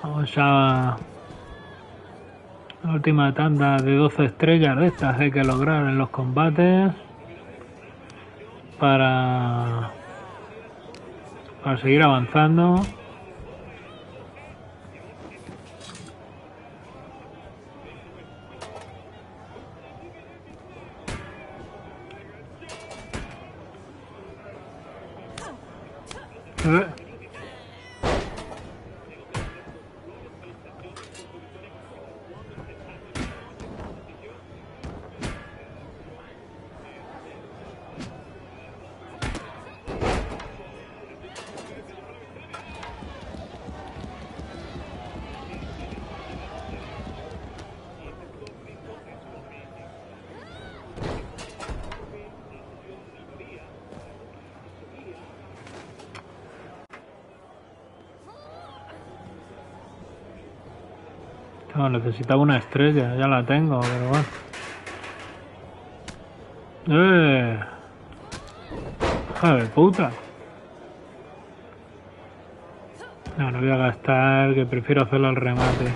Vamos a la última tanda de 12 estrellas de estas que hay que lograr en los combates para seguir avanzando. No, necesitaba una estrella, ya la tengo, pero bueno. ¡Hija de puta! No, no voy a gastar, que prefiero hacerlo al remate.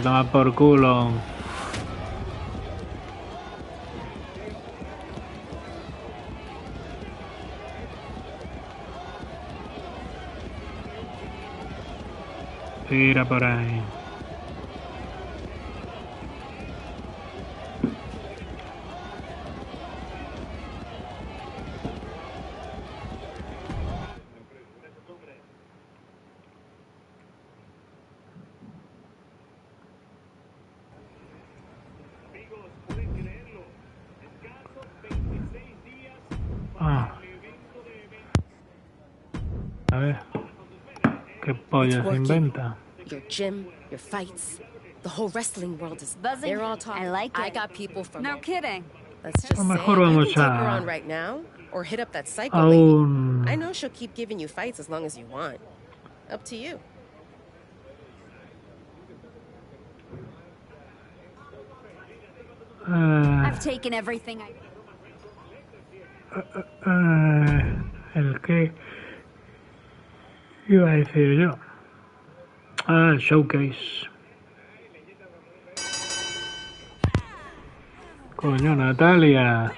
Toma por culo. Tira por ahí. A ver, ¿qué pollo se inventa? Your gym, your fights, the whole wrestling world is buzzing. They're all talking. I like it. I got people from. No kidding. Let's just say mejor you vamos can take her a on right now, or hit up that psycho lady. un I know she'll keep giving you fights as long as you want. Up to you. I've taken everything I. el que iba a decir yo. El showcase. Coño, Natalia.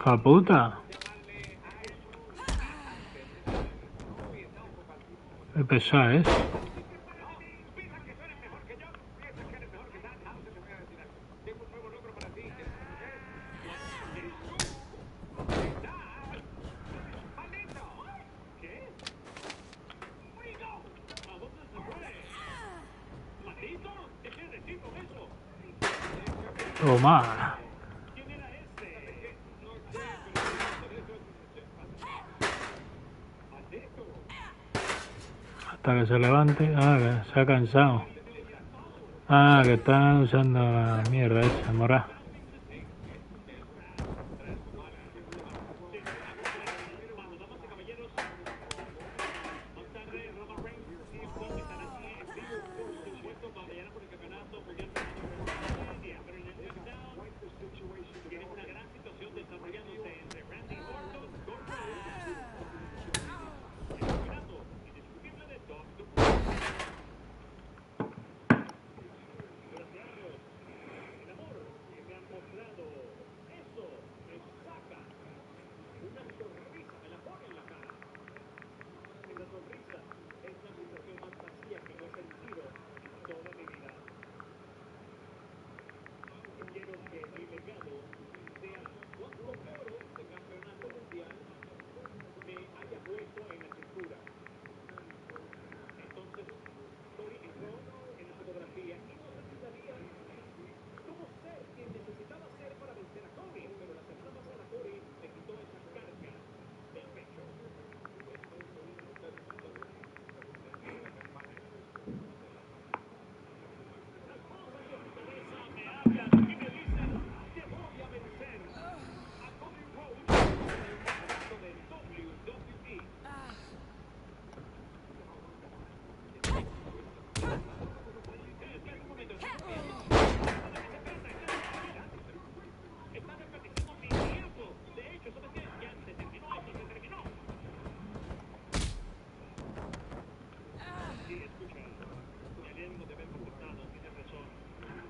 ¡Hija puta! Qué pesada es. Toma. Hasta que se levante. Ah, que se ha cansado. Ah, que está usando la mierda esa, morá.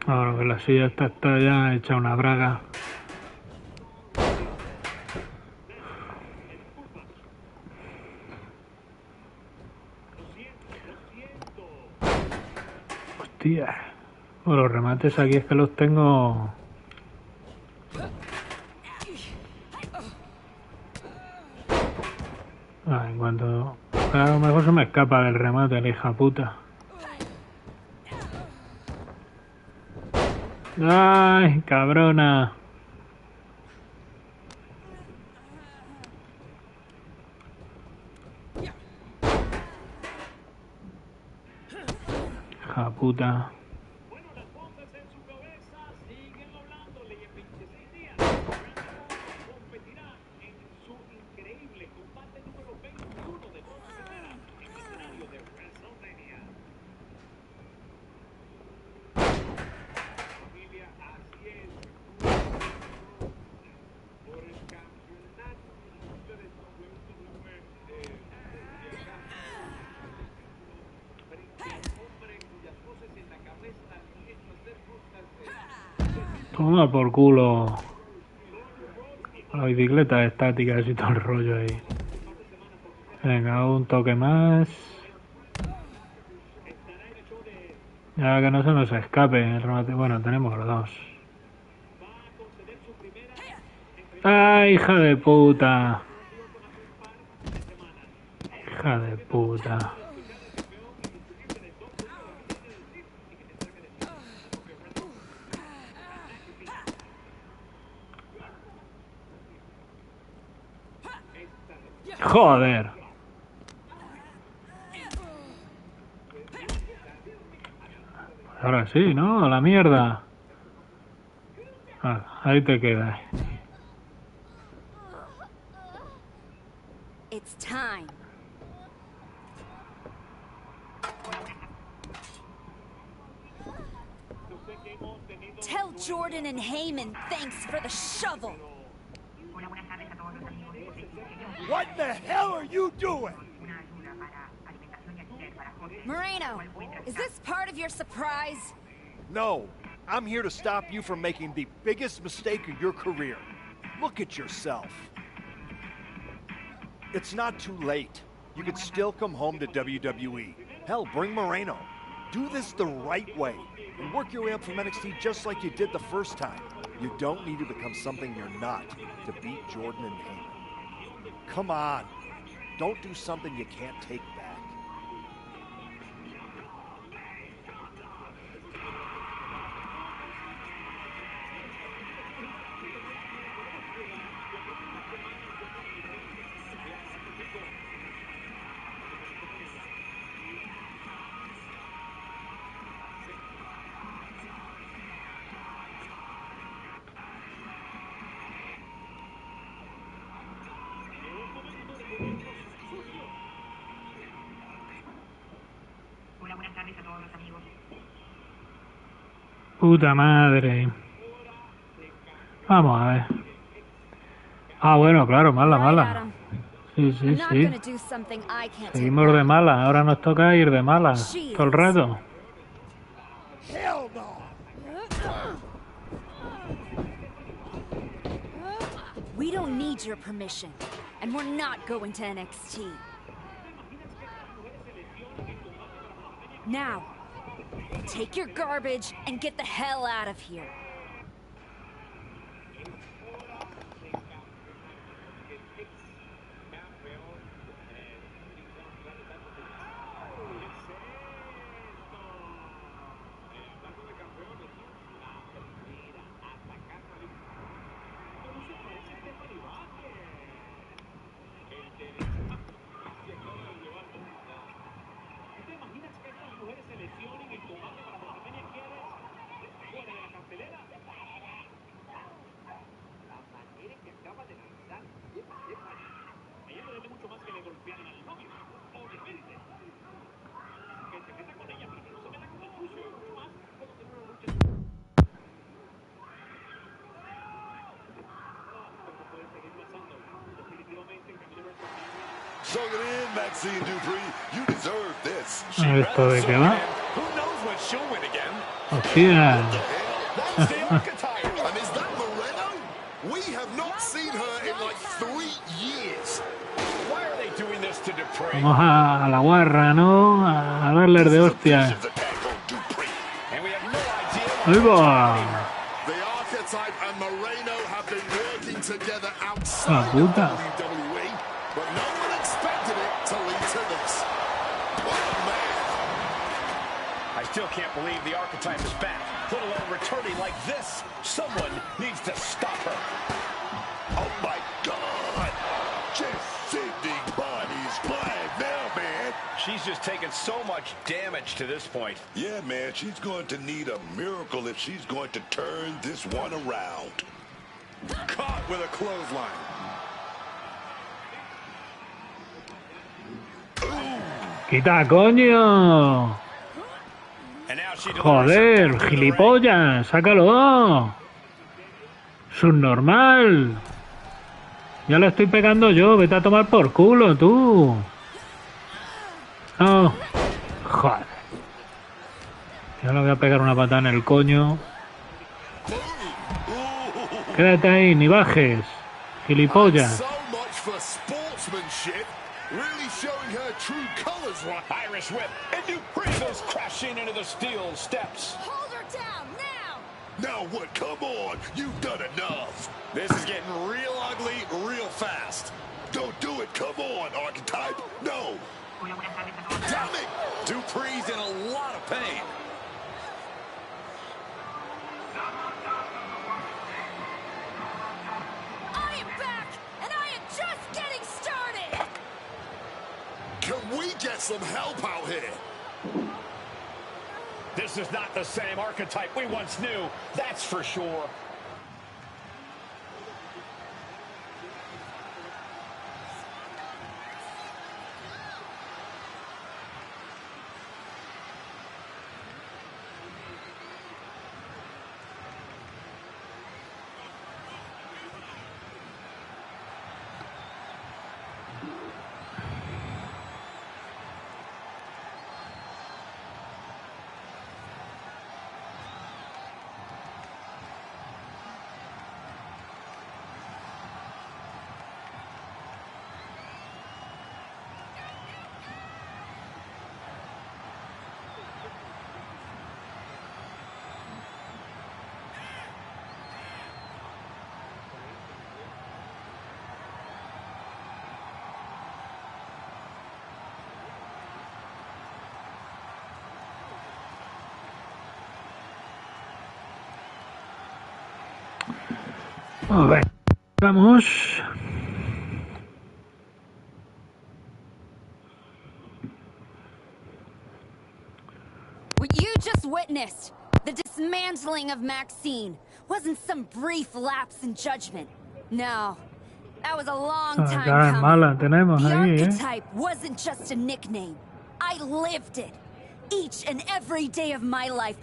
Ahora que la silla está ya hecha una braga. Hostia. Bueno, los remates aquí es que los tengo... en cuanto... A lo mejor se me escapa del remate, la hija puta. ¡Ay, cabrona! Hija puta. Toma por culo. La bicicleta estática y todo el rollo ahí. Venga, un toque más. Ya que no se nos escape el remate. Bueno, tenemos los dos. ¡Ay, hija de puta! Hija de puta. Joder. Ahora sí, ¿no? A la mierda. Ah, ahí te quedas. It's time. Tell Jordan and Heyman thanks for the shovel. What the hell are you doing? Moreno, is this part of your surprise? No, I'm here to stop you from making the biggest mistake of your career. Look at yourself. It's not too late. You could still come home to WWE. Hell, bring Moreno. Do this the right way and work your way up from NXT just like you did the first time. You don't need to become something you're not to beat Jordan and Heyman. Come on. Don't do something you can't take back. Puta madre. Vamos a ver. Ah, bueno, claro, mala, mala. Sí, sí, sí. Seguimos de mala. Ahora nos toca ir de mala todo el rato. Hell no! We don't need your permission, and we're not going to NXT. Now, take your garbage and get the hell out of here. ¿Esto de qué va? Hostia. It's the archetype. And is that Moreno? We have not seen her in like 3 years. Why are they doing this to Dupree? Vamos a la guarra, ¿no? A darles de hostia. Ahí va. The archetype and Moreno have been working together outside La puta. WWE, but no one expected it to lead to this. What a man! I still can't believe the archetype is back, let alone returning like this. Someone needs to stop her. Oh my God! Just sending bodies flying now, man. She's just taken so much damage to this point. Yeah, man, she's going to need a miracle if she's going to turn this one around. Caught with a clothesline. ¡Quita, coño! Joder, gilipollas, sácalo. Subnormal. Ya lo estoy pegando yo, vete a tomar por culo, tú. No. Joder. Ya le voy a pegar una patada en el coño. Quédate ahí, ni bajes. Gilipollas. Really showing her true colors, right? Irish whip, and Dupree goes crashing into the steel steps. Hold her down now! Now what? Come on, you've done enough. This is getting real ugly, real fast. Don't do it. Come on, archetype. No. Damn it! Dupree's in a lot of pain. I am back, and I am just getting started! Can we get some help out here? This is not the same archetype we once knew, that's for sure. A ver, vamos. What you just witnessed, the dismantling of Maxine, wasn't some brief lapse in judgment. No, that was a long time Cara mala tenemos the ahí, archetype wasn't just a nickname. I lived it. Each and every day of my life.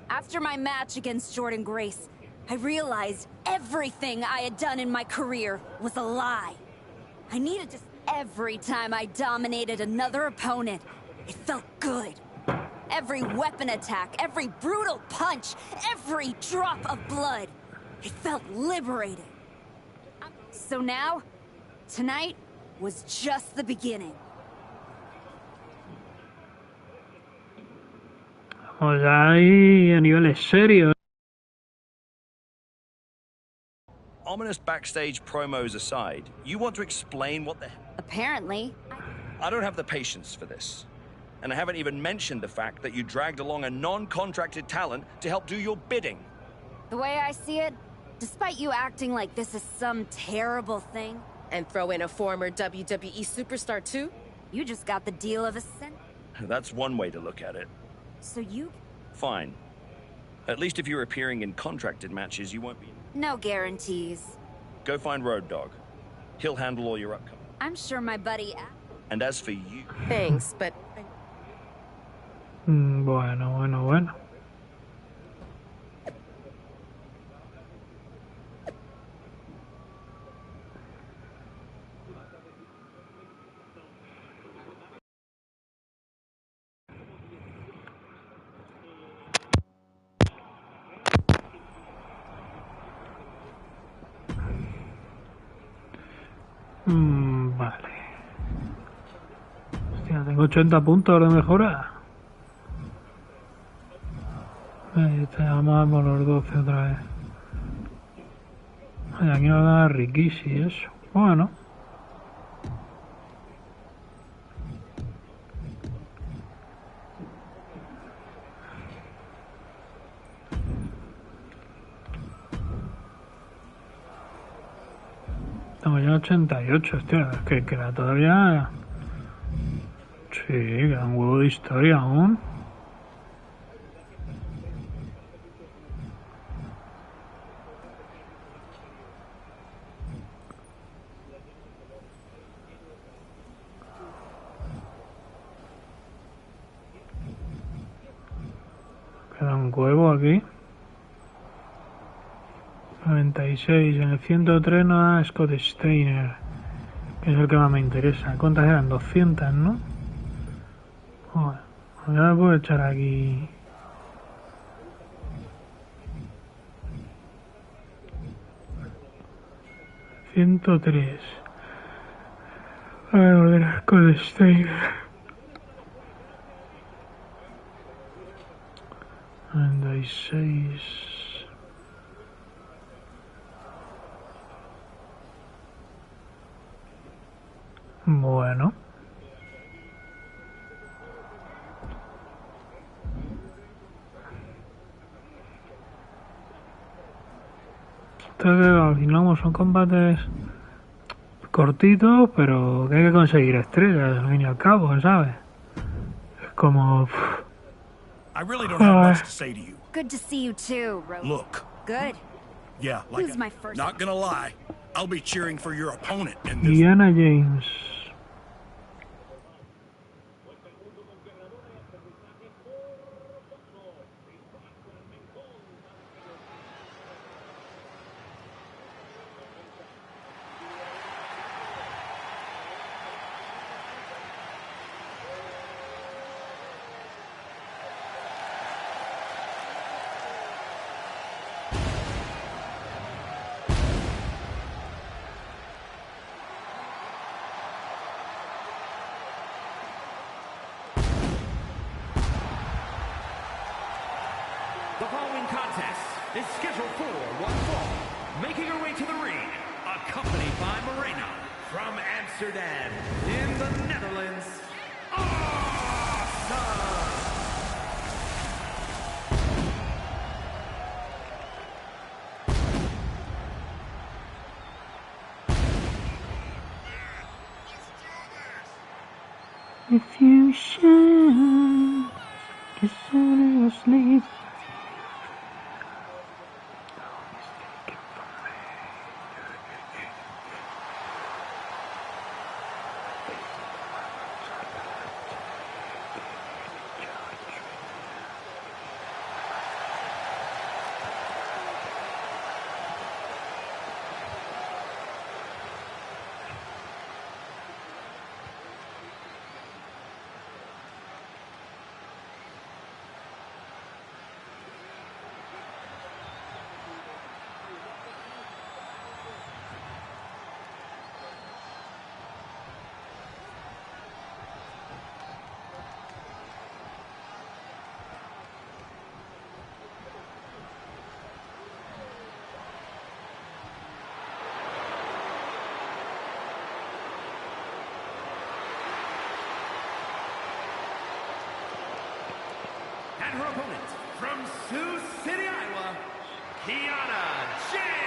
After my match against Jordan Grace, I realized everything I had done in my career was a lie. I needed to... Every time I dominated another opponent, it felt good. Every weapon attack, every brutal punch, every drop of blood, it felt liberating. So now, tonight was just the beginning. Vamos ahí a niveles serios. Ominous backstage promos aside, you want to explain what the... Apparently. I don't have the patience for this. And I haven't even mentioned the fact that you dragged along a non-contracted talent to help do your bidding. The way I see it, despite you acting like this is some terrible thing... And throw in a former WWE superstar too? You just got the deal of a cent. That's one way to look at it. So you... Fine. At least if you're appearing in contracted matches, you won't be... No guarantees. Go find Road Dogg. He'll handle all your upcoming. I'm sure my buddy... And as for you... Thanks, but... Bueno. Vale. Hostia, tengo 80 puntos de mejora. Vamos por los 12 otra vez. Ay, aquí nos da riquísimo eso. Bueno. Estamos ya en 88, hostia, es que queda todavía... Sí, queda un huevo de historia aún. Queda un huevo aquí. 96, en el 103 no da Scott Steiner, que es el que más me interesa. ¿Cuántas eran? 200, ¿no? Bueno, ya me puedo echar aquí. ...103... A ver, ordenar Scott Steiner... 96... Bueno. Entonces, al final son combates cortitos, pero que hay que conseguir estrellas, al fin y al cabo, ¿sabes? Es como... I really don't have much to say to you. Good to see you too, Rose. Look. Good. Yeah, like Who's my first? not gonna lie, I'll be cheering for your opponent in this. Diana James. The following contest is scheduled for one fall. Making her way to the ring, accompanied by Moreno from Amsterdam in the Netherlands. Awesome! If you should, just soon as sleep. And her opponent from Sioux City, Iowa, Kiana James.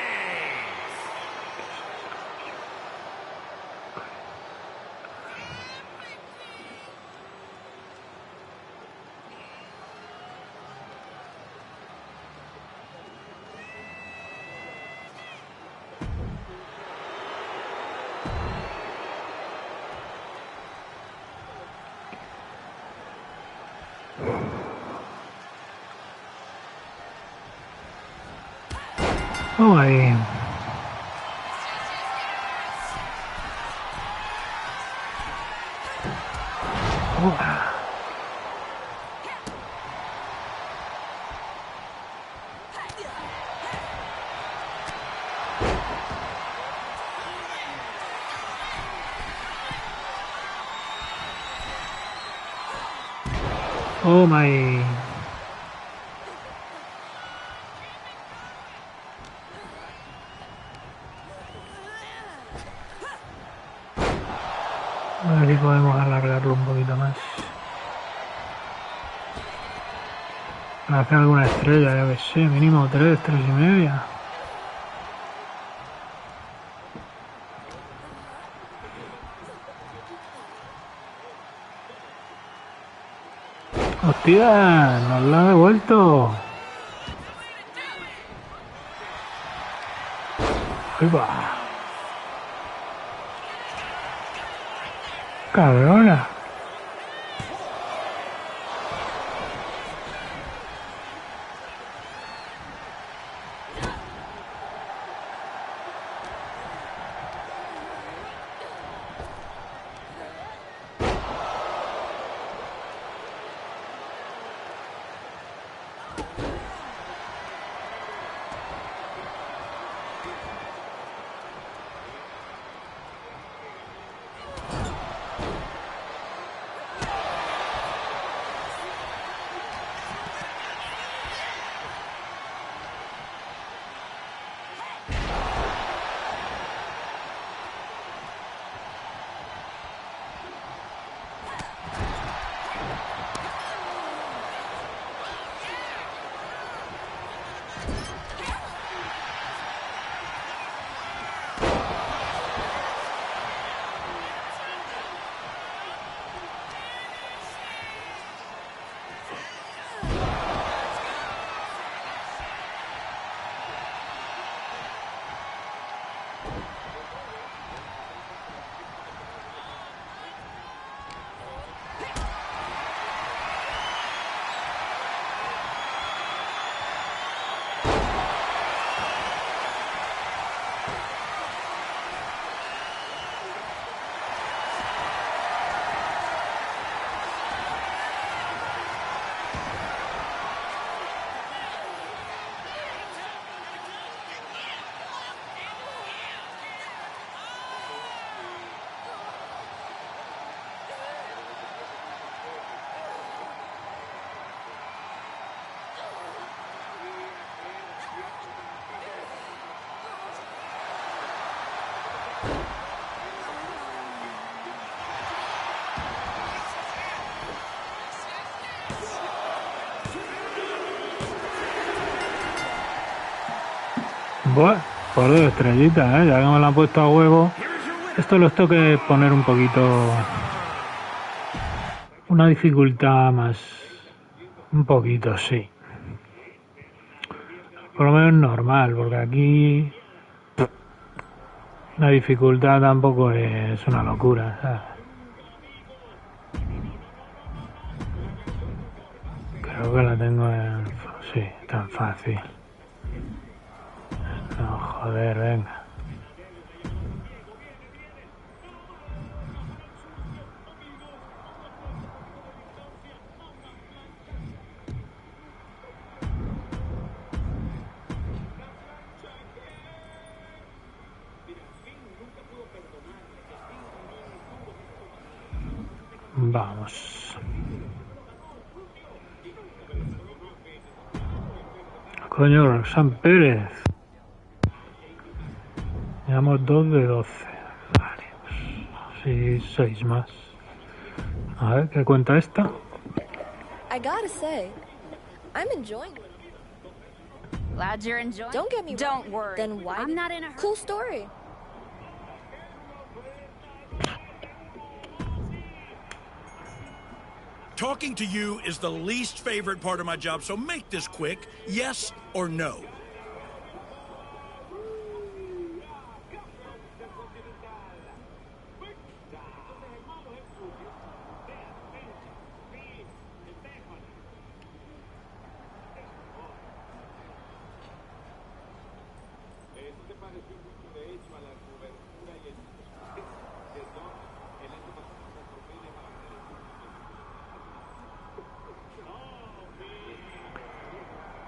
Vamos ahí. Oh my. A ver si podemos alargarlo un poquito más. Para hacer alguna estrella, ya que sé, mínimo 3, 3,5. ¡Hostia! ¡Nos la ha devuelto! ¡Ahí va! ¡Cabrona! Bueno, por 2 estrellitas, ya que me la han puesto a huevo. Esto los tengo que poner un poquito. Una dificultad más. Un poquito, sí. Por lo menos normal, porque aquí. La dificultad tampoco es una locura, ¿sabes? Creo que la tengo en. Sí, tan fácil. No, joder, venga. Vamos. Coño, Roxanne Pérez. Llevamos 2 de 12. Vale, pues, sí, 6 más. A ver, ¿qué cuenta esta? I gotta say, I'm enjoying it. Glad you're enjoying. Don't get me wrong. Don't worry. Then why? I'm not in a hurry. Cool story. Talking to you is the least favorite part of my job, so make this quick. Yes or no?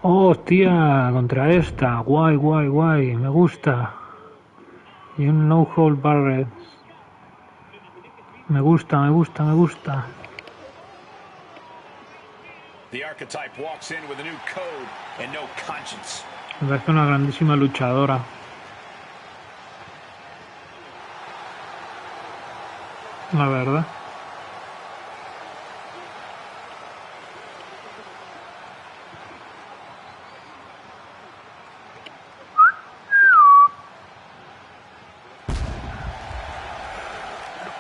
Oh, hostia, contra esta. Guay, guay, guay. Me gusta. Y un no hold barred. Me gusta, me gusta, me gusta. The archetype walks in with a new code and no conscience. Me parece una grandísima luchadora. La verdad.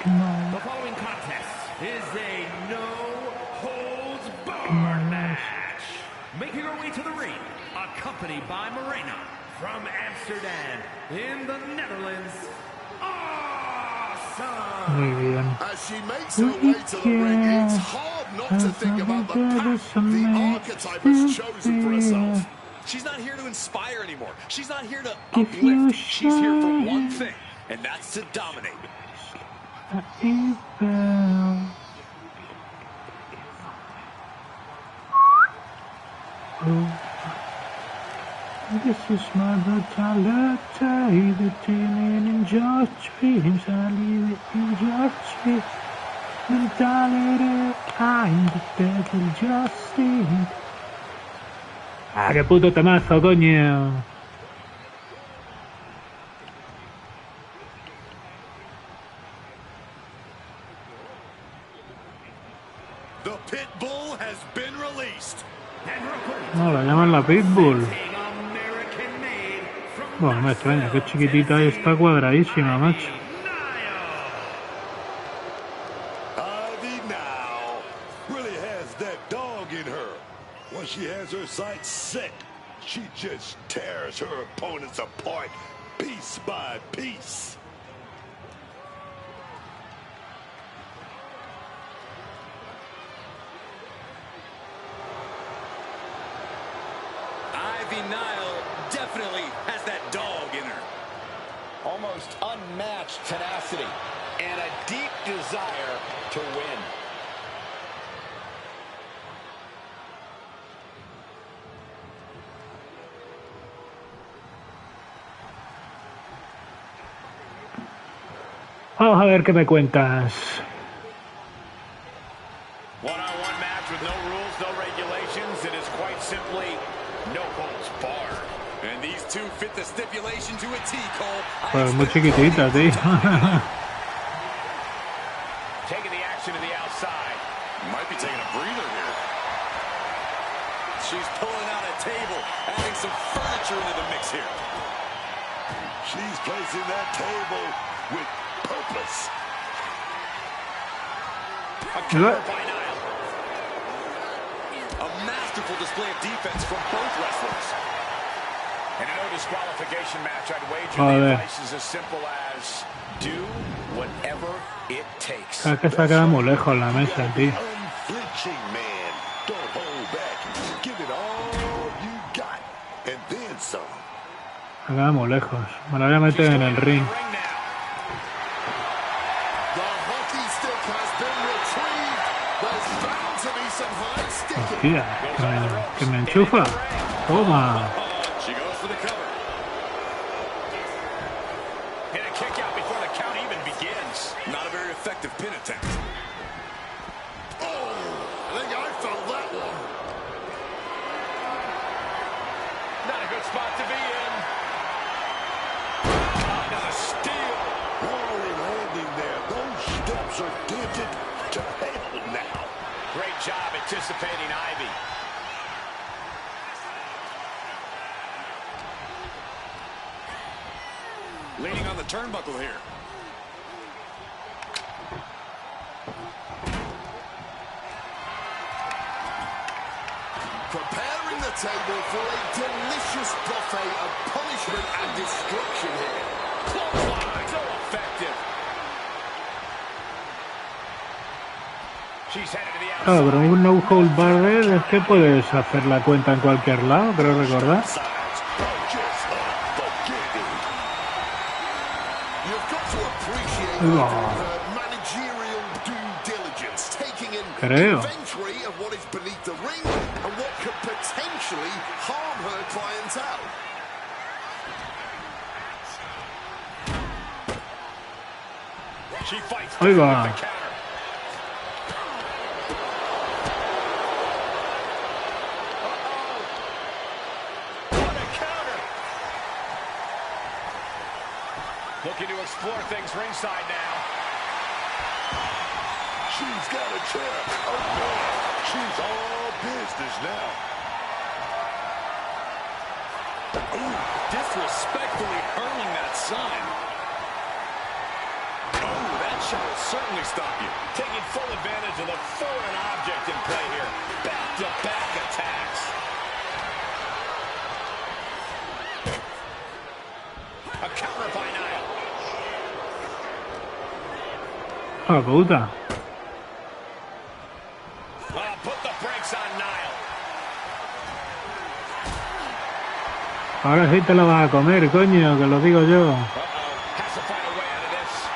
The following contest is a no-holds-barred match. Making her way to the ring, accompanied by Morena from Amsterdam in the Netherlands. Awesome! Muy bien. As she makes her way to the ring, it's hard not to think about the path the archetype has chosen for herself. She's not here to inspire anymore. She's not here to uplift. She's here for one thing, and that's to dominate. This is my brutality, the feeling in your dreams, I leave it in your dreams. Mentality, I'm the devil, just sleep. Ah, qué puto temazo, coño. The pit bull has been released. No, la llaman la Pitbull. Bueno, me extraña, que chiquitita y está cuadradísima, macho. Ivy now really has that dog in her. Once she has her sights set, she just tears her opponents apart, piece by piece. Ivy Nile definitely has that dog in her. Almost unmatched tenacity and a deep desire to win. Vamos a ver qué me cuentas. One-on-one match with no rules, no regulations. It is quite simply no holds barred. And these two fit the stipulation to a T, Cole. Pues muy chiquitita, tío. Taking the action to the outside. Might be taking a breather here. She's pulling out a table, adding some furniture into the mix here. She's placing that table with purpose. A counter by Nile. A masterful display of defense from both wrestlers. In a no disqualification match, I'd wager the advice is as simple as do whatever it takes. Es que se ha quedado muy lejos la mesa, tío. Unflinching man. Don't hold back. Give it all you got. And then some. Se ha quedado muy lejos. Me la voy a meter en el ring. Hostia, que me enchufa. Toma. She goes for the cover. Hit a kick out before the count even begins. Not a very effective pin attempt. Oh, I think I felt that one. Not a good spot to be in. Another steal. Roaring landing there. Those steps are dented to hell now. Great job anticipating Ivy. Leaning on the turnbuckle here. Preparing the table for a delicious buffet of punishment and destruction here. Clothesline, so effective. She's headed to the outside. Claro, pero un no hold barred es que puedes hacer la cuenta en cualquier lado, creo recordar. Creo. Ahí va. Looking to explore things ringside now. She's got a chair. Oh, man. She's all business now. Ooh, disrespectfully hurling that sign. Oh, that shot will certainly stop you. Taking full advantage of the foreign object in play here. Back-to-back attacks. A counter by Nile. ¡Ah, puta! Put the brakes on Nile. Ahora sí te lo vas a comer, coño, que lo digo yo. Has to find a way out of this.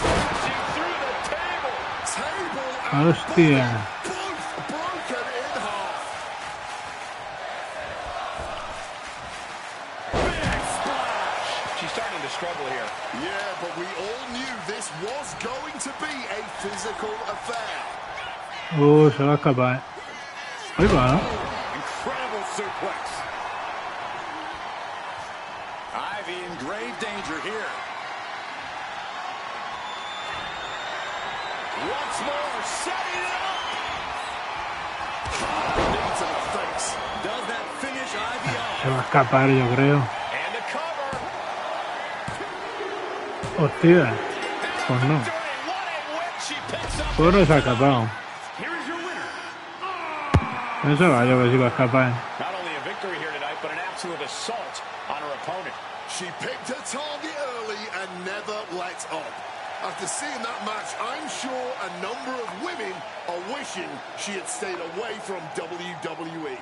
Crashing through the table. Hostia. Both broken in half. Big splash. She's starting to struggle here. Yeah, but we all knew this was going to be a physical affair. Se va a escapar. Ahí va, ¿no? Incredible suplex. Ivy in grave danger here. Once more, setting it up. Knees in the face. Does that finish Ivy off? Se va a escapar, yo creo. And the cover. Hostia. Pues no. What a whip she picks up. Pues no se ha escapado. Here is your winner. Pensaba yo que se iba a escapar. Not only a victory here tonight, but an absolute assault on her opponent. She picked her target early and never let up. After seeing that match, I'm sure a number of women are wishing she had stayed away from WWE.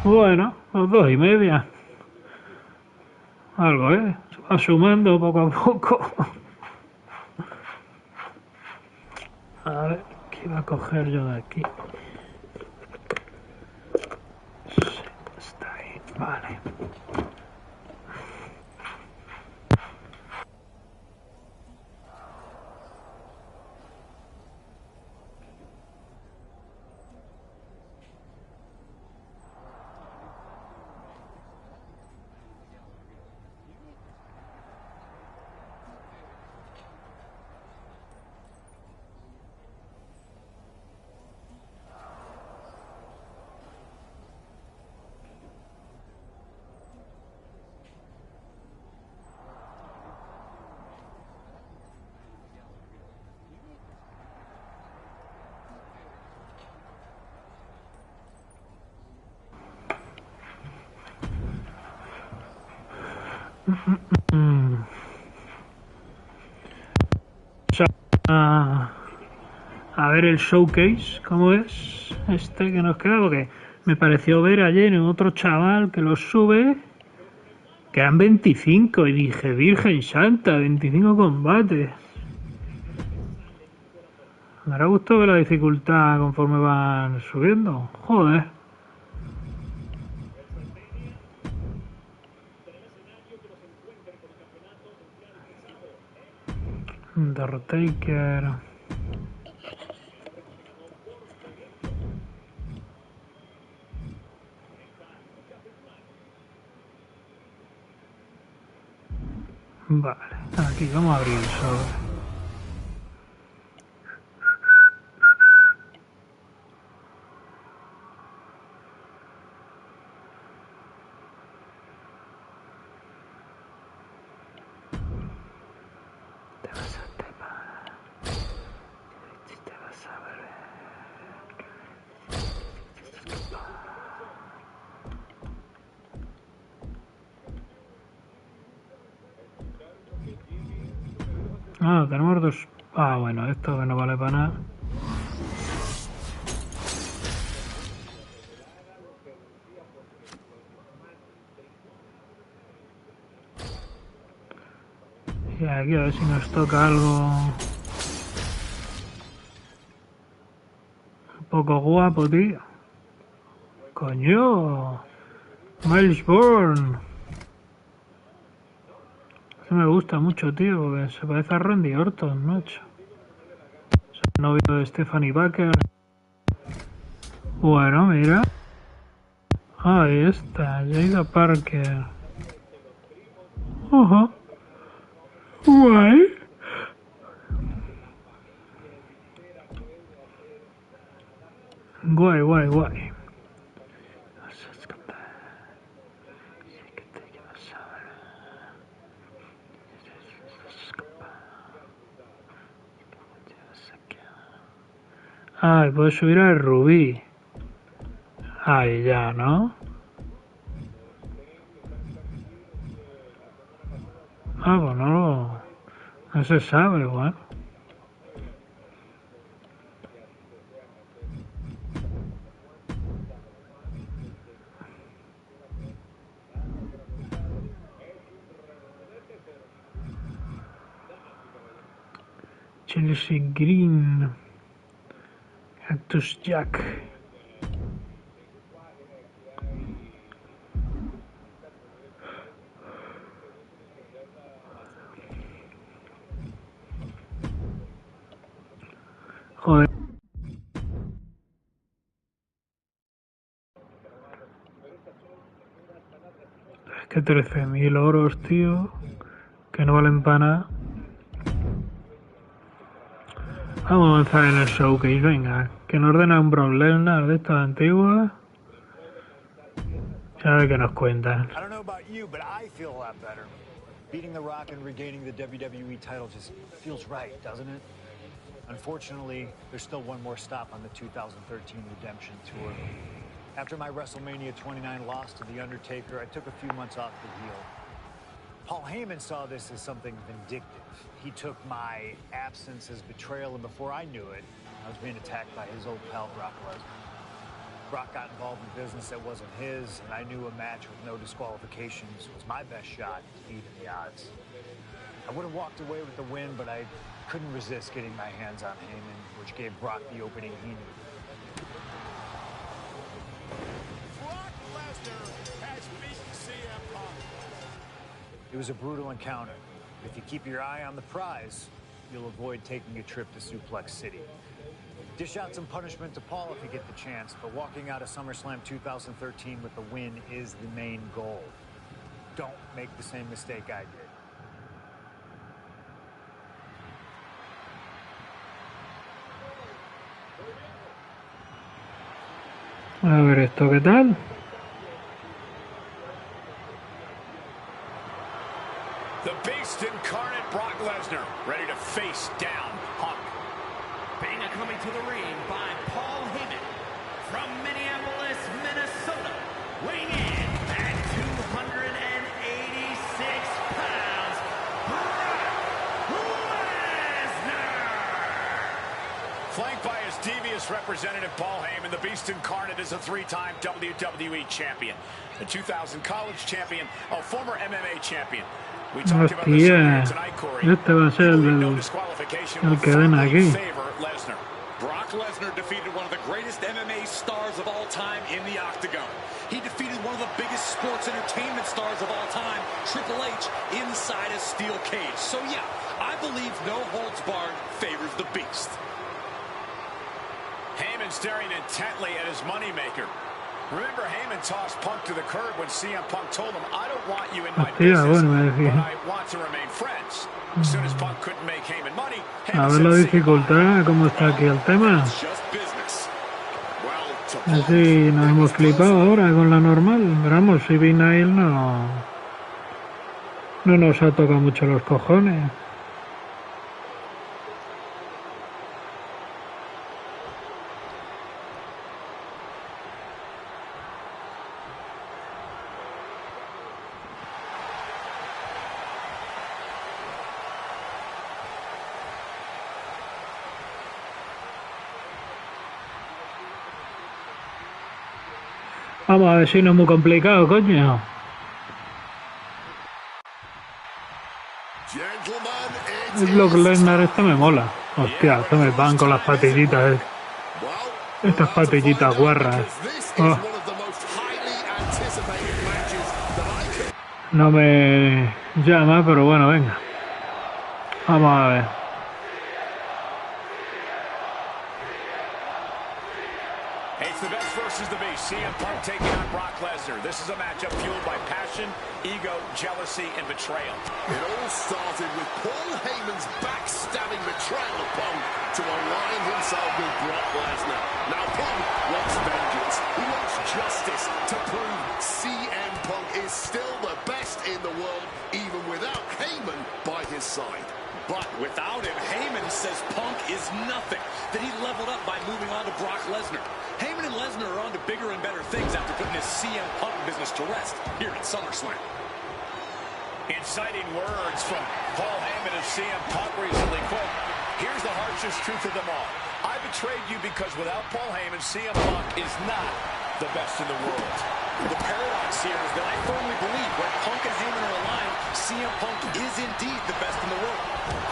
Bueno, los 2:30. Algo, ¿eh? Se va sumando poco a poco. A ver, ¿qué iba a coger yo de aquí? Sí, está ahí, vale. A ver el showcase, ¿cómo es? Este que nos queda, porque me pareció ver ayer en otro chaval que lo sube, que eran 25, y dije, Virgen Santa, 25 combates. Me hará gusto ver la dificultad conforme van subiendo. Joder. Undertaker. Vale, aquí vamos a abrir el sobre. Ah, tenemos dos. Ah, bueno, esto que no vale para nada. Y aquí a ver si nos toca algo un poco guapo, tío. Coño, Miles Bourne. Eso me gusta mucho, tío, porque se parece a Randy Orton, macho. Es el novio de Stephanie Baker. Bueno, mira. Ahí está, Jada Parker. Ojo. Guay. Guay, guay, guay. Ay, puedo subir al Rubí. Ahí ya, ¿no? Ah, pues no se sabe, bueno. Chelsea Green. Cactus Jack. Joder. Es que 13.000 oros, tío. Que no valen para nada. Vamos a avanzar en el showcase, venga. Que nos ordena un Brock Lesnar de estas antiguas. A ver qué nos cuentan. I don't know about you, but I feel a lot better. Beating The Rock and regaining the WWE title just feels right, doesn't it? Unfortunately, there's still one more stop on the 2013 Redemption Tour. After my WrestleMania 29 loss to The Undertaker, I took a few months off the heel. Paul Heyman saw this as something vindictive. He took my absence as betrayal, and before I knew it, I was being attacked by his old pal, Brock Lesnar. Brock got involved in business that wasn't his, and I knew a match with no disqualifications was my best shot to even the odds. I would have walked away with the win, but I couldn't resist getting my hands on Heyman, which gave Brock the opening he needed. Brock Lesnar has beaten CM Punk. It was a brutal encounter. If you keep your eye on the prize, you'll avoid taking a trip to Suplex City. Dish out some punishment to Paul if you get the chance, but walking out of SummerSlam 2013 with the win is the main goal. Don't make the same mistake I did. A ver esto, ¿qué tal? The Beast incarnate Brock Lesnar, ready to face down Punk. Being coming to the ring by Paul Heyman from Minneapolis, Minnesota, weighing in at 286 pounds, Brock Lesnar. Flanked by his devious representative Paul Heyman, the Beast incarnate is a three-time WWE champion, a 2000 college champion, a former MMA champion. Hostia, este va a ser el que ven aquí. Brock Lesnar defeated one of the greatest MMA stars of all time in the octagon. He defeated one of the biggest sports entertainment stars of all time, Triple H, inside a steel cage. So yeah, I believe no holds barred favors the Beast. Heyman staring intently at his moneymaker. Remember, Heyman tossed Punk to the curb when CM Punk told him, I don't want you in my business, but I want to remain friends. As soon as Punk couldn't make Heyman money, a ver la dificultad, cómo está aquí el tema. Así nos hemos flipado ahora con la normal. Pero vamos, si Nail no nos ha tocado mucho los cojones. Vamos a ver si no es muy complicado, coño. Gentlemen, El Brock Lesnar este me mola. Hostia, se me van con las patillitas. Estas patillitas guarras. Oh. No me llama, pero bueno, venga. Vamos a ver. It's the best versus the beast. CM Punk taking on Brock Lesnar. This is a matchup fueled by passion, ego, jealousy, and betrayal. It all started with Paul Heyman's backstabbing betrayal of Punk to align himself with Brock Lesnar. Now Punk wants vengeance. He wants justice to prove CM Punk is still the best in the world, even without Heyman by his side. But without him, Heyman says Punk is nothing, that he leveled up by moving on to Brock Lesnar. Heyman and Lesnar are on to bigger and better things after putting his CM Punk business to rest here at SummerSlam. Inciting words from Paul Heyman of CM Punk recently, quote, "Here's the harshest truth of them all. I betrayed you because without Paul Heyman, CM Punk is not the best in the world." The paradox here is that I firmly believe when Punk and Heyman are aligned, CM Punk is indeed the best in the world.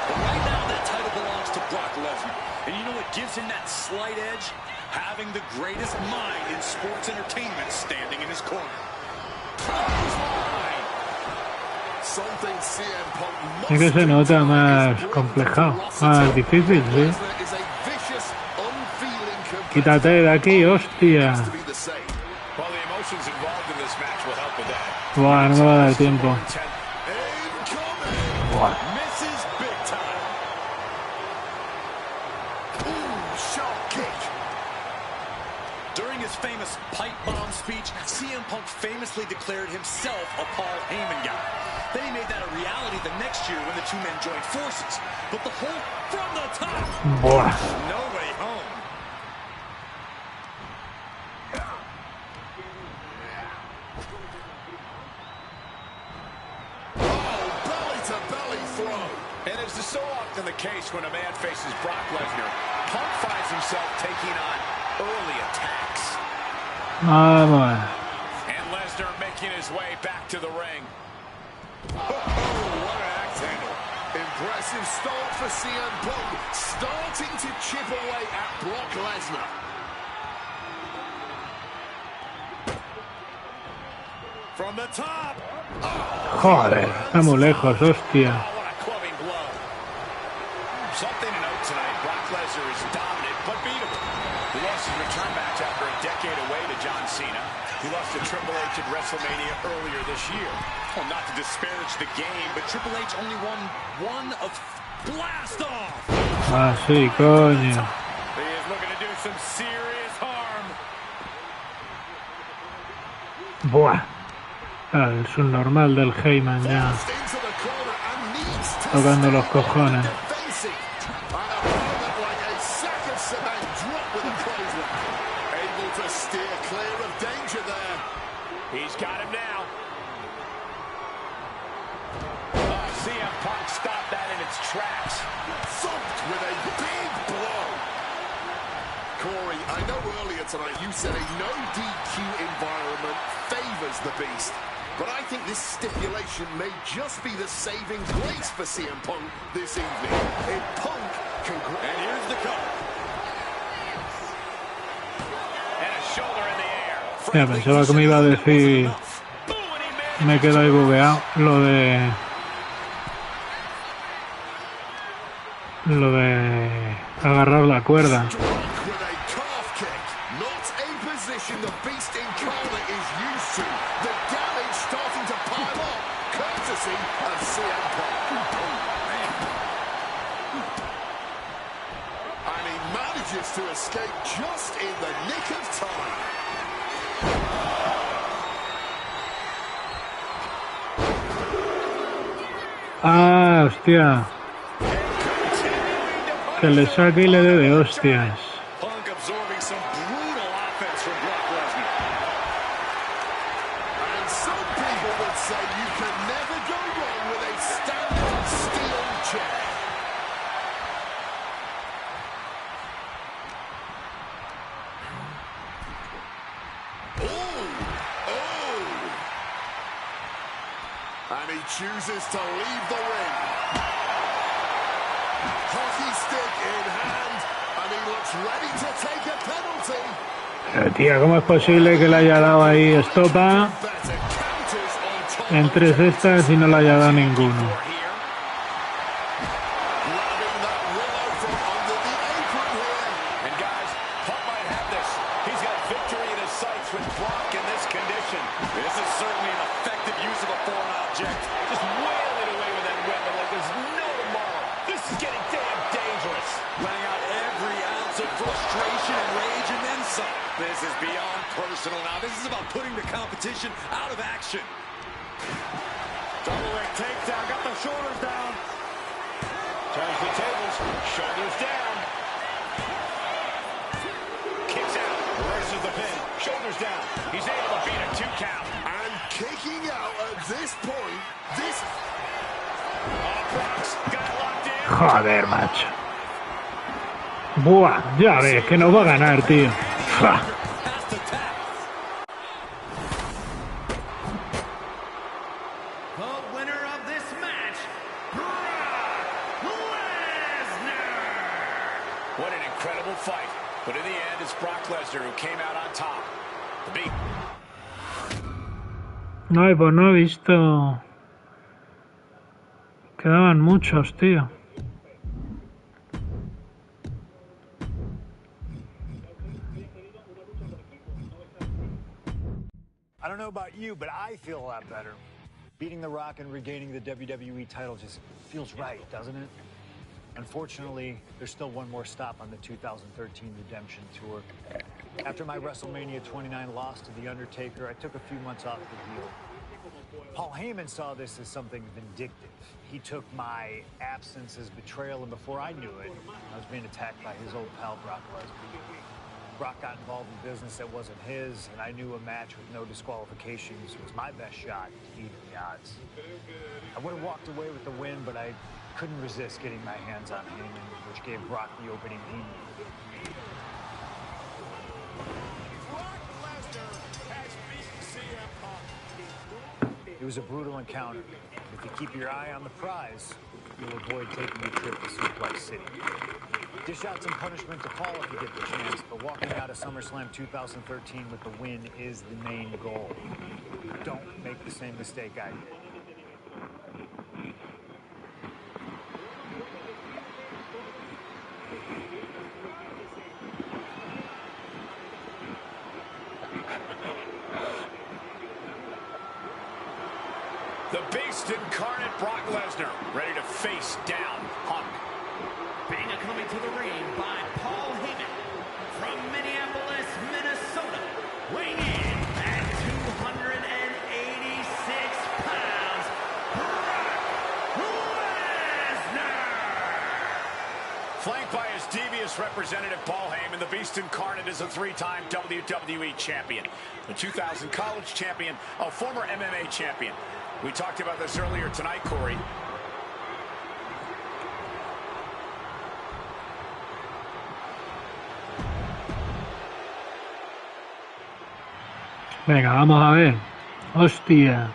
But right now, that title belongs to Brock Lesnar. And you know what gives him that slight edge? Having the greatest mind in sports entertainment standing in his corner. Something CM Punk must Es que se nota más complejado, más difícil, sí. Quítate de aquí, hostia. Buah, no me va a dar tiempo. Buah. During his famous pipe bomb speech, CM Punk famously declared himself a Paul Heyman guy. Then he made that a reality the next year when the two men joined forces. But the whole from the top. Buah. No way home. And as is so often the case when a man faces Brock Lesnar, Punk finds himself taking on early attacks. Vamos. And Lesnar making his way back to the ring. Oh, what an axe handle. Impressive start for CM Punk, starting to chip away at Brock Lesnar. From the top. Joder, está muy lejos, hostia. Something to note tonight, Brock Lesnar is dominant but beatable. He lost his return match after a decade away to John Cena. He lost to Triple H at WrestleMania earlier this year. Well, not to disparage the game, but Triple H only won one of Blast Off. Ah, sí, coño. He is looking to do some serious harm. Buah. Ah, el subnormal del Heyman ya. Tocando los cojones. He's got him now. CM Punk stopped that in its tracks. Thumped with a big blow. Corey, I know earlier tonight you said a no DQ environment favors the Beast. But I think this stipulation may just be the saving grace for CM Punk this evening. If Punk can... And here's the cover. And a shoulder in the air. Ya pensaba que me iba a decir, me quedo ahí bugueado, lo de agarrar la cuerda. And he manages to escape just in the nick of time. Ah, hostia. Que le saque y le dé de hostias. Punk absorbing some brutal offense from Brock Lesnar. And some people would say you can never go wrong with a standard steel chair. And he chooses to leave the ring. Hockey stick in hand, and he looks ready to take a penalty. Tía, ¿cómo es posible que le haya dado ahí estopa en 3 estas y no le haya dado ninguno? This is beyond personal now. This is about putting the competition out of action. Double leg takedown, got the shoulders down. Turns the tables, shoulders down. Kicks out, reverses the pin, shoulders down. He's able to beat a 2 count. And kicking out at this point, this... Brock's got it locked in. Joder, macho. Buah, ya ves que nos va a ganar, tío. ¡Fa! What an incredible fight. But in the end, it's Brock Lesnar who came out on top. The beat. No, pues no he visto. Quedaban muchos, tío. I don't know about you, but I feel a lot better. Beating The Rock and regaining the WWE title just feels right, doesn't it? Unfortunately, there's still one more stop on the 2013 Redemption Tour. After my WrestleMania 29 loss to The Undertaker, I took a few months off the deal. Paul Heyman saw this as something vindictive. He took my absence as betrayal, and before I knew it, I was being attacked by his old pal, Brock Lesnar. Brock got involved in business that wasn't his, and I knew a match with no disqualifications was my best shot to even the odds. I would have walked away with the win, but I couldn't resist getting my hands on Heyman, which gave Brock the opening he needed. Brock Lesnar has beaten CM Punk. It was a brutal encounter. If you keep your eye on the prize, you'll avoid taking a trip to Suplex City. Dish out some punishment to Paul if you get the chance, but walking out of SummerSlam 2013 with the win is the main goal. Don't make the same mistake I did. The Beast incarnate Brock Lesnar, ready to face down Punk. Banga coming to the ring by Paul Heyman from Minneapolis, Minnesota. Weighing in at 286 pounds, Brock Lesnar! Flanked by his devious representative, Paul Heyman, the Beast incarnate is a 3-time WWE champion, a 2000 college champion, a former MMA champion. We talked about this earlier tonight, Corey. Venga, vamos a ver. Hostia.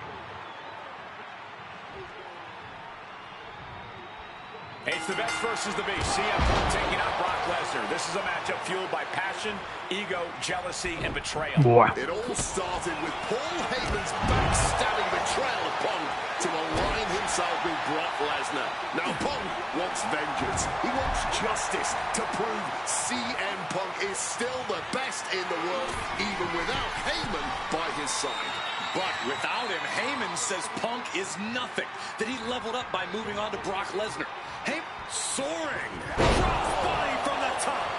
It's the best versus the Beast. CM Punk taking on Brock Lesnar. This is a matchup fueled by passion, ego, jealousy, and betrayal. Buah. It all started with Paul Heyman's backstabbing betrayal of Punk to align himself with Brock Lesnar. Now Punk wants vengeance. He wants justice to prove CM Punk is still the best in the world, even without Heyman by his side. But without him, Heyman says Punk is nothing, that he leveled up by moving on to Brock Lesnar. Heyman soaring. Crossbody from the top.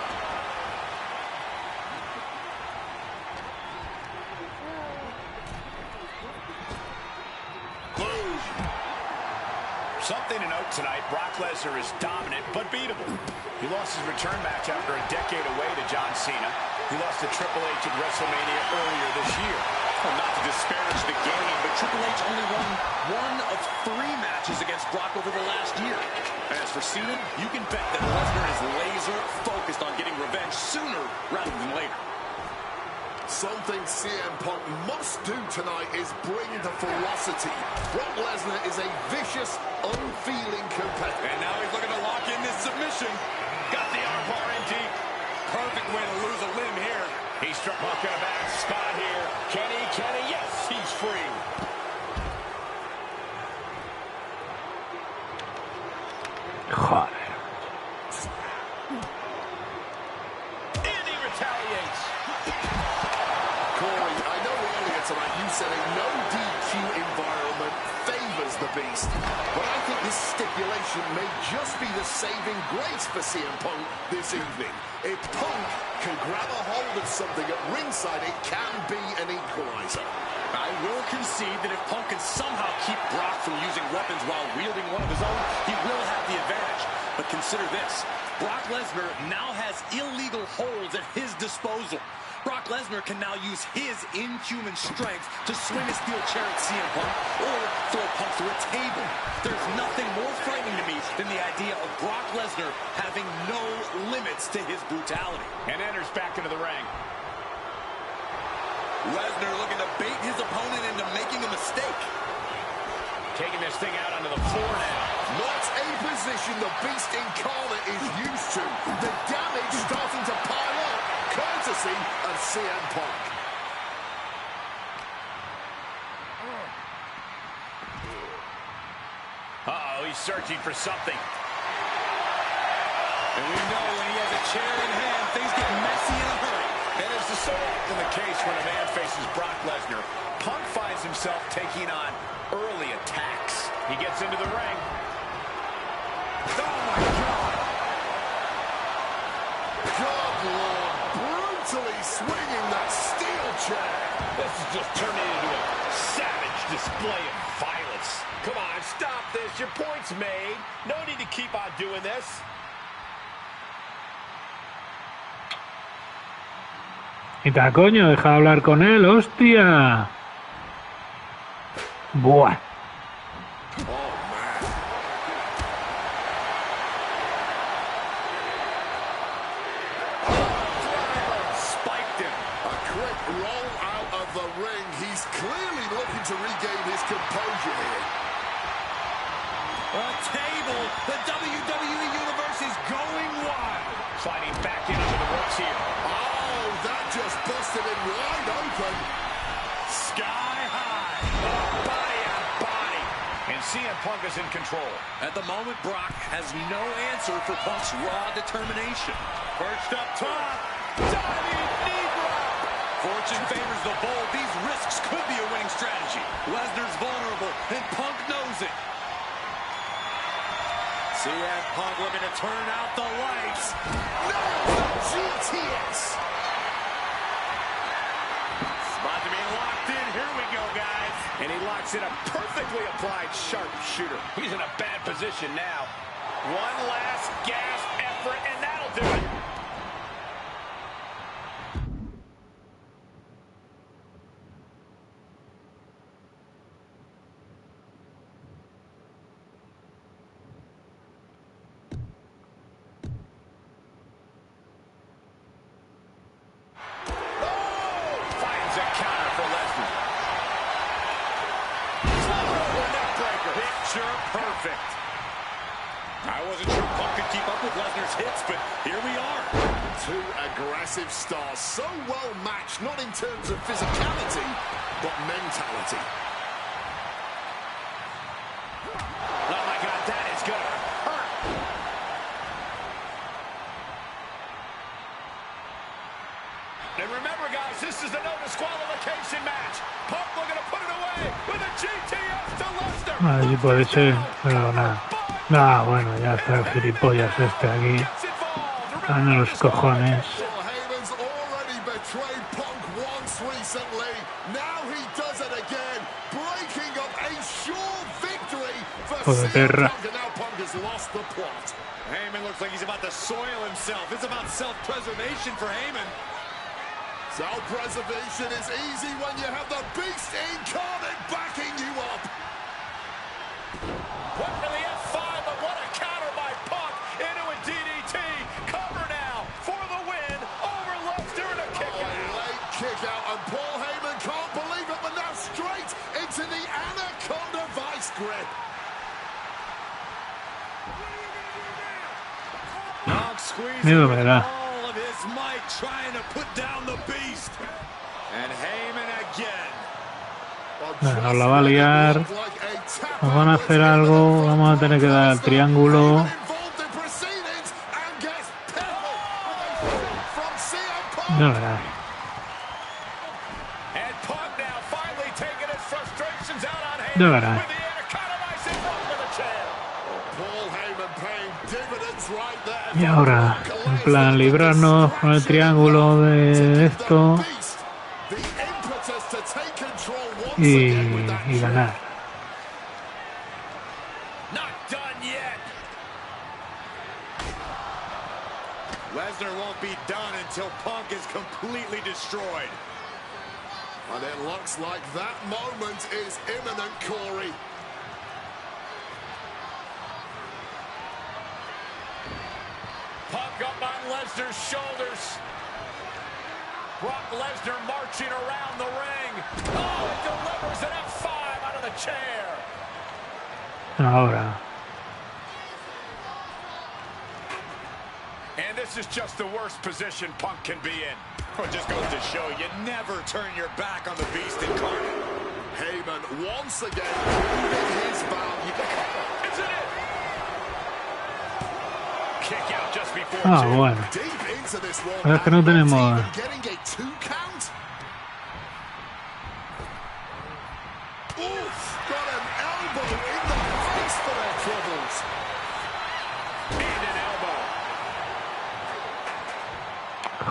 Boom. Something to note tonight, Brock Lesnar is dominant but beatable. He lost his return match after a decade away to John Cena. He lost to Triple H at WrestleMania earlier this year. Well, not to disparage the game, but Triple H only won 1 of 3 matches against Brock over the last year. As for Cena, you can bet that Lesnar is laser focused on getting revenge sooner rather than later. Something CM Punk must do tonight is bring the ferocity. Brock Lesnar is a vicious, unfeeling competitor. And now he's looking to lock in this submission. Got the armbar in deep. Perfect way to lose a limb here. He struck Punk in a bad spot here. Can he? Yes, he's free. Joder. And he retaliates. Corey, I know earlier tonight you said a no DQ environment favors the Beast, but I think this stipulation may just be the saving grace for CM Punk this evening. If Punk can grab a hold of something at ringside, it can be an equalizer. I will concede that if Punk can somehow keep Brock from using weapons while wielding one of his own, he will have the advantage. But consider this. Brock Lesnar now has illegal holds at his disposal. Brock Lesnar can now use his inhuman strength to swing a steel chair at CM Punk or throw Punk through a table. There's nothing more frightening to me than the idea of Brock Lesnar having no limits to his brutality. And enters back into the ring. Lesnar looking to bait his opponent into making a mistake. Taking this thing out onto the floor now. Not a position the Beast Incarnate is used to. The damage starting to pile up, courtesy of CM Punk. Uh-oh, he's searching for something. And we know when he has a chair in hand, things get messy in a hurry. And as is so often the case when a man faces Brock Lesnar, Punk finds himself taking on early attacks. He gets into the ring. Oh, my God. God, Lord, brutally swinging that steel chair. This is just turning into a savage display of violence. Come on, stop this. Your point's made. No need to keep on doing this. Quita, coño, deja de hablar con él, hostia. Buah. Spiked him. A quick roll out of the ring. He's clearly looking to regain his composure here. A table. The WWE Universe is going wild. Sliding back into the ropes here. Oh, that just busted him wide open. Sky high. Body on body. And CM Punk is in control. At the moment, Brock has no answer for Punk's raw determination. Perched up top. Diving knee drop. Fortune favors the bold. These risks could be a winning strategy. Lesnar's vulnerable, and Punk knows it. CM Punk looking to turn out the lights. No! GTS! About to be locked in. Here we go, guys. And he locks in a perfectly applied sharpshooter. He's in a bad position now. One last gasp effort, and that'll do it. Perfect. I wasn't sure Punk could keep up with Lesnar's hits, but here we are. Two aggressive stars, so well matched, not in terms of physicality, but mentality. Oh my God, that is gonna hurt. And remember, guys, this is the no disqualification match. Punk looking to put it away with a GTS to Lesnar. A ver si puede ser, pero nada. Ah, bueno, ya está el gilipollas este aquí. Dando los cojones. Joder, perra. Heyman looks like he's about to soil himself. It's about self-preservation for Heyman. Self-preservation is easy when you have the Beast Incarnate backing you up. What for the F5, but what a counter by Punk into a DDT. Cover now for the win over Lesnar and a kick out. Late kick out, and Paul Heyman can't believe it. Miedo me da. all of his might trying to put down the beast. And Heyman again. Nos la va a liar. Nos van a hacer algo. Vamos a tener que dar el triángulo. Ya verás. Ya verás. Y ahora, en plan, librarnos con el triángulo de esto y ganar. Lesnar won't be done until Punk is completely destroyed. And it looks like that moment is imminent, Corey. Punk up on Lesnar's shoulders. Brock Lesnar marching around the ring. Oh, it delivers an F5 out of the chair. Ahora. And this is just the worst position Punk can be in. It just goes to show you never turn your back on the beast incarnate. Heyman once again proving his value. Isn't it? Kick out just before Ah, bueno. Es que no tenemos.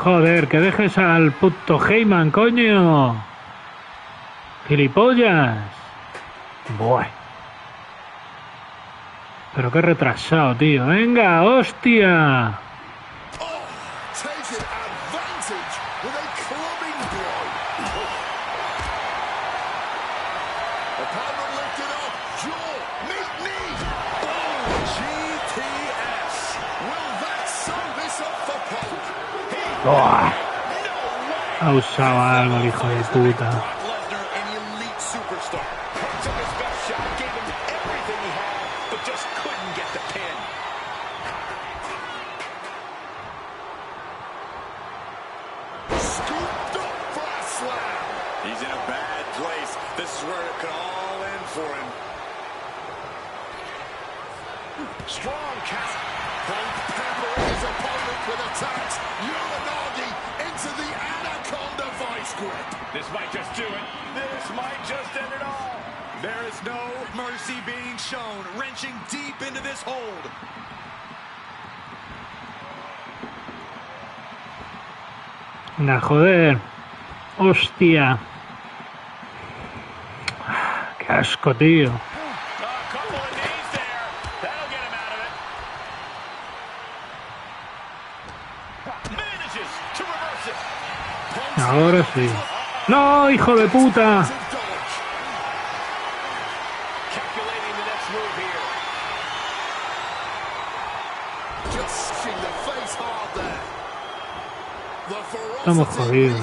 Joder, que dejes al puto Heyman, coño. Gilipollas. Buah. Pero qué retrasado, tío. Venga, hostia. Oh, ha usado algo el hijo de puta. He's in a bad place. This is where it could all end for him. strong count. Punk peppering his opponent with attacks. Uranagi into the Anaconda vice grip. This might just do it. This might just end it all. There is no mercy being shown, wrenching deep into this hold. Nah, joder. Hostia. Qué asco, tío. Ahora sí. ¡No, hijo de puta! Estamos jodidos.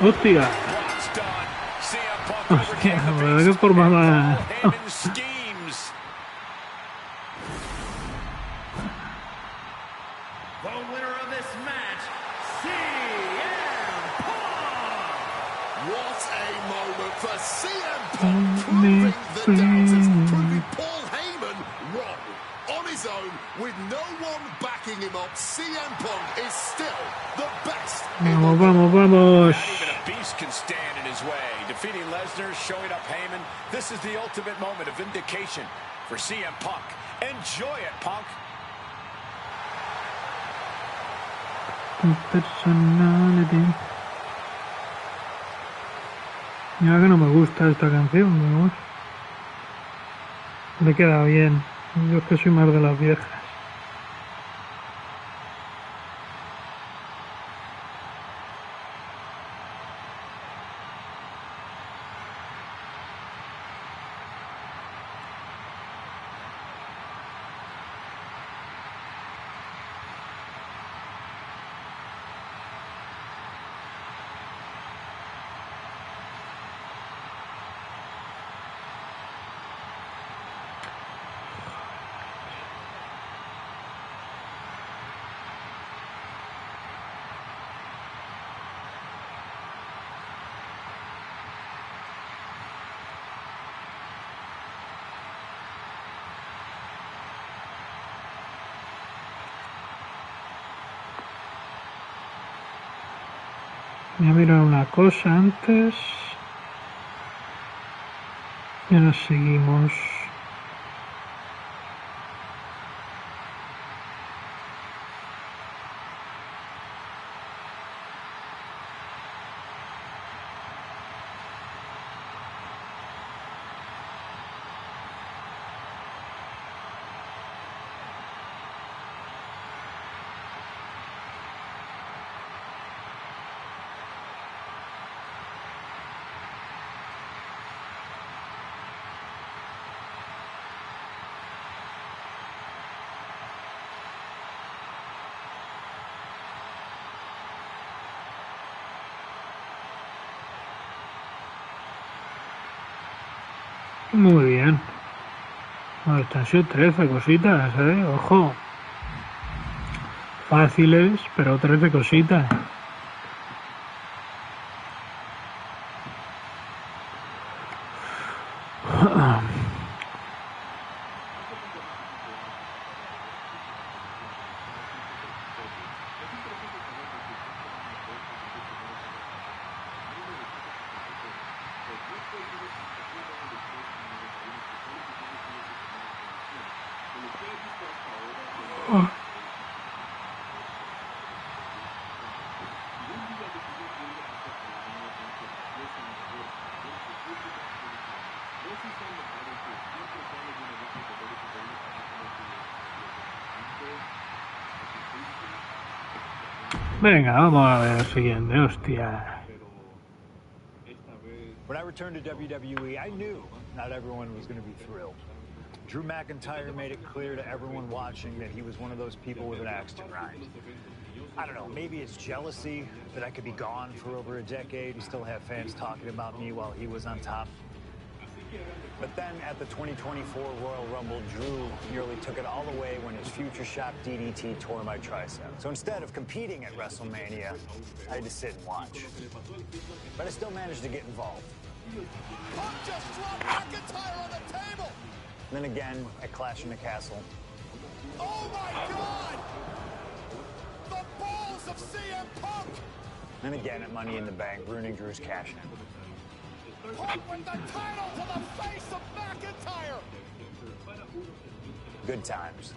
¡Hostia! Hostia, ¿de qué forma va? Vamos, vamos, vamos. Defeating Lesnar, showing up Heyman. This is the ultimate moment of vindication for CM Punk. Enjoy it, Punk. Personality. Ya que no me gusta esta canción, pero bueno. Le queda bien. Yo es que soy más de las viejas. Voy a mirar una cosa antes. Y nos seguimos. Muy bien. Bueno, están siendo 13 cositas, Ojo. Fáciles, pero 13 cositas. Venga, vamos a ver el siguiente, hostia. When I returned to WWE, I knew not everyone was going to be thrilled. Drew McIntyre made it clear to everyone watching that he was one of those people with an axe to grind. I don't know, maybe it's jealousy that I could be gone for over a decade and still have fans talking about me while he was on top. But then at the 2024 Royal Rumble, Drew nearly took it all away when his future shop DDT tore my tricep. So instead of competing at WrestleMania, I had to sit and watch. But I still managed to get involved. Punk just dropped McIntyre on the table! Then again, at Clash in the Castle. Oh my God! The balls of CM Punk! Then again at Money in the Bank, ruining Drew's cash-in. Punk with the title to the face of McIntyre! Good times.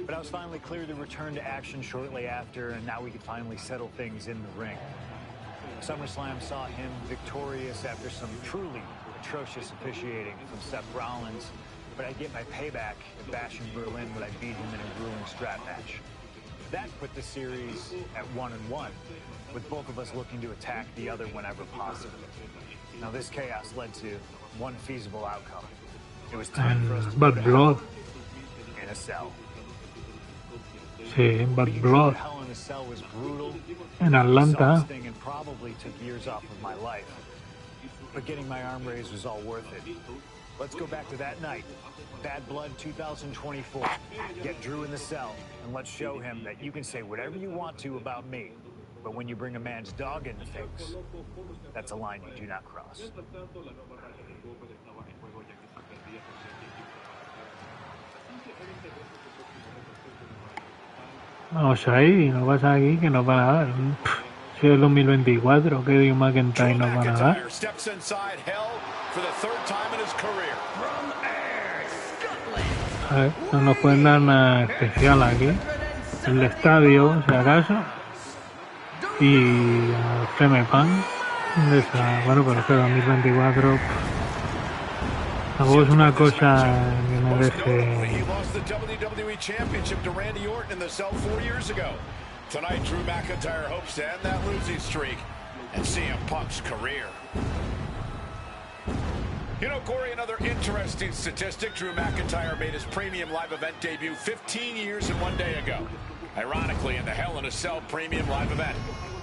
But I was finally cleared to return to action shortly after, and now we could finally settle things in the ring. SummerSlam saw him victorious after some truly atrocious officiating from Seth Rollins, but I'd get my payback at Bash in Berlin when I beat him in a grueling strap match. That put the series at 1-1, with both of us looking to attack the other whenever possible. Now this chaos led to one feasible outcome. It was time for us to Bad Blood. In a cell. Sí, Bad Blood. Hell in a Cell was brutal. En Atlanta. Exhausting and probably took years off of my life. But getting my arm raised was all worth it. Let's go back to that night. Bad Blood 2024. Get Drew in the cell, and let's show him that you can say whatever you want to about me. But when you bring a man's dog into things, that's a line you do not cross. Vamos ahí, no pasa aquí que nos van a dar. Si es 2024, que Drew McIntyre nos van a dar. A ver, no nos pueden dar nada especial aquí. El estadio, si acaso. Y CM Punk. Bueno, pero es que 2024 tampoco es una cosa que me deje. Tonight, Drew McIntyre hopes to end that losing streak and CM Punk's career. You know, Corey, another interesting statistic. Drew McIntyre made his premium live event debut 15 years and 1 day ago. Ironically, in the Hell in a Cell premium live event.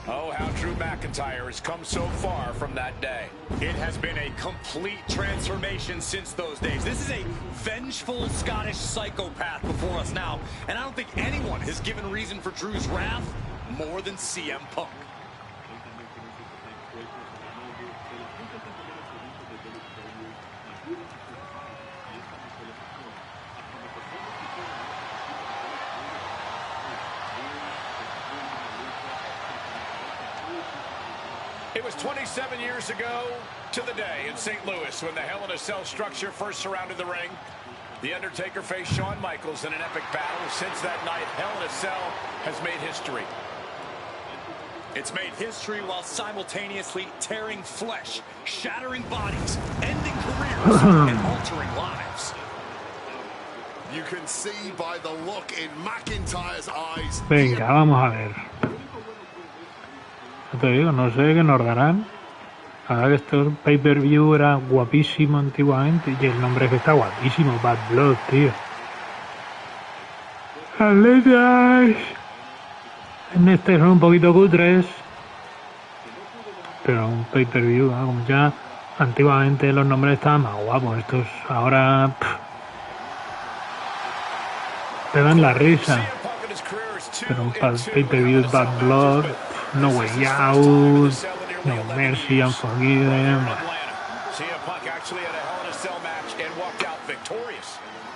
Oh, how Drew McIntyre has come so far from that day. It has been a complete transformation since those days. This is a vengeful Scottish psychopath before us now, and I don't think anyone has given reason for Drew's wrath more than CM Punk. It was 27 years ago to the day in St. Louis when the Hell in a Cell structure first surrounded the ring. The Undertaker faced Shawn Michaels in an epic battle. Since that night, Hell in a Cell has made history. It's made history while simultaneously tearing flesh, shattering bodies, ending careers, and altering lives. You can see by the look in McIntyre's eyes. Venga, vamos a ver. Ya te digo, no sé qué nos darán. La verdad que este pay-per-view era guapísimo antiguamente. Y el nombre es que está guapísimo. Bad Blood, tío. Atletas. En este son un poquito cutres. Pero un pay-per-view, ¿no? Como ya antiguamente los nombres estaban más guapos. Estos ahora... te dan la risa. Pero un pay-per-view es Bad Blood. No Way Out. No Mercy, Unforgiven.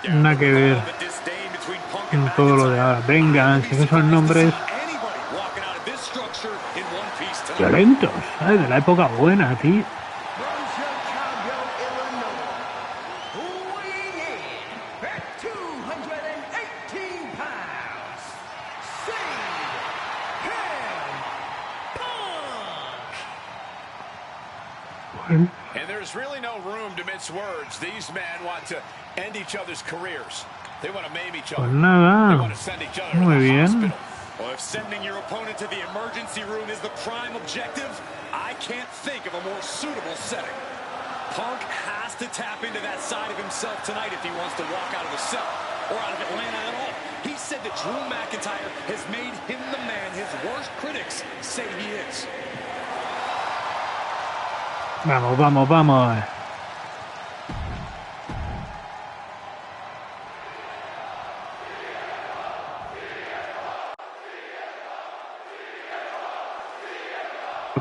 Nada que ver en todo lo de ahora. Vengan, si esos nombres violentos, ¿sabes? De la época buena, tío. And there's really no room to mince words. These men want to end each other's careers. They want to maim each other. Pues nada, They want to send each other muy to the bien. hospital. Well, if sending your opponent to the emergency room is the prime objective, I can't think of a more suitable setting. Punk has to tap into that side of himself tonight if he wants to walk out of the cell or out of Atlanta at all. He said that Drew McIntyre has made him the man his worst critics say he is. Vamos, vamos, vamos.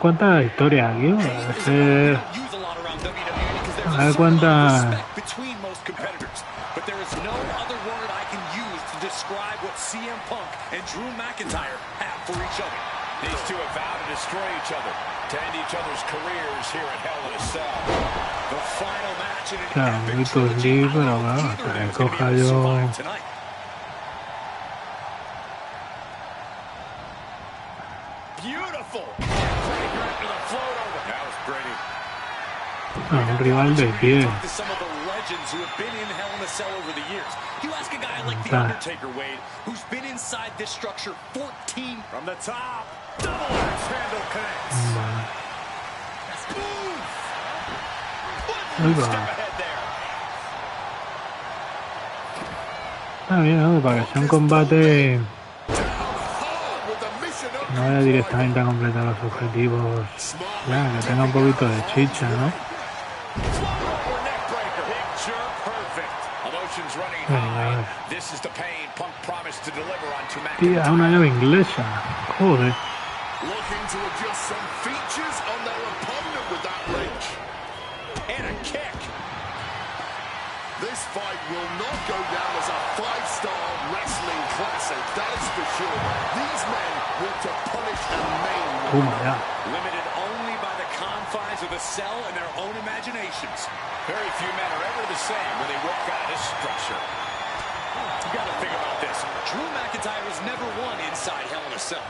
¿Cuántas historias aquí? A ver cuántas... But there is no other word I can use to describe what CM Punk and Drew McIntyre have for each other. These two have vowed to destroy each other, to end each other's careers here at Hell in a Cell. The final match in an Claro, epic muy trilogy. turlí, I pero don't bueno, think hasta either que of them is gonna be coja able to yo... survive tonight. Beautiful. Breaker after the float over. That was pretty. Un rival de pie. Talk to some of the legends who have been in Hell in a Cell over the years. You ask a guy like The Undertaker, Wade, who's been inside this structure 14 From the top. Double axe handle connects. Ahí va. Step ahead there. Está bien, ¿no? Para que sea un combate que no vaya directamente a completar los objetivos. Ya, que tenga un poquito de chicha, ¿no? Venga, This is the pain Punk promised to deliver on to tía, McIntyre. una llave inglesa. Joder. Looking to adjust some features on their opponent with that reach. And a kick. This fight will not go down as a 5-star wrestling classic, that is for sure. These men want to punish and maim. Toma ya. limited only by the confines of the cell and their own imaginations. Very few men are ever the same when they walk out of this structure. You gotta think about this. Drew McIntyre has never won inside Hell in a Cell.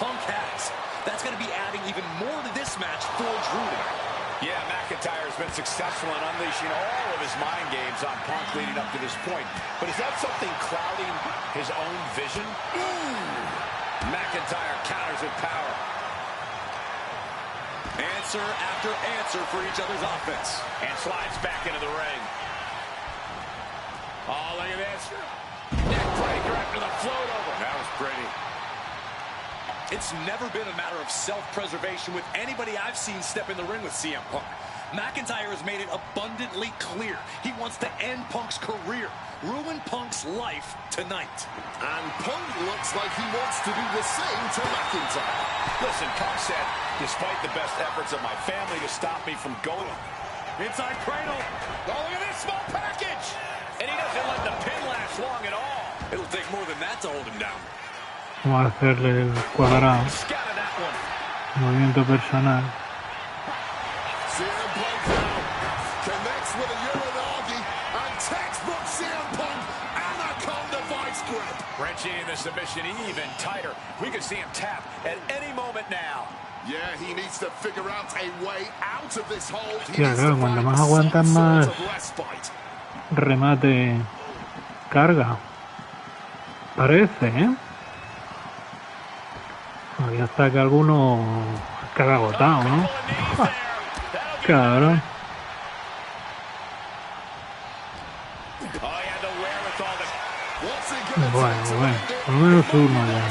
Punk has. That's gonna be adding even more to this match for Drew tonight. Yeah, McIntyre has been successful in unleashing all of his mind games on Punk leading up to this point. But is that something clouding his own vision? McIntyre counters with power. Answer after answer for each other's offense. And slides back into the ring. Oh, look at this. Neck breaker after the float over. That was pretty. It's never been a matter of self-preservation with anybody I've seen step in the ring with CM Punk. McIntyre has made it abundantly clear he wants to end Punk's career, ruin Punk's life tonight. And Punk looks like he wants to do the same to McIntyre. Listen, Punk said, despite the best efforts of my family to stop me from going. Inside cradle. Oh, look at this small package. And he doesn't let the pin last long at all. It'll take more than that to hold him down. Vamos a hacerle el cuadrado. Scattered that one. Movimiento personal. Wrenching the submission even tighter. We could see him tap at any moment now. Yeah, he needs to figure out a way out of this hold. Hostia, claro, cuando más aguantan más remate carga. Parece, ¿eh? Ahí hasta que alguno queda agotado, ¿no? Cabrón. Bueno, por lo menos uno ya.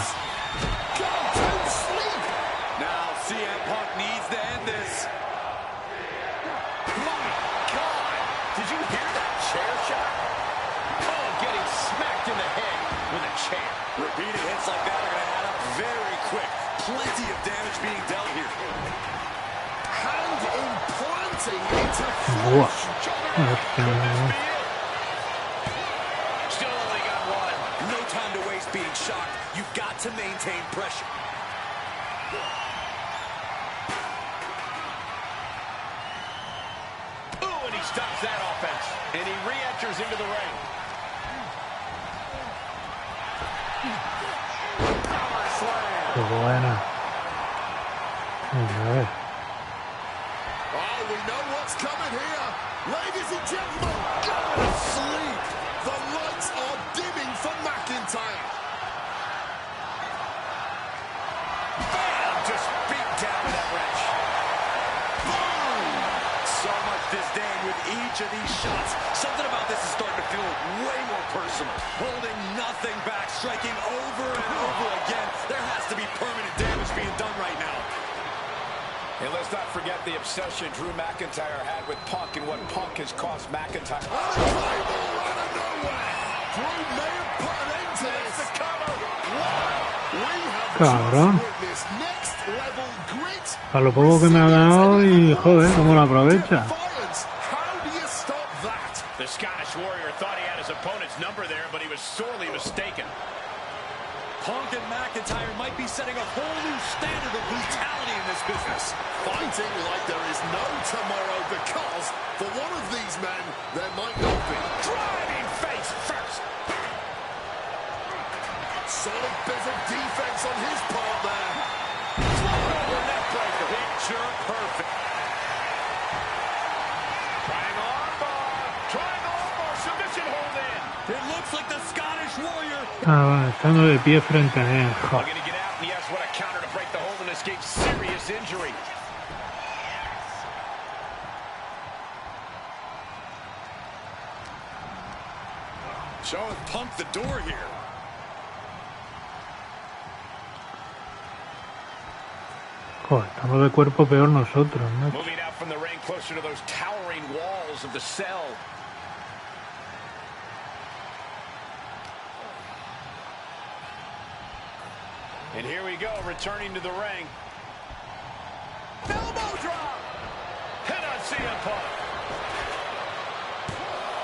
Repeated hits like that are going to add up very quick. Plenty of damage being dealt here. Hand implanting into flesh. Still only got one. No time to waste being shocked. You've got to maintain pressure. Ooh, and he stops that offense. And he re-enters into the ring. Qué buena. A ver. Oh, we know what's coming here. Ladies and gentlemen, go to sleep. The lights are dimming for McIntyre. Bam! Just beat down with that wrench. Boom! So much disdain with each of these shots. Something about this is starting to feel way more personal. Holding nothing back, striking over and over again. There has to be permanent damage being done right now. And let's not forget the obsession Drew McIntyre had with Punk and what Punk has cost McIntyre. Out of nowhere. Drew may have put an end to this. The cover. We have Cabrón. witnessed next level grit. A lo poco que me ha dado y joder, cómo lo aprovecha. How do you stop that? The Scottish Warrior thought he had his opponent's number there, but he was sorely mistaken. Punk and McIntyre might be setting a whole new standard of brutality in this business. Fighting like there is no tomorrow because for one of these men, there might not be. Driving face first. Solid bit of defense on his part there. Over neck breaker. Picture perfect. Trying armbar. Submission hold in. It looks like the Scottish Warrior. Ah, vale, estando de pie frente a él. Joder. Looking to get out, and yes, what a counter to break the hold and escape serious injury. Showing Punk the door here. Joder, estamos de cuerpo peor nosotros, ¿no? Moving out from the ring closer to those towering walls of the cell. And here we go, returning to the ring. Elbow drop! Hit on CM Punk.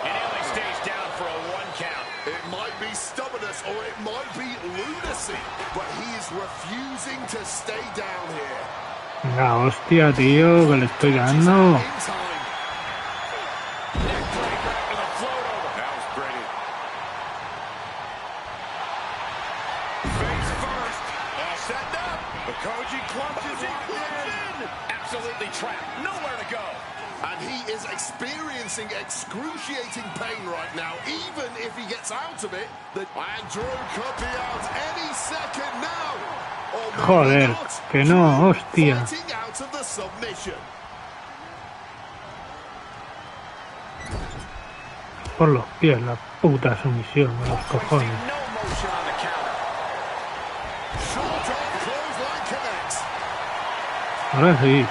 And he only stays down for a 1 count. It might be stubbornness or it might be lunacy, but he is refusing to stay down here. Venga, hostia, tío, que le estoy dando. Absolutely trapped, nowhere to go. And he is experiencing excruciating pain right now, even if he gets out of it. And Drew could be out any second now. Or maybe Joder, not. que no, hostia. Fighting out of the submission. Por los pies, la puta sumisión de los cojones. No motion on the counter. Short arm clothesline connects. Ahora sí.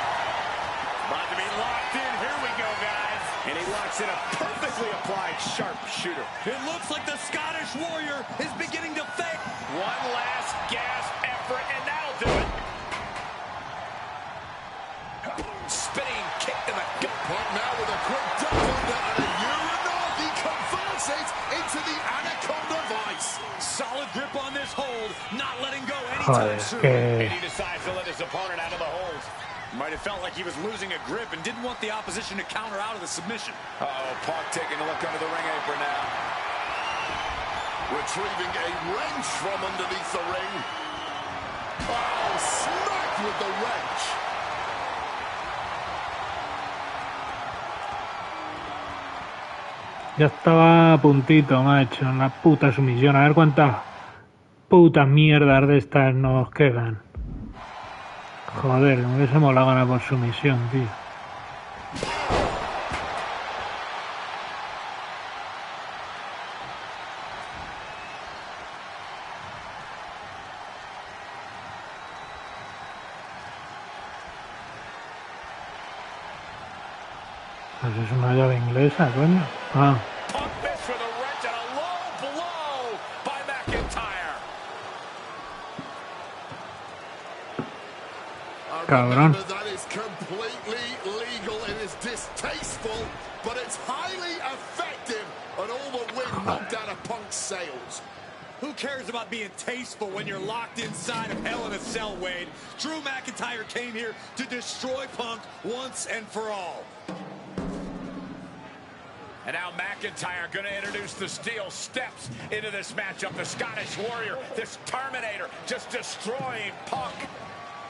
About to be locked in. Here we go, guys. And he locks in a perfectly applied sharpshooter. It looks like the Scottish Warrior is beginning to fade. One last gasp effort, and that'll do it. Spinning kick to the gut. But now with a quick duck under and a Uranage, he converts it into the Anaconda Vice. Solid grip on this hold, not letting go Joder, anytime soon. And que... he decides to let his opponent out of the hold. Might have felt like he was losing a grip and didn't want the opposition to counter out of the submission. Uh-oh, Punk taking a look under the ring apron now. Retrieving a wrench from underneath the ring. Oh, smacked with the wrench. Ya estaba a puntito, macho, en la puta sumisión. A ver cuántas putas mierdas de estas nos quedan. Joder, me hubiese molado ganar por sumisión, tío. Pues es una llave inglesa, coño. Ah. Cabrón. That is completely legal. It is distasteful, but it's highly effective. And all the wind knocked out of Punk's sails. Who cares about being tasteful when you're locked inside of Hell in a Cell, Wade? Drew McIntyre came here to destroy Punk once and for all. And now McIntyre going to introduce the steel steps into this matchup. The Scottish Warrior, this Terminator, just destroying Punk.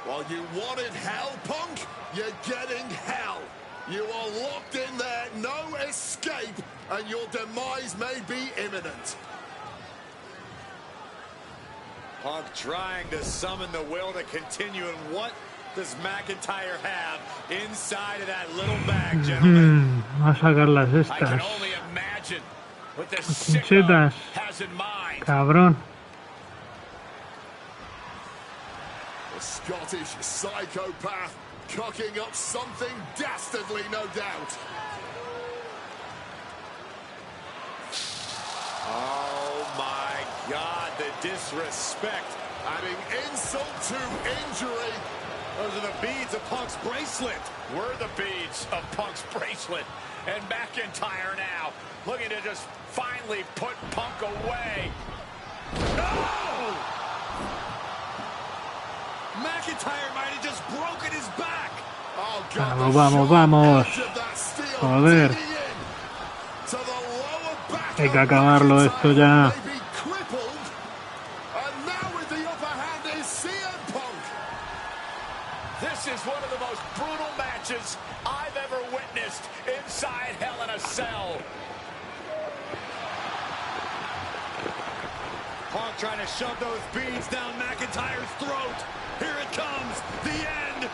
Well, you wanted hell, Punk? You're getting hell. You are locked in there, no escape, and your demise may be imminent. Punk trying to summon the will to continue, and what does McIntyre have inside of that little bag, gentlemen? Va a sacar las I estas. can only imagine what this Chinchetas. has in mind. Cabrón. The Scottish psychopath cocking up something dastardly, no doubt. Oh my God, the disrespect. Adding insult to injury. Those are the beads of Punk's bracelet. We're the beads of Punk's bracelet. And McIntyre now looking to just finally put Punk away. No! McIntyre might have just broken his back. Oh, Vamos, vamos, vamos. Joder. Hay que acabarlo esto ya. This is one of the most brutal matches I've ever witnessed inside Hell in a Cell. Punk trying to shove those beads down McIntyre's throat. Here it comes, the end.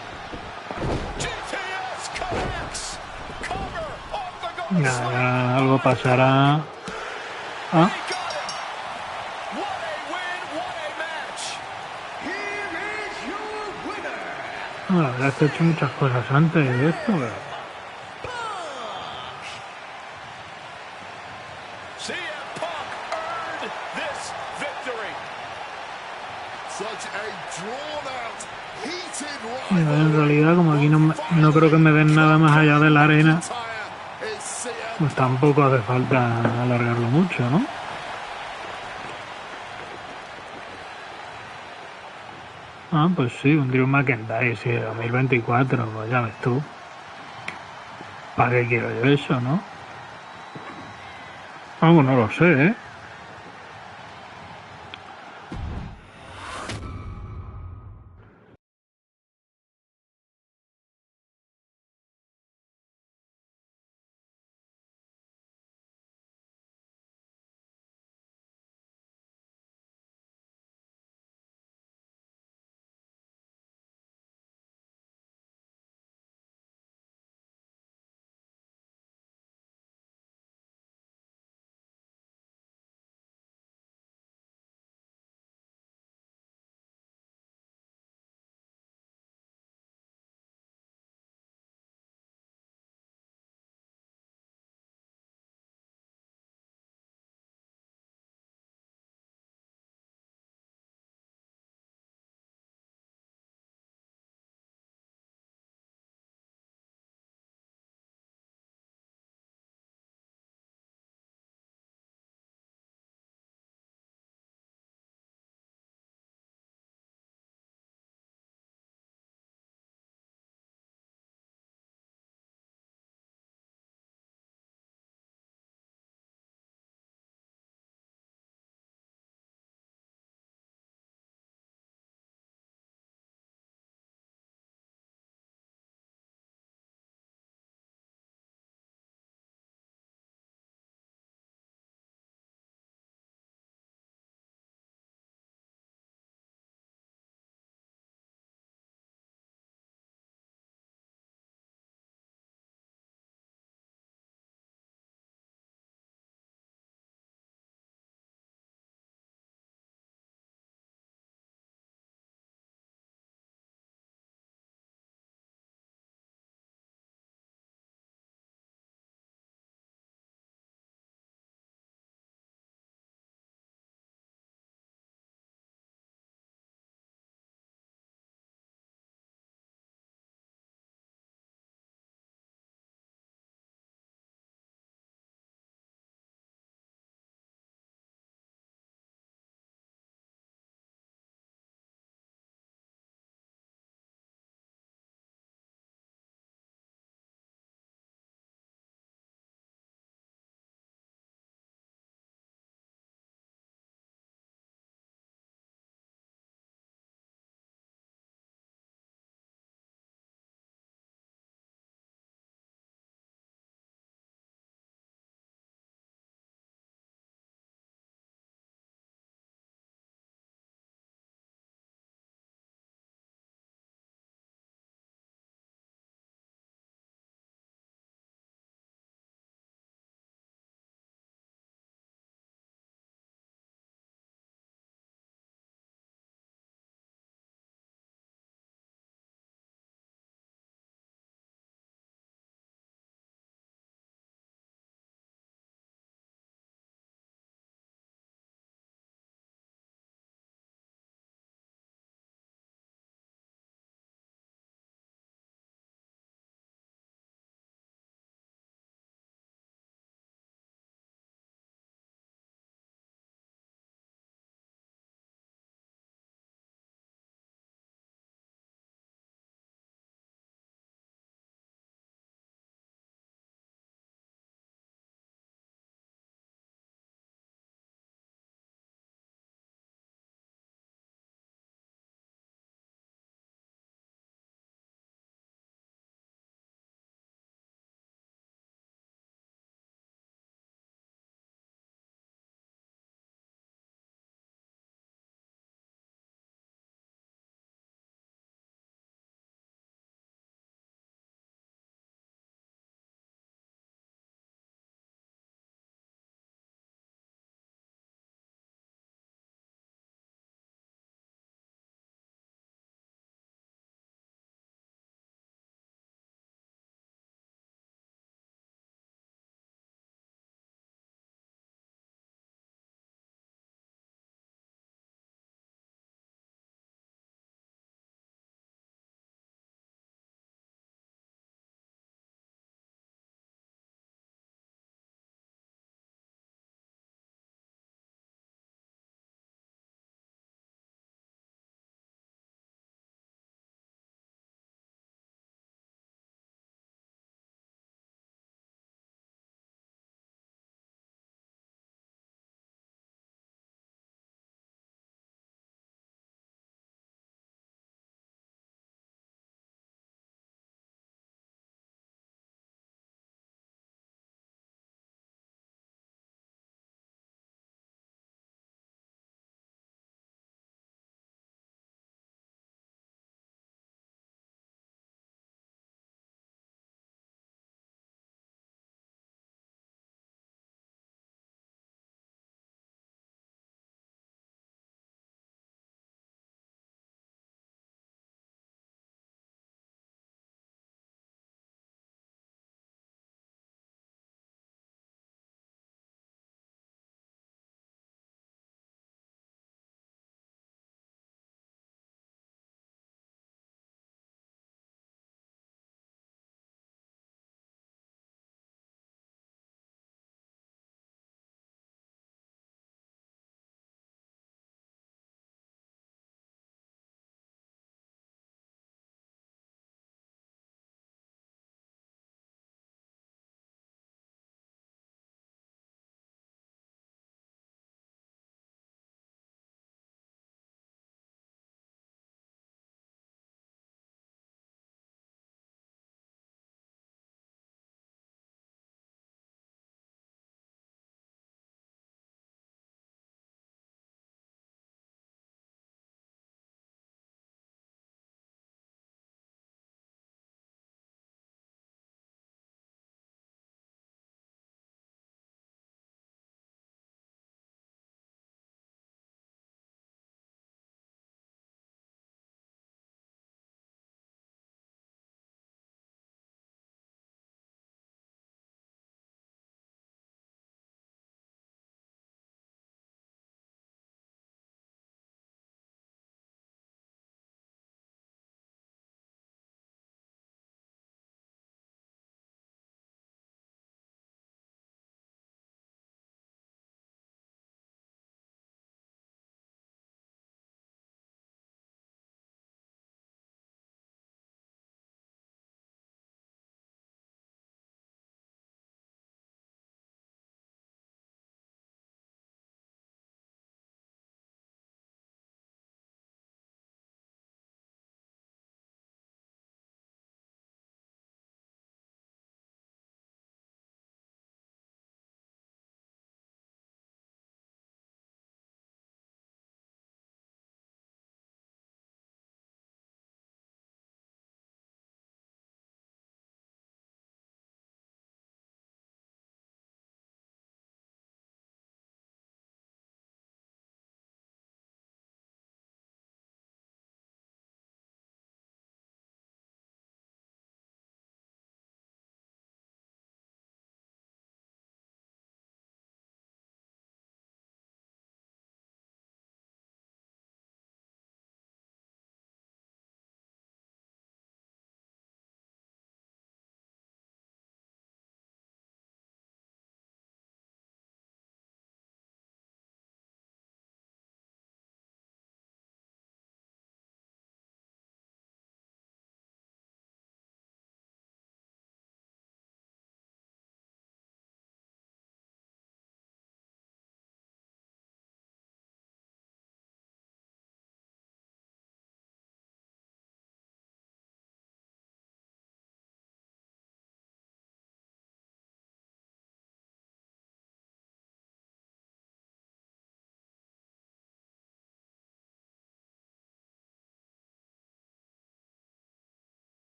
GTS connects. Cover off the goal. Nada, algo pasará. Ah. What a win, what a match. Here is your winner. No, la verdad es que he hecho muchas cosas antes de esto, pero... CM Punk earned this victory. Such a drawn out, heated Mira, en realidad, como aquí no creo que me den nada más allá de la arena, pues tampoco hace falta alargarlo mucho, ¿no? Ah, pues sí, un Drew McIntyre, sí, 2024, pues ya ves tú. ¿Para qué quiero yo eso, no? Vamos, no lo sé, ¿eh?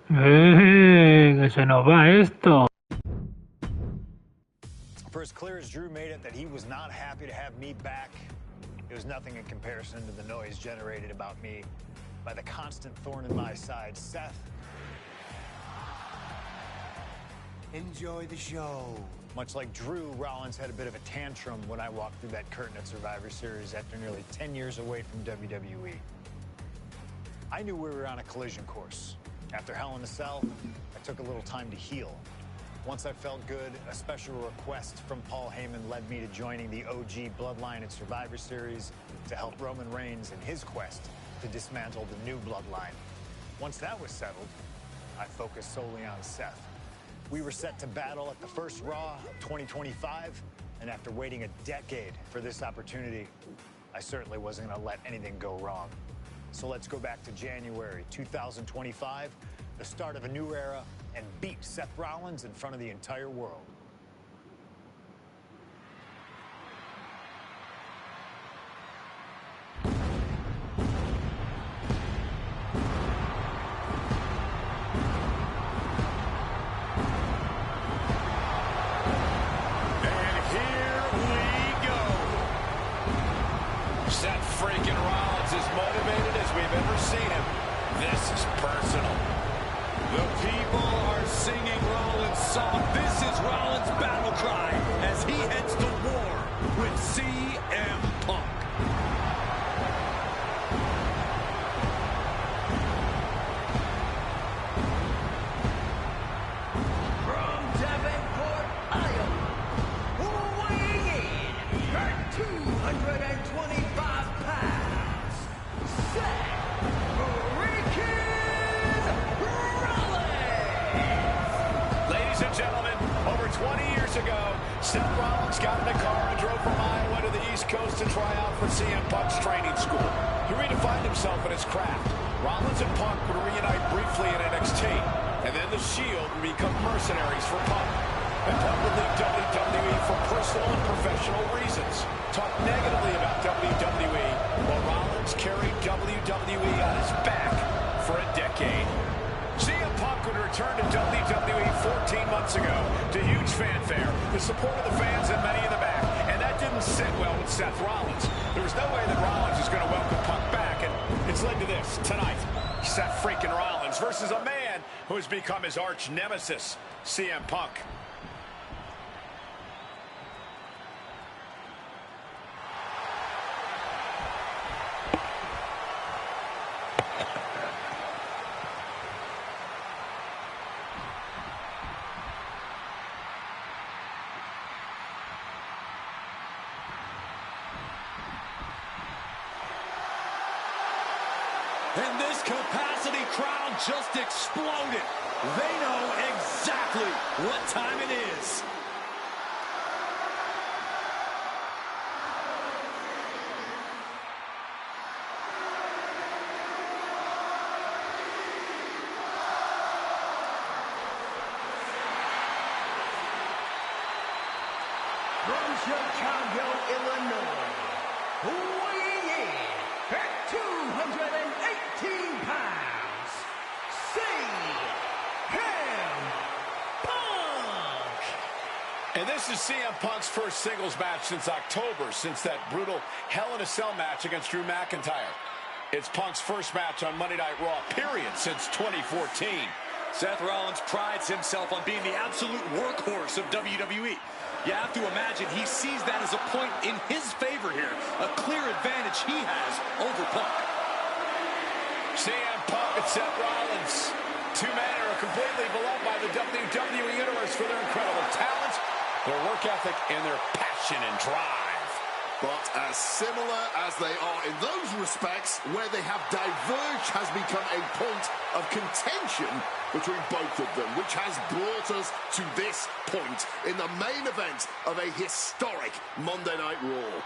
Que se nos va esto. For as clear as Drew made it that he was not happy to have me back, it was nothing in comparison to the noise generated about me by the constant thorn in my side, Seth. Enjoy the show. Much like Drew, Rollins had a bit of a tantrum when I walked through that curtain at Survivor Series after nearly 10 years away from WWE. I knew we were on a collision course. After Hell in a Cell, I took a little time to heal. Once I felt good, a special request from Paul Heyman led me to joining the OG Bloodline at Survivor Series to help Roman Reigns in his quest to dismantle the new Bloodline. Once that was settled, I focused solely on Seth. We were set to battle at the first Raw of 2025, and after waiting a decade for this opportunity, I certainly wasn't going to let anything go wrong. So let's go back to January 2025, the start of a new era, and beat Seth Rollins in front of the entire world. Become his arch nemesis, CM Punk. And this capacity crowd just exploded. They know exactly what time it is. From Chicago, Illinois, weighing in at 218 pounds, CM Punk! And this is CM Punk's first singles match since October, since that brutal Hell in a Cell match against Drew McIntyre. It's Punk's first match on Monday Night Raw, period, since 2014. Seth Rollins prides himself on being the absolute workhorse of WWE. You have to imagine he sees that as a point in his favor here, a clear advantage he has over Punk. CM Punk and Seth Rollins, two men who are completely beloved by the WWE Universe for their incredible talent, their work ethic, and their passion and drive. But as similar as they are in those respects, where they have diverged has become a point of contention between both of them, which has brought us to this point in the main event of a historic Monday Night Raw.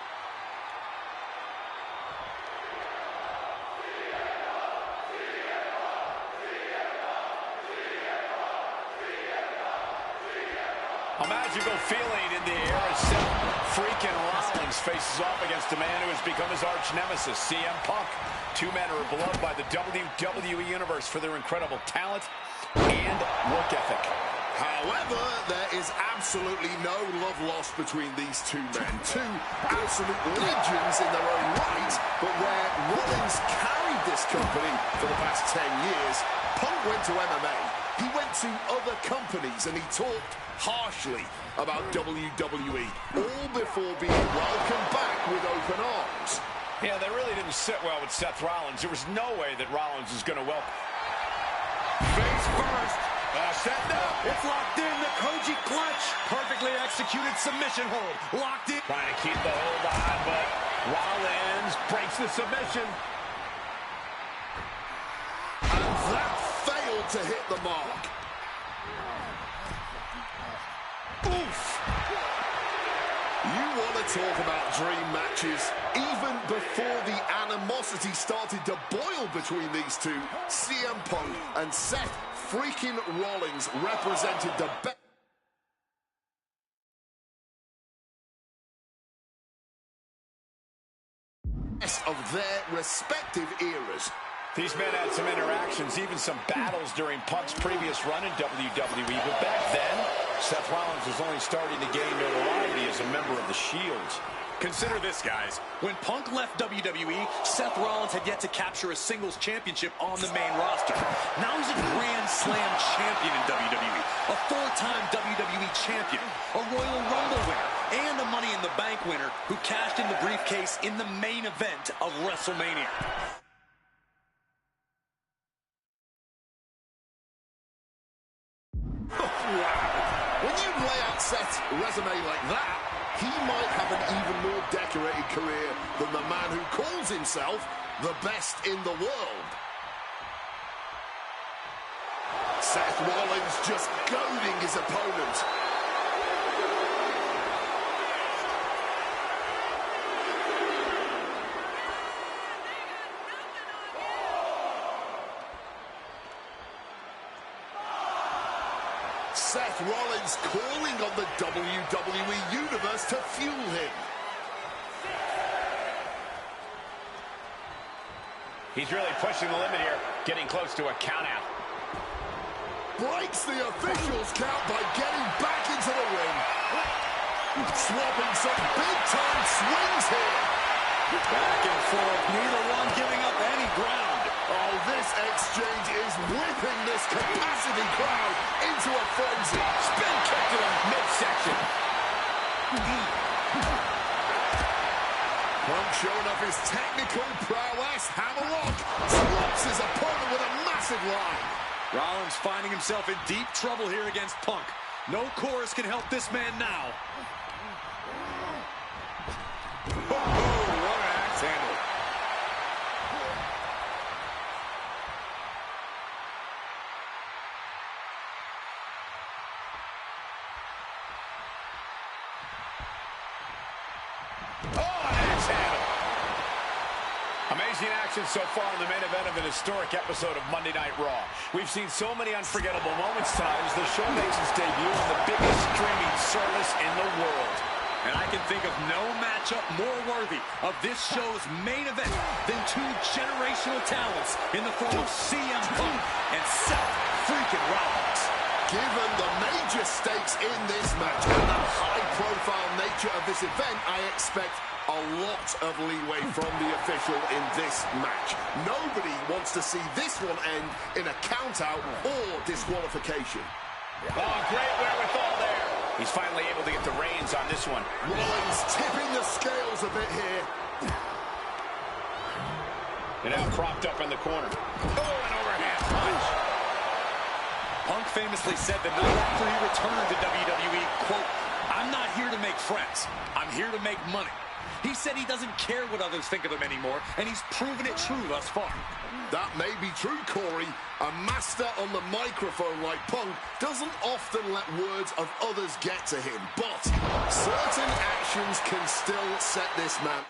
A magical feeling in the air as Seth freaking Rollins faces off against a man who has become his arch nemesis, CM Punk. Two men who are beloved by the WWE Universe for their incredible talent, and work ethic. However, there is absolutely no love lost between these two men. Two absolute legends in their own right, but where Rollins carried this company for the past 10 years, Punk went to MMA. He went to other companies and he talked harshly about WWE, all before being welcomed back with open arms. Yeah, that really didn't sit well with Seth Rollins. There was no way that Rollins was going to welcome. Face first. Setting up. It's locked in. The Koji clutch. Perfectly executed submission hold. Locked in. Trying to keep the hold on, but Rollins breaks the submission. And that failed to hit the mark. Oof. You want to talk about dream matches? Even before the animosity started to boil between these two, CM Punk and Seth freaking Rollins represented the best of their respective eras. These men had some interactions, even some battles during Punk's previous run in WWE, but back then, Seth Rollins was only starting to gain notoriety as a member of the Shield. Consider this, guys. When Punk left WWE, Seth Rollins had yet to capture a singles championship on the main roster. Now he's a Grand Slam champion in WWE, a four-time WWE champion, a Royal Rumble winner, and a Money in the Bank winner who cashed in the briefcase in the main event of WrestleMania. Wow. When you lay out Seth's resume like that, he might have an even more decorated career than the man who calls himself the best in the world. Seth Rollins just goading his opponent. Seth Rollins calling on the WWE Universe to fuel him. He's really pushing the limit here, getting close to a countout. Breaks the officials' count by getting back into the ring. Swapping some big-time swings here. Back and forth, neither one giving up any ground. Oh, this exchange is whipping this capacity crowd into a frenzy. Spin kick to the midsection. Punk showing off his technical prowess. Hammerlock drops his opponent with a massive line. Rollins finding himself in deep trouble here against Punk. No chorus can help this man now. Oh, what an axe handle. Amazing action so far in the main event of an historic episode of Monday Night Raw. We've seen so many unforgettable moments tonight as the show makes its debut on the biggest streaming service in the world. And I can think of no matchup more worthy of this show's main event than two generational talents in the form of CM Punk and Seth freaking Rollins. Given the major stakes in this match and the high-profile nature of this event, I expect a lot of leeway from the official in this match. Nobody wants to see this one end in a count-out or disqualification. Oh, great wherewithal there. He's finally able to get the reins on this one. Rollins tipping the scales a bit here. And now propped up in the corner. Oh, an overhand punch. Punk famously said the night after he returned to WWE, quote, "I'm not here to make friends. I'm here to make money." He said he doesn't care what others think of him anymore, and he's proven it true thus far. That may be true, Corey. A master on the microphone like Punk doesn't often let words of others get to him, but certain actions can still set this man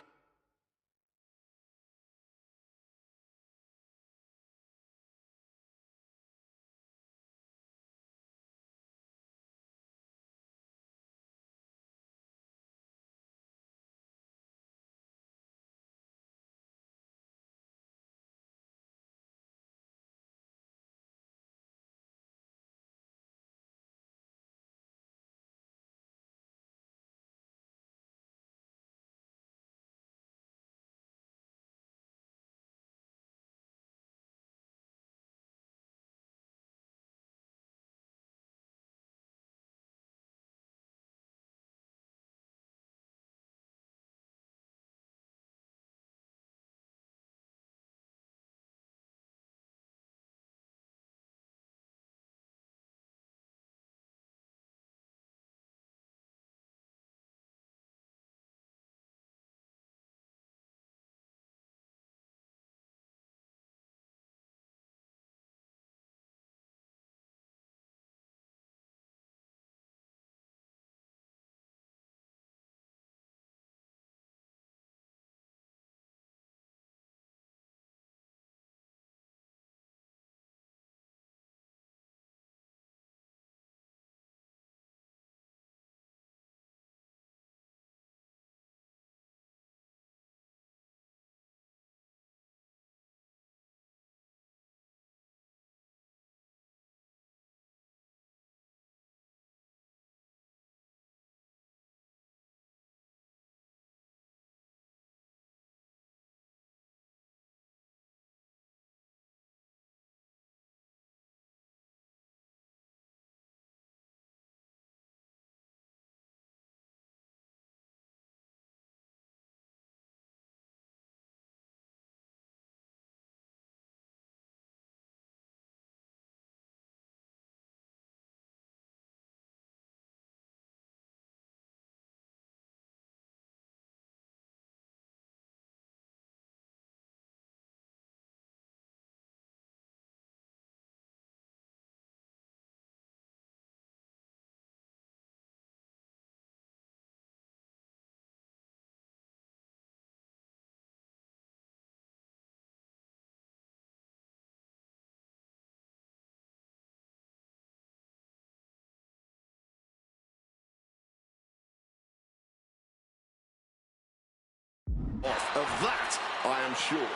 Of that, I am sure.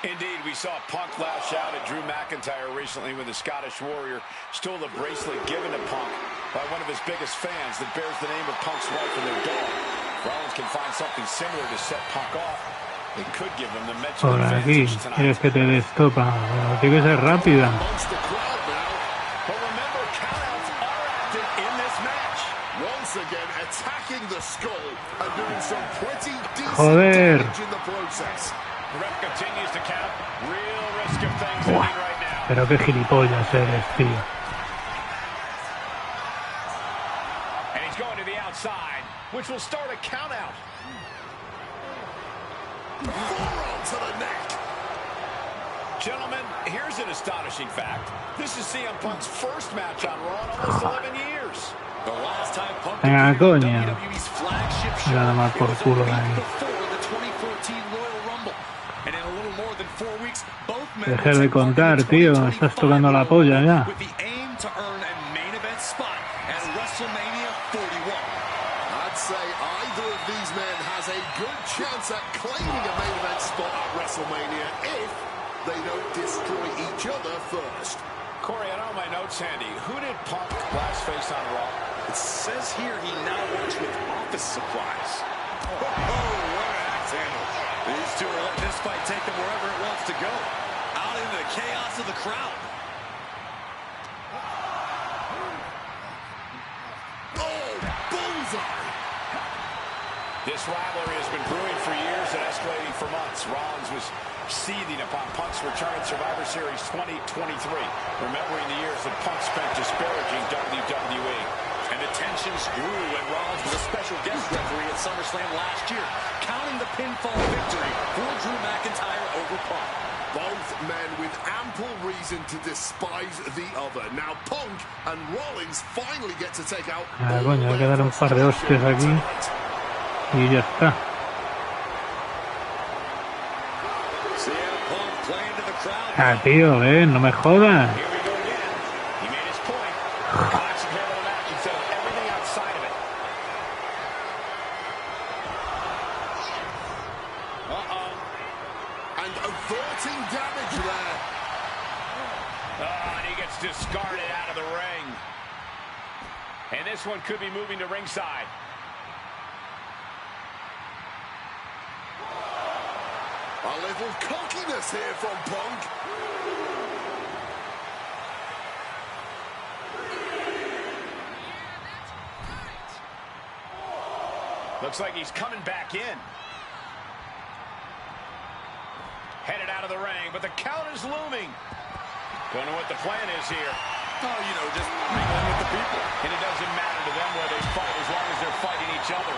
Indeed, we saw Punk lash out at Drew McIntyre recently when the Scottish Warrior stole the bracelet given to Punk by one of his biggest fans that bears the name of Punk's wife and their dog. Rollins can find something similar to set Punk off. It could give them the mental Por aquí, advantage tonight. quieres que te destopa, pero tiene que ser rápida. But remember, countouts are active in this match. Once again, attacking the skull and doing some pretty decent Joder. damage in the process. The ref continues to count. Real risk of things ending right now. Pero qué gilipollas eres, tío. And he's going to the outside, which will start a count out. Forearm to the neck. Gentlemen, here's an astonishing fact. This is CM Punk's first match on Raw in almost 11 years. The last time Punk Venga, coño. WWE's flagship show Nada más por was a culo week ahí. before the 2014 Royal Rumble. And in a little more than 4 weeks, both men Deja de contar, tío. Me estás tocando la polla ya. with the aim to earn a main event spot at WrestleMania 41. I'd say either of these men has a good chance at claiming a main event spot at WrestleMania if they don't destroy each other first. Corey, I don't have my notes handy. Who did Punk last face on Raw? It says here he now works with office supplies. Oh, what an axe handle. These two are letting this fight take them wherever it wants to go. Out into the chaos of the crowd. Oh, bullseye! This rivalry has been brewing for years and escalating for months. Rollins was seething upon Punk's return at Survivor Series 2023, remembering the years that Punk spent disparaging WWE. And the tensions grew when Rollins was a special guest referee at SummerSlam last year, counting the pinfall victory for Drew McIntyre over Punk. Both men with ample reason to despise the other. Now Punk and Rollins finally get to take out Coño, hay que dar un par de hostias aquí. Y ya está. Tío, no me jodas. And averting damage there. And he gets discarded out of the ring. And this one could be moving to ringside. A little cockiness here from Punk. Looks like he's coming back in. Headed out of the ring, but the count is looming. Don't know what the plan is here. Oh, you know, just mingling with the people. And it doesn't matter to them where they fight as long as they're fighting each other.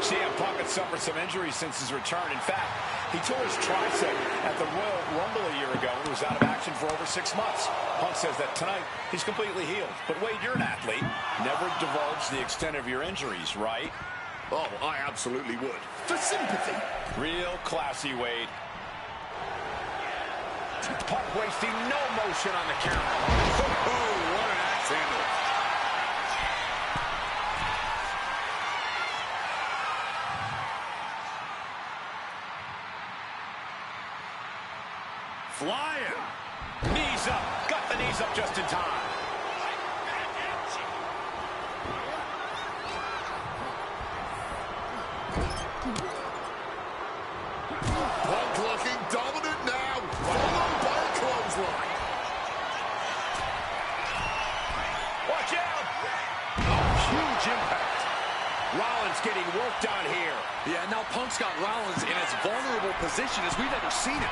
CM Punk had suffered some injuries since his return. In fact, he tore his tricep at the Royal Rumble a year ago and was out of action for over 6 months. Punk says that tonight he's completely healed. But Wade, you're an athlete. Never divulge the extent of your injuries, right? Oh, I absolutely would. For sympathy. Real classy, Wade. Punk wasting no motion on the count. Oh, what an axe handle. Flying. Knees up. Got the knees up just in time. Punk looking dominant now. Followed by a clothesline. Watch out. Oh, huge impact. Rollins getting worked on here. Yeah, now Punk's got Rollins in as vulnerable position as we've ever seen him.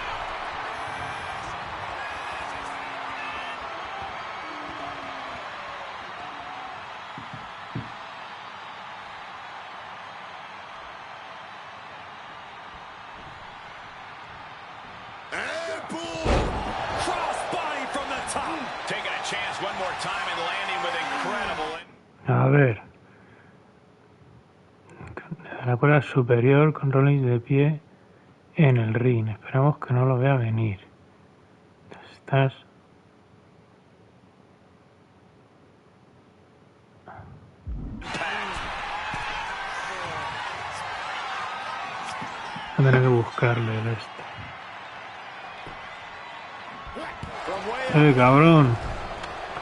Crossbody from the top. Taking a chance one more time and landing with incredible. A ver. La cuerda superior con Rollins de pie en el ring. Esperamos que no lo vea venir. Estás... Voy a tener que buscarle el cabrón.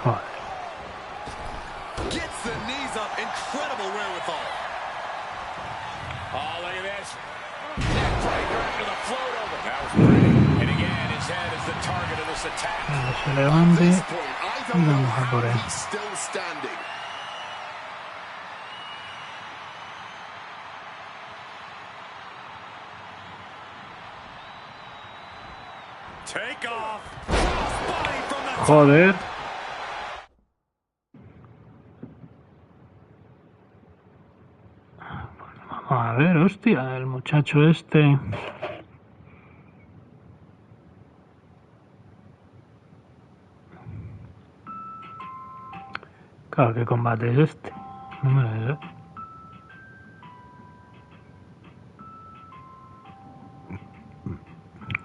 Joder. Gets the knees up, incredible wherewithal. Oh, look at this. Neckbreaker after the float over. That was pretty. And again, his head is the target of this attack. Cuando se levante, y vamos a por él. He's still standing. Take off. Crossbody from the Joder. Vamos a ver, hostia, el muchacho este. Claro, ¿qué combate es este? No me lo sé.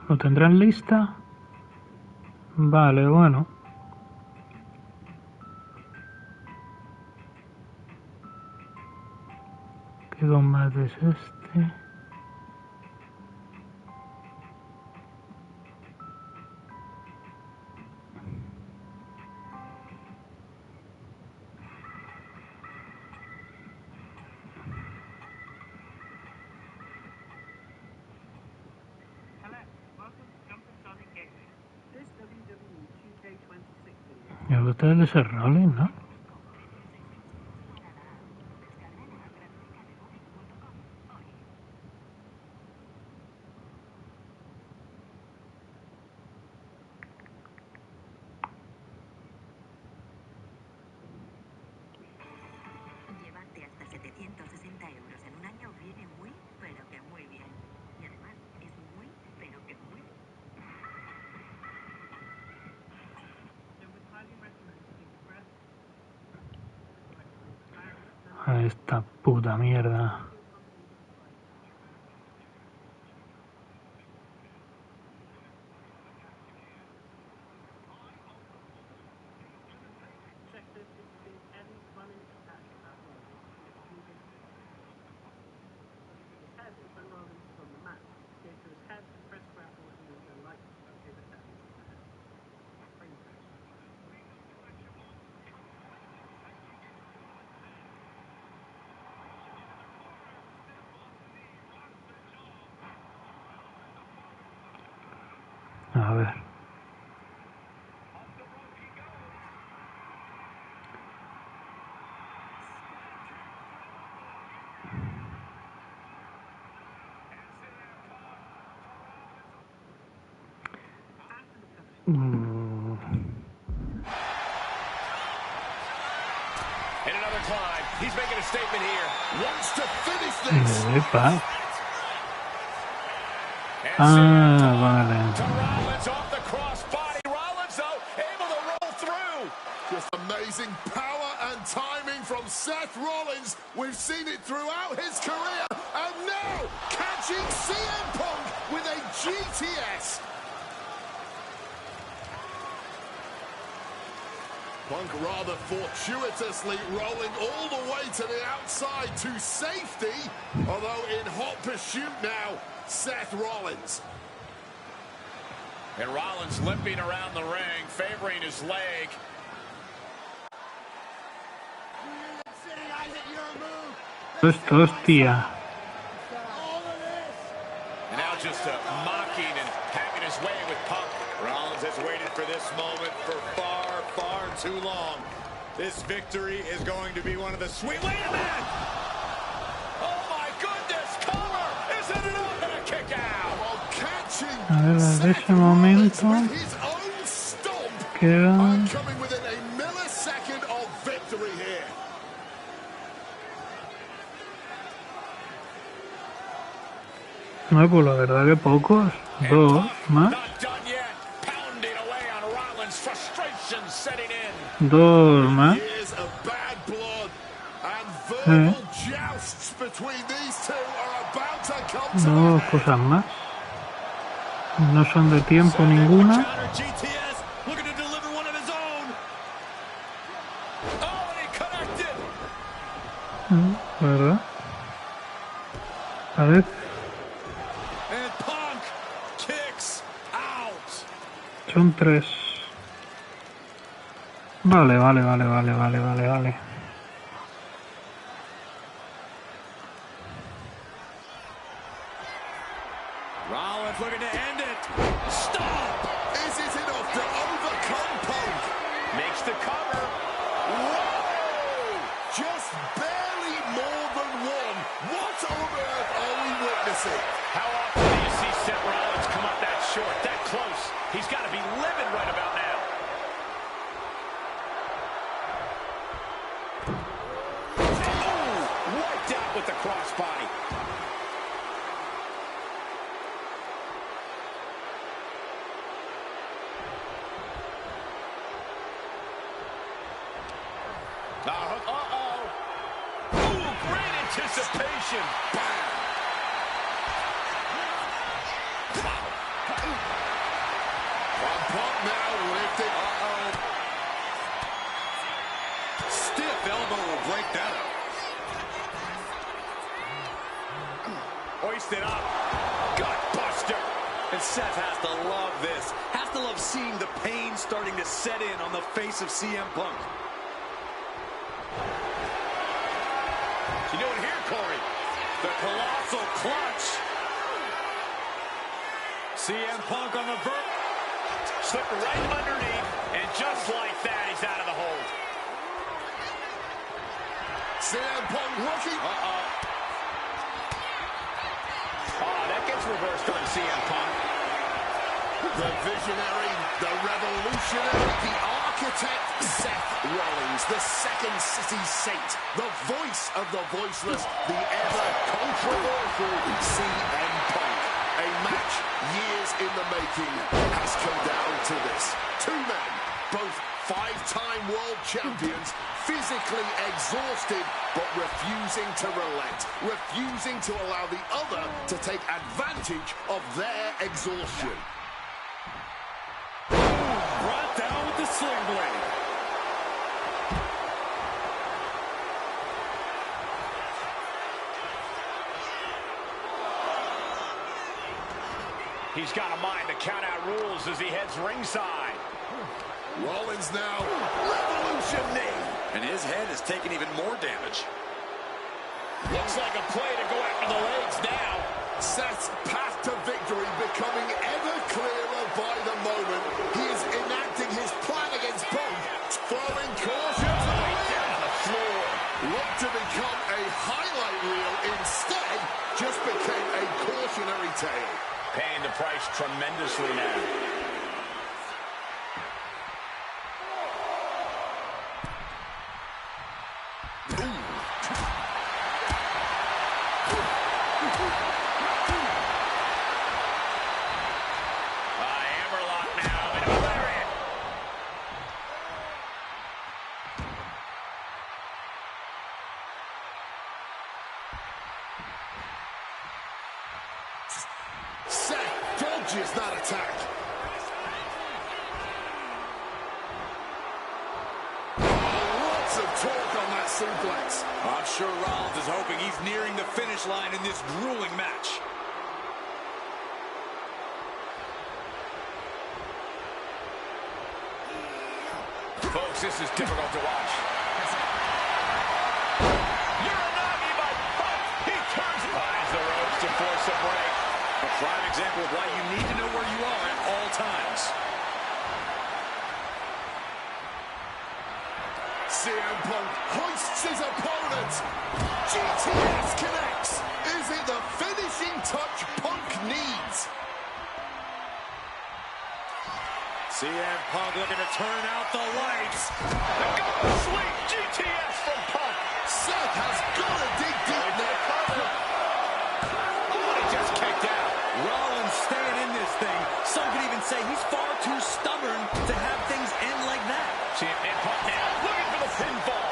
¿Lo tendrán lista? Vale, bueno. ¿Qué combate es este? Me gusta el de ese Rollins, ¿no? Llevarte hasta 760 euros en un año viene muy, pero que muy bien. Y además es muy, pero que muy bien. A esta puta mierda. A ver. In another climb, he's making a statement here. Wants to finish this. Epa. Vale. Rollins off the crossbody. Rollins, though, able to roll through. Just amazing power and timing from Seth Rollins. We've seen it throughout his career. And now, catching CM Punk with a GTS. Punk rather fortuitously rolling all the way to the outside to safety. Although in hot pursuit now, Seth Rollins. And Rollins limping around the ring, favoring his leg. Esto, hostia. And now just mocking and having his way with Punk. Rollins has waited for this moment for far, far too long. This victory is going to be one of the sweet... Wait a minute! Oh my goodness! Cover! Isn't it up? And a kick out! While catching A ver, desde ese momento with his own stomp. queda... I'm coming within a millisecond of victory here. No, pues la verdad que pocos. Dos más. Dos más. Dos cosas más. No son de tiempo ninguna. ¿Verdad? A ver. And Punk kicks out. Son 3. Vale. Rollins looking to end it. Stop! Is it enough to overcome Punk? Makes the cover. Whoa! Just barely more than one. What on earth are we witnessing? How often do you see Seth Rollins come up that short, that close? He's got to be livid right about now. Oh! Wiped out with the crossbody. Uh-oh. Ooh, great anticipation. Bam. Punk now lifted. Stiff elbow will break that up. Hoisted up. Gut buster. And Seth has to love this. Has to love seeing the pain starting to set in on the face of CM Punk. You doing here, Corey? The colossal clutch. CM Punk on the vert. Slipped right underneath, and just like that, he's out of the hold. CM Punk looking. Oh, that gets reversed on CM Punk. The visionary, the revolutionary, the architect, Seth Rollins, the second city saint, the voice of the voiceless, the ever-controversial CM Punk. A match years in the making has come down to this. Two men, both five-time world champions, physically exhausted, but refusing to relent, refusing to allow the other to take advantage of their exhaustion. Brought down with the sling blade. He's got a mind to count out rules as he heads ringside. Rollins now, revolution knee. And his head is taking even more damage. Looks like a play to go after the legs now. Seth's path to victory becoming ever clearer by the moment. He is enacting his plan against Punk, throwing caution right down on the floor. Looked to become a highlight reel, instead just became a cautionary tale. Paying the price tremendously now. Seth dodges that attack. Lots of torque on that suplex. I'm sure Rollins is hoping he's nearing the finish line in this grueling match. Folks, this is difficult to watch. Uranagi by Punk. He finds the ropes to force a break. A prime example of why you need to know where you are at all times. CM Punk hoists his opponent. GTS connects. Is it the finishing touch Punk needs? CM Punk looking to turn out the lights. The go sweep GTS from Punk. Seth has got to dig deep now. Oh, he just kicked out. Rollins staying in this thing. Some could even say he's far too stubborn to have things end like that. CM Punk now looking for the pinfall.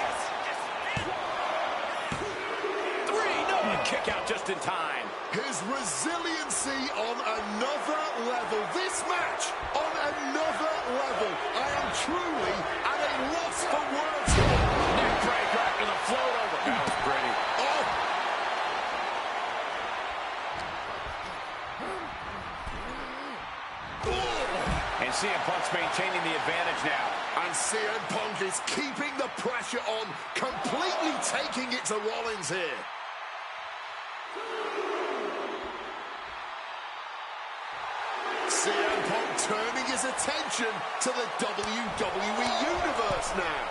3, no, kick out just in time. His resiliency on another level. This match on another level. I am truly at a loss for words here. Neck breaker after the float over. That was pretty. Oh. CM Punk's maintaining the advantage now. And CM Punk is keeping the pressure on, completely taking it to Rollins here. CM Punk turning his attention to the WWE Universe now.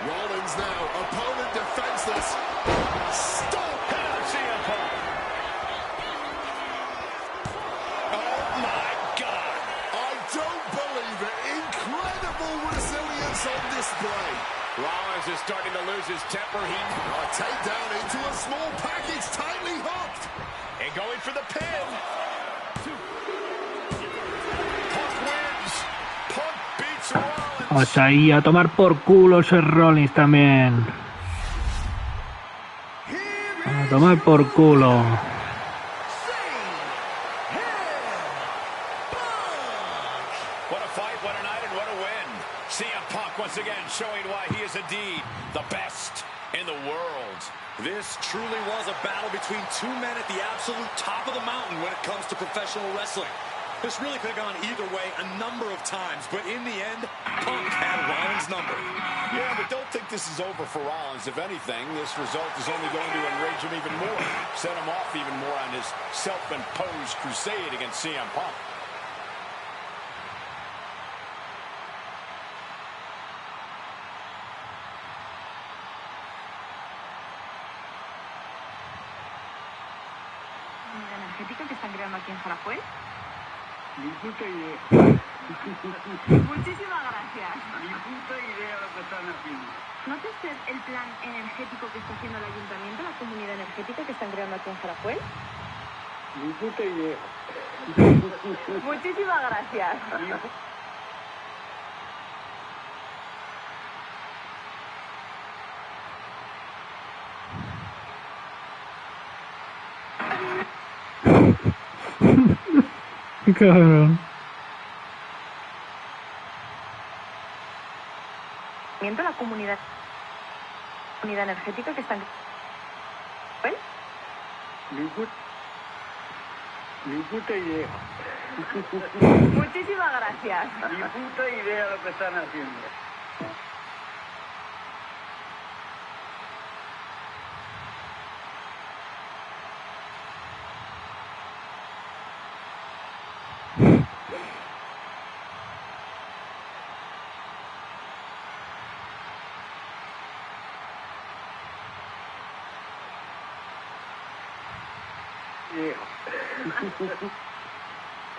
Rollins now, opponent defenseless. Stop! CM Punk. Oh my God! I don't believe it. Incredible resilience on display. Rollins is starting to lose his temper. A takedown into a small package, tightly hooked. And going for the pin. Punk wins. Punk beats Rollins. Vamos ahí a tomar por culo ese Rollins también. A tomar por culo. What a fight, what a night, and what a win. CM Punk once again showing why he is indeed the best in the world. This truly was a battle between two men at the absolute top of the mountain when it comes to professional wrestling. This really could have gone either way a number of times, but in the end, Punk had Rollins' number. Yeah, but don't think this is over for Rollins. If anything, this result is only going to enrage him even more, set him off even more on his self-imposed crusade against CM Punk. ¿Energética que están creando aquí en Jarafuel? Ni puta idea. Muchísimas gracias. Ni puta idea lo que están haciendo. ¿Nota usted el plan energético que está haciendo el ayuntamiento, la comunidad energética que están creando aquí en Jarafuel? Ni puta idea. Muchísimas gracias. Cabrón. La comunidad energética que están... ¿Eh? Ni puta idea. Muchísimas gracias. Ni puta idea lo que están haciendo.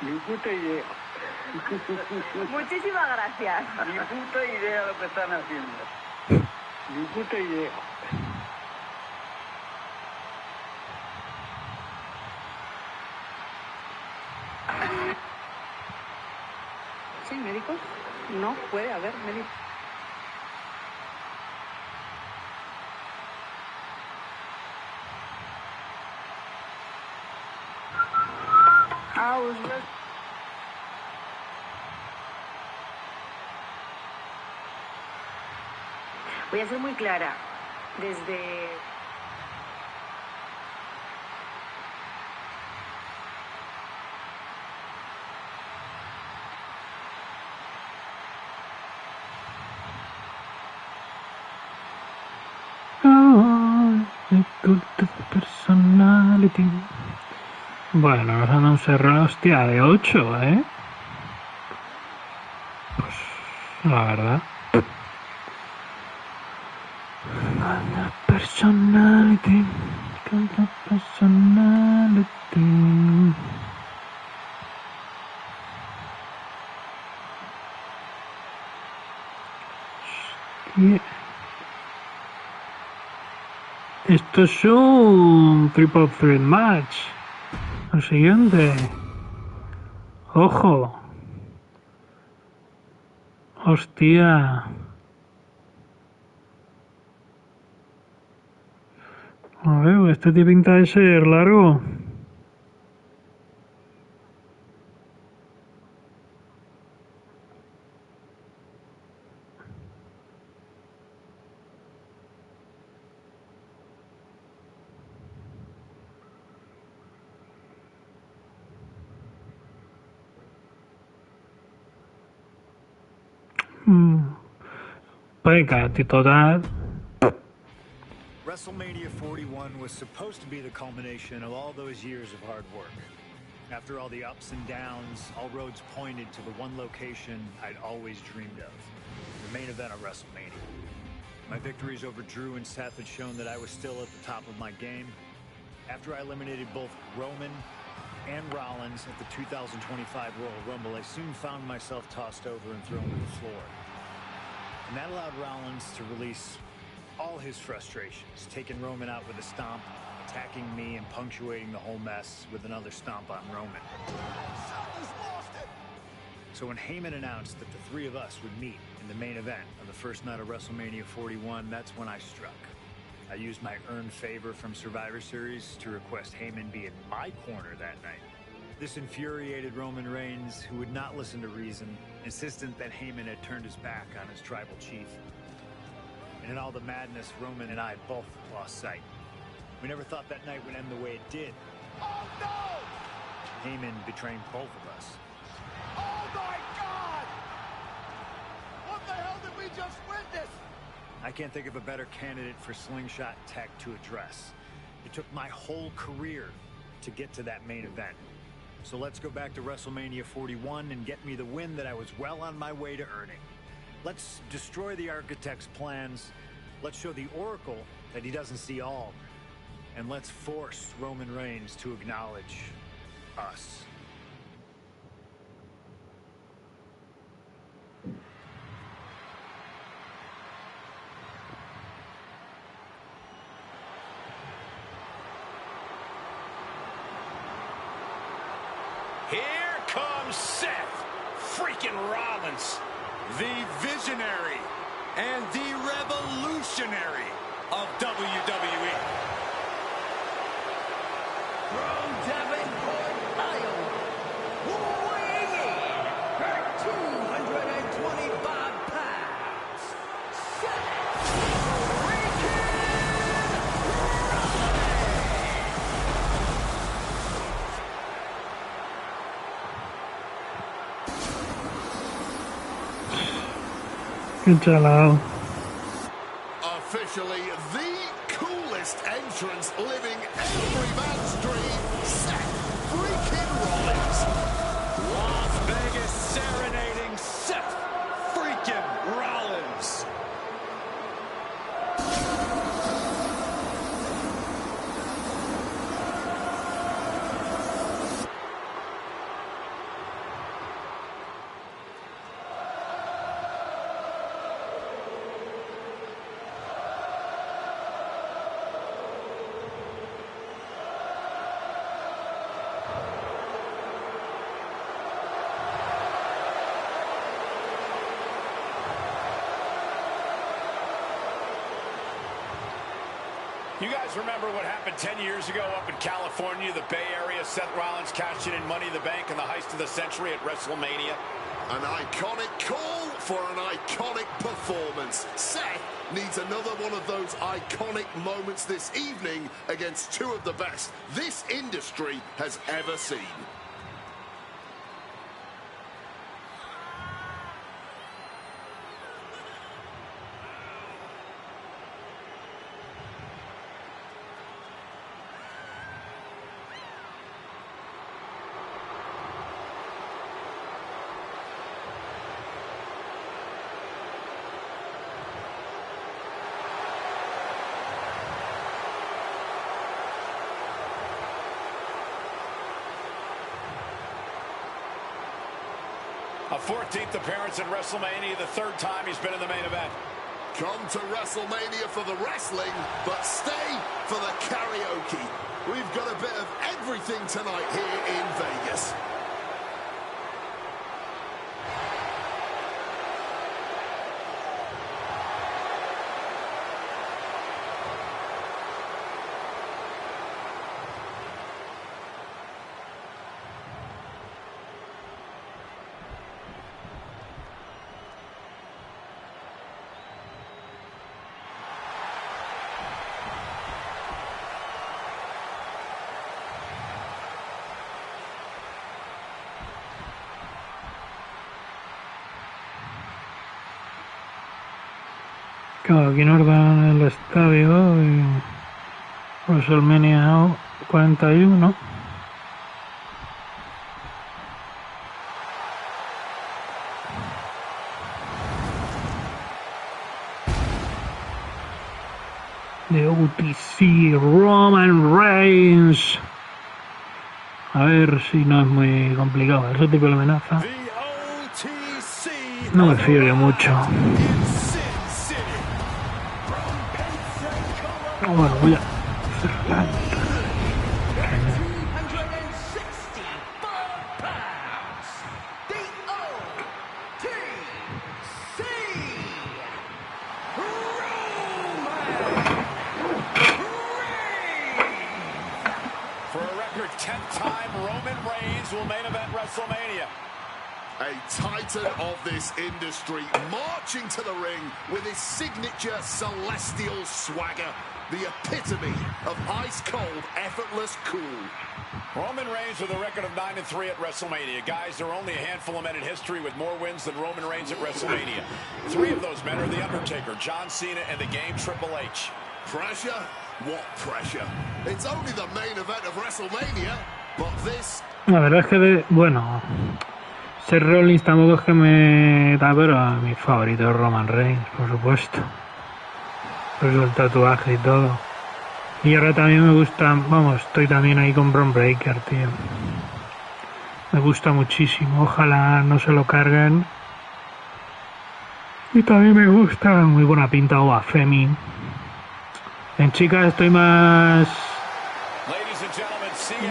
Ni puta idea. Muchísimas gracias. Ni puta idea lo que están haciendo. Ni puta idea. ¿Sí, médicos? No puede haber médicos. Voy a ser muy clara. Oh, the cult of personality. Bueno, nos han dado un serrón, hostia, de 8, ¿eh? Pues, la verdad. Cult of personality. Cult of personality. Hostia. Esto es un triple threat match. Lo siguiente. Ojo. Hostia. A ver, este tiene pinta de ser largo. Venga, total. WrestleMania 41 was supposed to be the culmination of all those years of hard work. After all the ups and downs, all roads pointed to the one location I'd always dreamed of, the main event of WrestleMania. My victories over Drew and Seth had shown that I was still at the top of my game. After I eliminated both Roman and Rollins at the 2025 Royal Rumble, I soon found myself tossed over and thrown to the floor. And that allowed Rollins to release all his frustrations, taking Roman out with a stomp, attacking me, and punctuating the whole mess with another stomp on Roman. So when Heyman announced that the three of us would meet in the main event on the first night of WrestleMania 41, that's when I struck. I used my earned favor from Survivor Series to request Heyman be in my corner that night. This infuriated Roman Reigns, who would not listen to reason, insistent that Heyman had turned his back on his tribal chief. And in all the madness, Roman and I both lost sight. We never thought that night would end the way it did. Oh, no! Heyman betraying both of us. Oh, my God! What the hell did we just witness? I can't think of a better candidate for slingshot tech to address. It took my whole career to get to that main event. So let's go back to WrestleMania 41 and get me the win that I was well on my way to earning. Let's destroy the Architect's plans. Let's show the Oracle that he doesn't see all. And let's force Roman Reigns to acknowledge us. Here comes Seth freaking Rollins, The visionary and the revolutionary of WWE. From Davenport, Iowa, weighing in at 225 pounds, Seth freaking Qué chalao. Officially the coolest entrance living every man's dream, Seth freaking Rollins. Las Vegas serenading Seth freaking Rollins. You guys remember what happened 10 years ago up in California, the Bay Area? Seth Rollins cashing in Money in the Bank in the heist of the century at WrestleMania. An iconic call for an iconic performance. Seth needs another one of those iconic moments this evening against two of the best this industry has ever seen. A 14th appearance in WrestleMania, the third time he's been in the main event. Come to WrestleMania for the wrestling, but stay for the karaoke. We've got a bit of everything tonight here in Vegas. Claro, aquí nos dan el estadio y WrestleMania 41. De UTC Roman Reigns. A ver si no es muy complicado ese tipo de amenaza. No me fío yo mucho. Bueno, voy a cerrar. For a record 10th time, Roman Reigns will main event WrestleMania. A titan of this industry marching to the ring with his signature celestial swagger. The epitome of ice-cold, effortless cool. Roman Reigns with a record of 9-3 at WrestleMania. Guys, there are only a handful of men in history with more wins than Roman Reigns at WrestleMania. 3 of those men are The Undertaker, John Cena, and the Game Triple H. Pressure? What pressure? It's only the main event of WrestleMania, but this... La verdad es que, bueno, Seth Rollins tampoco es que me da, pero mi favorito es Roman Reigns, por supuesto. Por eso el tatuaje y todo. Y ahora también me gusta, vamos, estoy también ahí con Bron Breakker, tío. Me gusta muchísimo, ojalá no se lo carguen. Y también me gusta, muy buena pinta Oa Femi. En chicas estoy más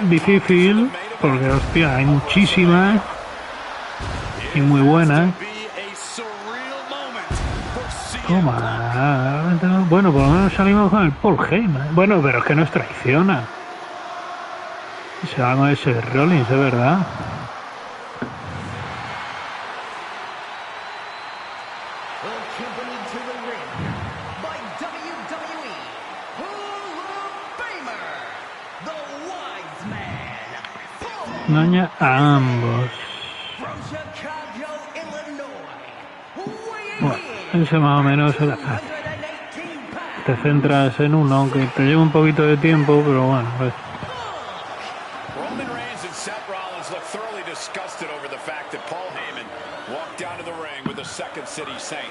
difícil, porque hostia, hay muchísimas y muy buenas. Toma, bueno, por lo menos salimos con el Paul Heyman. Bueno, pero es que nos traiciona. Se va con ese Rollins, es verdad. Daña a ambos. Bueno, ese más o menos era fácil. Te centras en uno, aunque te lleva un poquito de tiempo, pero bueno, pues. Roman Reigns and Seth Rollins look thoroughly disgusted over the fact that Paul Heyman walked down to the ring with the Second City Saint.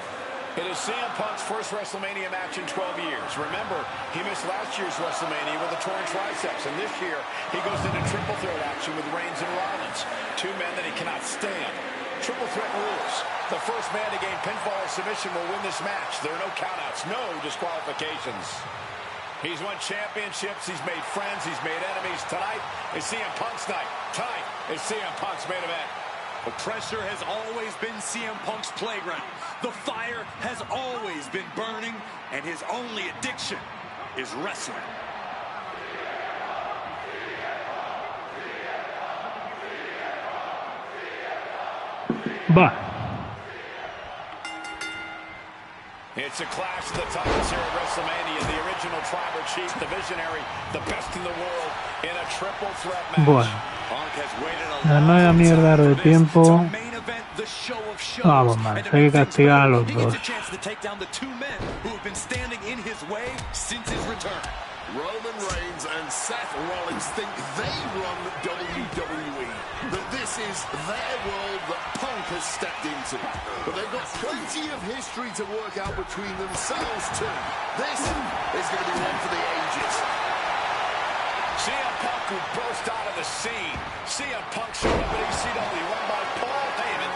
It is CM Punk's first WrestleMania match in 12 years. Remember, he missed last year's WrestleMania with a torn triceps, and this year he goes into triple threat action with Reigns and Rollins, 2 men that he cannot stand. Triple threat rules. The first man to gain pinfall or submission will win this match. There are no countouts, no disqualifications. He's won championships, he's made friends, he's made enemies. Tonight is CM Punk's night. Tonight is CM Punk's main event. The pressure has always been CM Punk's playground. The fire has always been burning, and his only addiction is wrestling. Va. It's a clash of the titles here at WrestleMania. The original tribal chief, the visionary, the best in the world in a triple threat match. Bueno. No hay mierda de tiempo. Vamos más, hay que castigar a los dos. Roman Reigns and Seth Rollins think they run WWE, that this is their world that Punk has stepped into. But they've got plenty of history to work out between themselves too. This is going to be one for the ages. CM Punk who burst out of the scene. CM Punk showed up at ECW, run by Paul Heyman,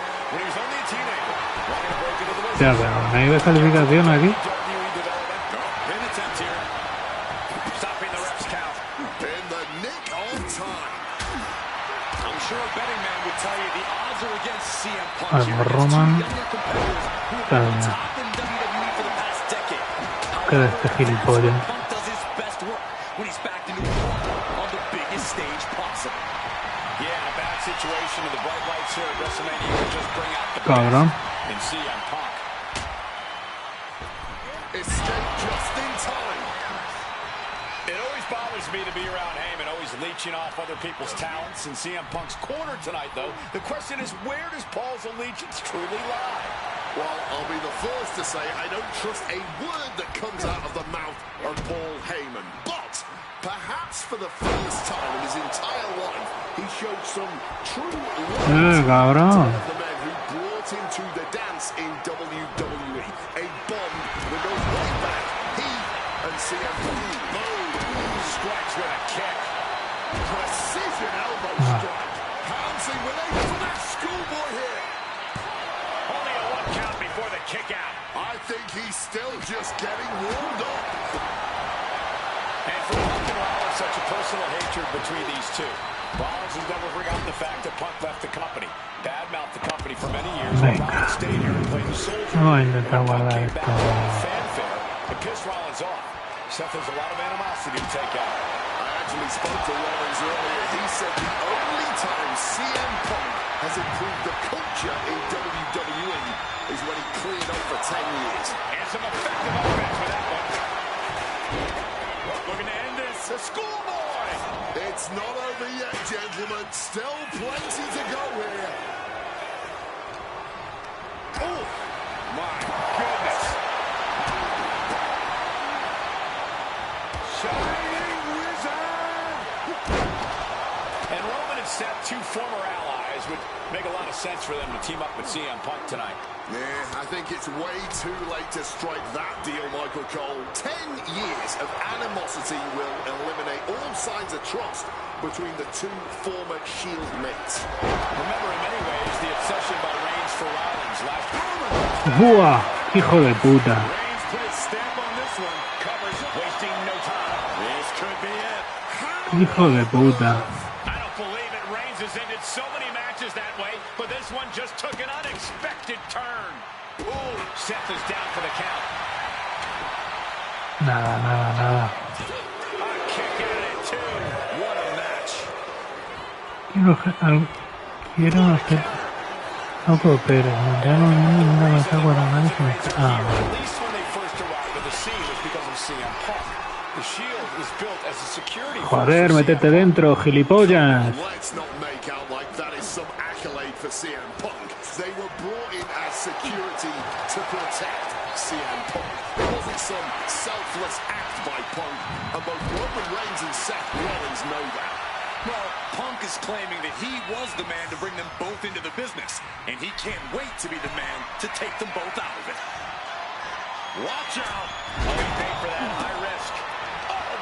Ya, pero no hay descalificación aquí. Algo Roman. Claro, ya. ¿Qué de este gilipollas? Cabrón. Me to be around Heyman, always leeching off other people's talents in CM Punk's corner tonight, though. The question is, where does Paul's allegiance truly lie? Well, I'll be the first to say I don't trust a word that comes out of the mouth of Paul Heyman. But perhaps for the first time in his entire life, he showed some true loyalty to one of the men who brought him to the dance in WWE. A bond that goes way back. He and CM Punk. Strikes with a kick. Precision elbow strike. Pouncing with a flat schoolboy here. Only a 1 count before the kick out. I think he's still just getting warmed up. And for Punk and Rollins, such a personal hatred between these two. Rollins has never forgotten the fact that Punk left the company. Badmouthed the company for many years. Rollins stayed here and played the soldier. Fanfare and pissed Rollins off. Seth has a lot of animosity to take out. I actually spoke to Rollins earlier. He said the only time CM Punk has improved the culture in WWE is when he cleared up for 10 years. And some effective offense with that one. Looking to end this. A schoolboy. It's not over yet, gentlemen. Still plenty to go here. Oh, my goodness. Shining Wizard! And Roman and Seth, two former allies, would make a lot of sense for them to team up with CM Punk tonight. Yeah, I think it's way too late to strike that deal, Michael Cole. 10 years of animosity will eliminate all signs of trust between the two former Shield mates. Remember, in many ways, the obsession by Reigns for Rollins last ¡Buah! ¡Hijo de puta! Reigns put his stamp on this one. Covers, wasting no time. This could be it. ¡Hijo de puta! I don't believe it. Reigns has ended so many matches that way, but this one just took an unexpected turn. Ooh, Seth is down for the count. Nada, nada, nada. A kick out at 2. What a match. Quiero hacer algo, pero ya no hay ninguna masa para nadie. Ah, At least when they first arrived at the scene was because of CM Punk. The Shield was built as a security. Joder, métete dentro, gilipollas. Let's not make out like that is some accolade for CM Punk. They were brought in as security to protect CM Punk. It wasn't some selfless act by Punk, and both Roman Reigns and Seth Rollins know that. Well, Punk is claiming that he was the man to bring them both into the business, and he can't wait to be the man to take them both out of it. Watch out! Oh, he paid for that high risk. Uh-oh.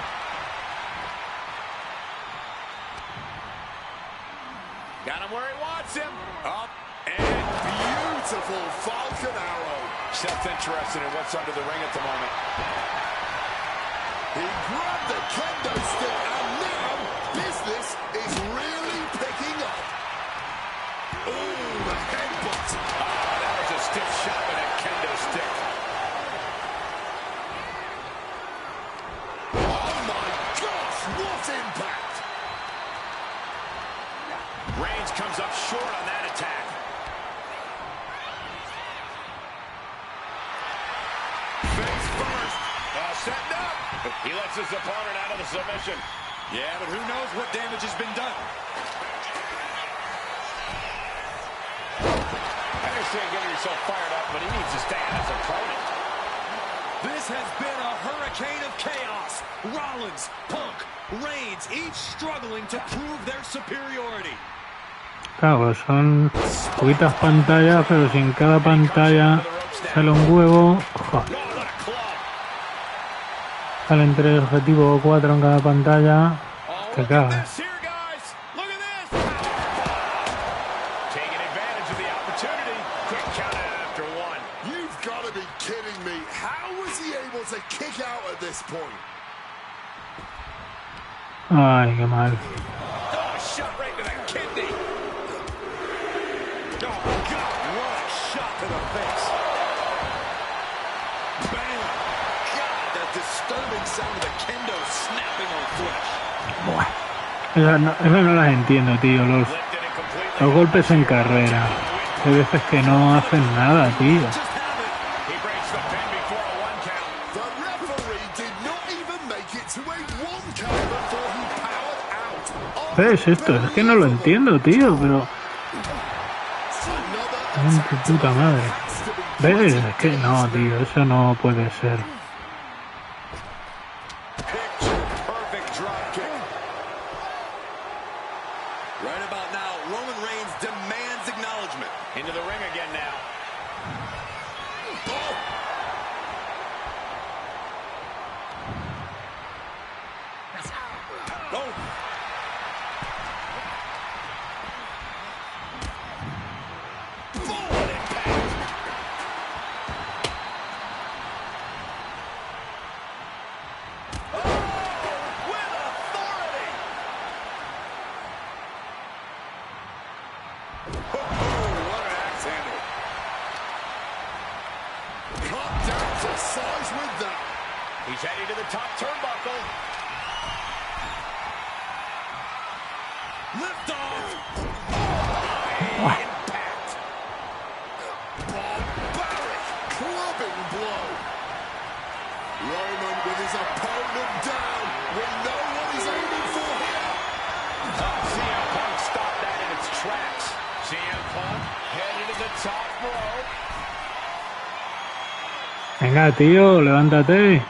Got him where he wants him. Up and beautiful Falcon Arrow. Seth's interested in what's under the ring at the moment. He grabbed the kendo stick, and now business is really picking up. Ooh, the headbutt. Oh, that was a stiff shot with a kendo stick. Oh my gosh, what impact! Reigns comes up short on that attack. Face first. Setting up. He lets his opponent out of the submission. Yeah, but who knows what damage has been done. I understand getting yourself fired up, but he needs to stay on his opponent. This has been a hurricane of chaos. Rollins, Punk, Reigns, each struggling to prove their superiority. Claro, son poquitas pantallas, pero si en cada pantalla sale un huevo, joder. Salen 3 objetivos o 4 en cada pantalla, te cagas. Taking advantage of the opportunity. Ay, qué mal. Oh, shot right to the kidney. Oh, God, what a shot to the face. Bam. God, that disturbing sound of the kendo snapping on flesh. Esas no las entiendo, tío. Los golpes en carrera. Hay veces que no hacen nada, tío. ¿Qué es esto? Es que no lo entiendo, tío, pero... ¡Ay, tu puta madre! ¿Ves? Es que no, tío, eso no puede ser. Right about now, Roman Reigns demands acknowledgement. Into the ring again now. Oh. He's heading to the top turnbuckle. Lift off. Impact. Barbaric clubbing blow. Roman with his opponent down. We know what he's aiming for here. CM Punk stopped that in its tracks. CM Punk headed to the top rope. Venga, tío, levántate.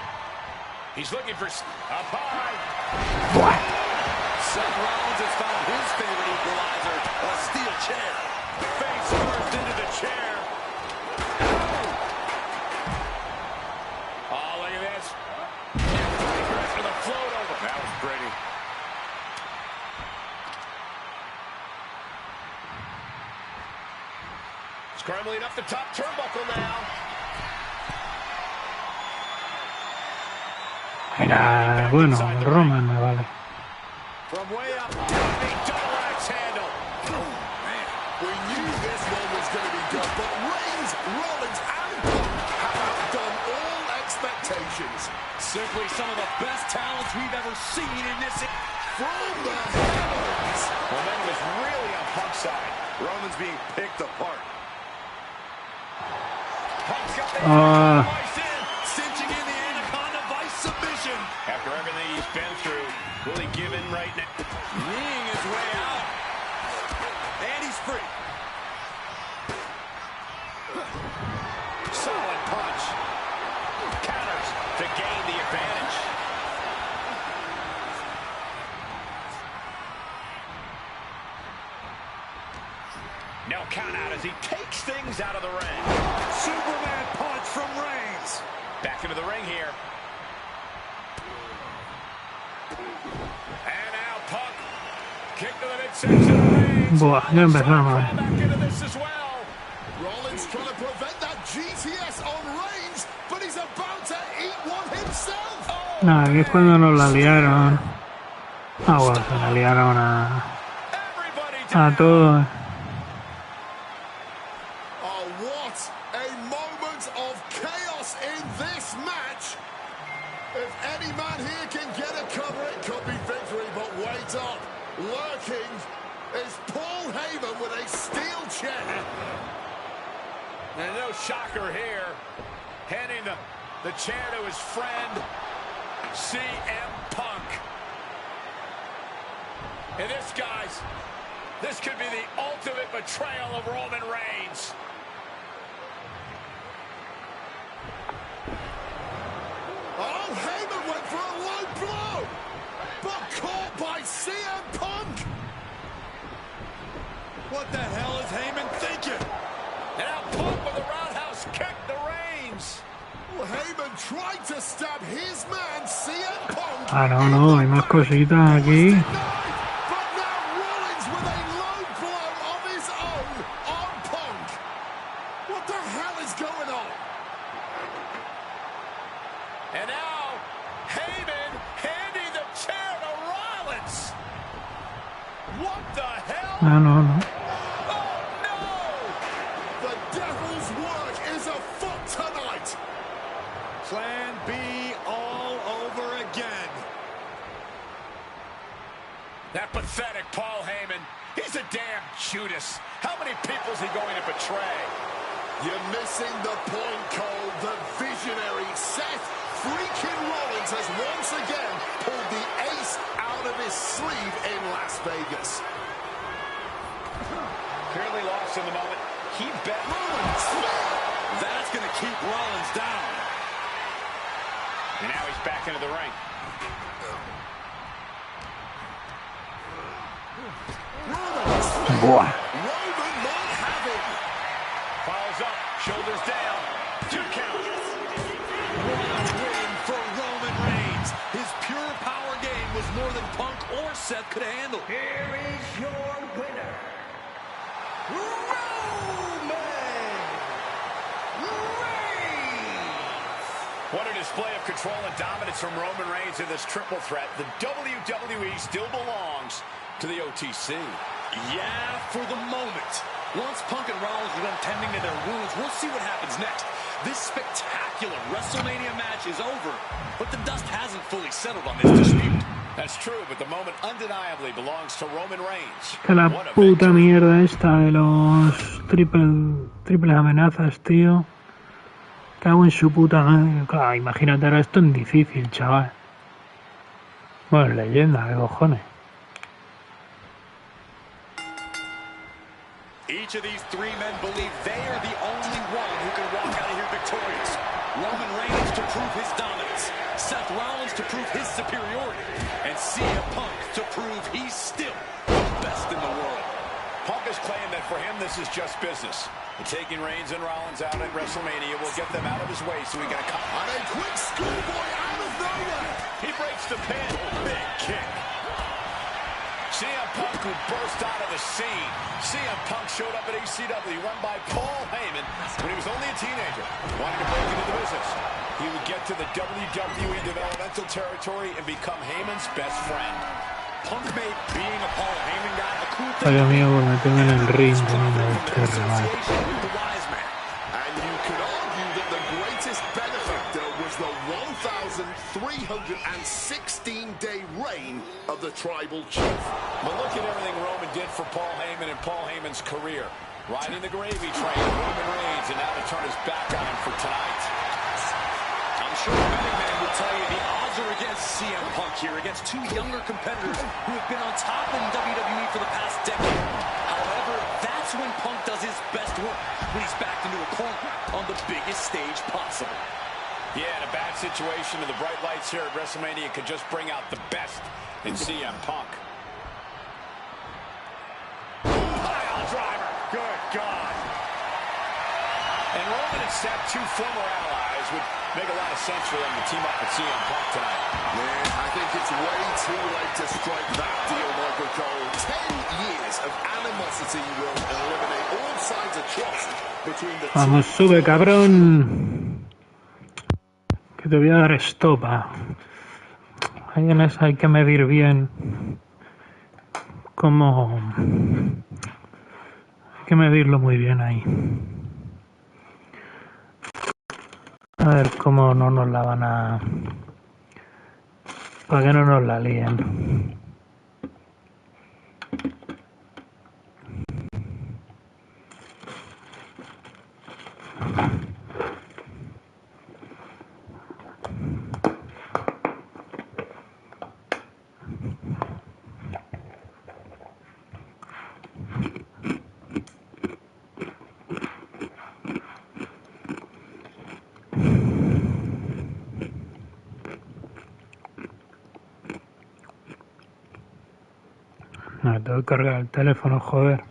He's looking for up high. Seth Rollins has found his favorite equalizer, a steel chair. Face first into the chair. Oh, look at this. For the float over. That was pretty. Scrambling up the top turnbuckle now. Mira, bueno, el Roman me vale. From way up, a double axe handle. Oh, man. We knew this one was going to be good, but Reigns, Rollins, and Punk have outdone all expectations. Simply some of the best talents we've ever seen in this. From the heavens. Momentum is really on Punk's side. Roman's being picked apart. Punk's got the vice in, cinching in the Anaconda Vice submission. After everything he's been through, will he give in right now? Kneeing his way out. And he's free. Solid punch. Counters to gain the advantage. No count out as he takes things out of the ring. Superman punch from Reigns. Back into the ring here. And now Punk. Kick to the midsection. Buah, ya empezamos. Back into this as well. Rollins trying to prevent that GTS on Reigns, but he's about to eat one himself. Nada, aquí es cuando nos la liaron. Ah, bueno, se la liaron a todos. Oh, what a moment of chaos in this match. If any man here can get a cover, it could be victory, but wait up. Lurking is Paul Heyman with a steel chair. And no shocker here. Handing the chair to his friend, CM Punk. And this, guys, this could be the ultimate betrayal of Roman Reigns. Oh, Heyman went for a low blow, but caught by CM Punk. What the hell is Heyman thinking? And now Punk with a roundhouse kick to Reigns. Well, Heyman tried to stab his man, CM Punk. Ah, no, hay más cositas aquí. But now Rollins with a low blow of his own on Punk. What the hell is going on? And now Heyman handing the chair to Rollins. Ah, no, no. The devil's work is afoot tonight. Plan B all over again. That pathetic Paul Heyman. He's a damn Judas. How many people is he going to betray? You're missing the point, Cole. The visionary Seth freaking Rollins has once again pulled the ace out of his sleeve in Las Vegas. Clearly lost in the moment. He bet Rollins. That's going to keep Rollins down. And now he's back into the ring. Buah. Roman might have him. Follows up, shoulders down. 2 count. What a win for Roman Reigns. His pure power game was more than Punk or Seth could handle. Here is your winner, Roman Reigns. What a display of control and dominance from Roman Reigns in this triple threat. The WWE still belongs to the OTC. Yeah, for the moment. Once Punk and Rollins are done tending to their wounds, we'll see what happens next. This spectacular WrestleMania match is over, but the dust hasn't fully settled on this dispute. That's true, but the moment undeniably belongs to Roman Reigns. Que la puta mierda esta de los triples amenazas, tío. Cago en su puta madre. Claro, imagínate ahora esto en difícil, chaval. Bueno, leyenda, qué cojones. Each of these 3 men believe they are the only one who can walk out of here victorious. Roman Reigns to prove his dominance, Seth Rollins to prove his superiority, and CM Punk to prove he's still the best in the world. Punk has claimed that for him this is just business. And taking Reigns and Rollins out at WrestleMania will get them out of his way so he can come. And a quick schoolboy out of nowhere. He breaks the pin. Big kick. CM Punk, who burst out of the scene. CM Punk showed up at ECW, run by Paul Heyman when he was only a teenager, wanting to break into the business. He would get to the WWE developmental territory and become Heyman's best friend. Punk made being a Paul Heyman guy a cool thing. Ay, amigo, me tengo en el ring teniendo este rival. And you could argue that the greatest benefactor was the 1,316-day reign of the Tribal Chief. But look at everything Roman did for Paul Heyman and Paul Heyman's career. Riding the gravy train, Roman Reigns, and now to turn his back on him for tonight. I'm sure many men would tell you the odds are against CM Punk here, against 2 younger competitors who have been on top in WWE for the past decade. However, that's when Punk does his best work, when he's backed into a corner on the biggest stage possible. Yeah, in a bad situation, and the bright lights here at WrestleMania could just bring out the best in CM Punk. Pile driver. Good God. And Roman and Seth, 2 former allies, would make a lot of sense for them to team up with CM Punk tonight. Man, I think it's way too late to strike that deal, Michael Cole. 10 years of animosity will eliminate all signs of trust between the Vamos, sube, cabrón. Que te voy a dar estopa. Ahí en esa hay que medir bien cómo... Hay que medirlo muy bien ahí. A ver cómo no nos la van a... Para que no nos la líen. No, tengo que cargar el teléfono, joder.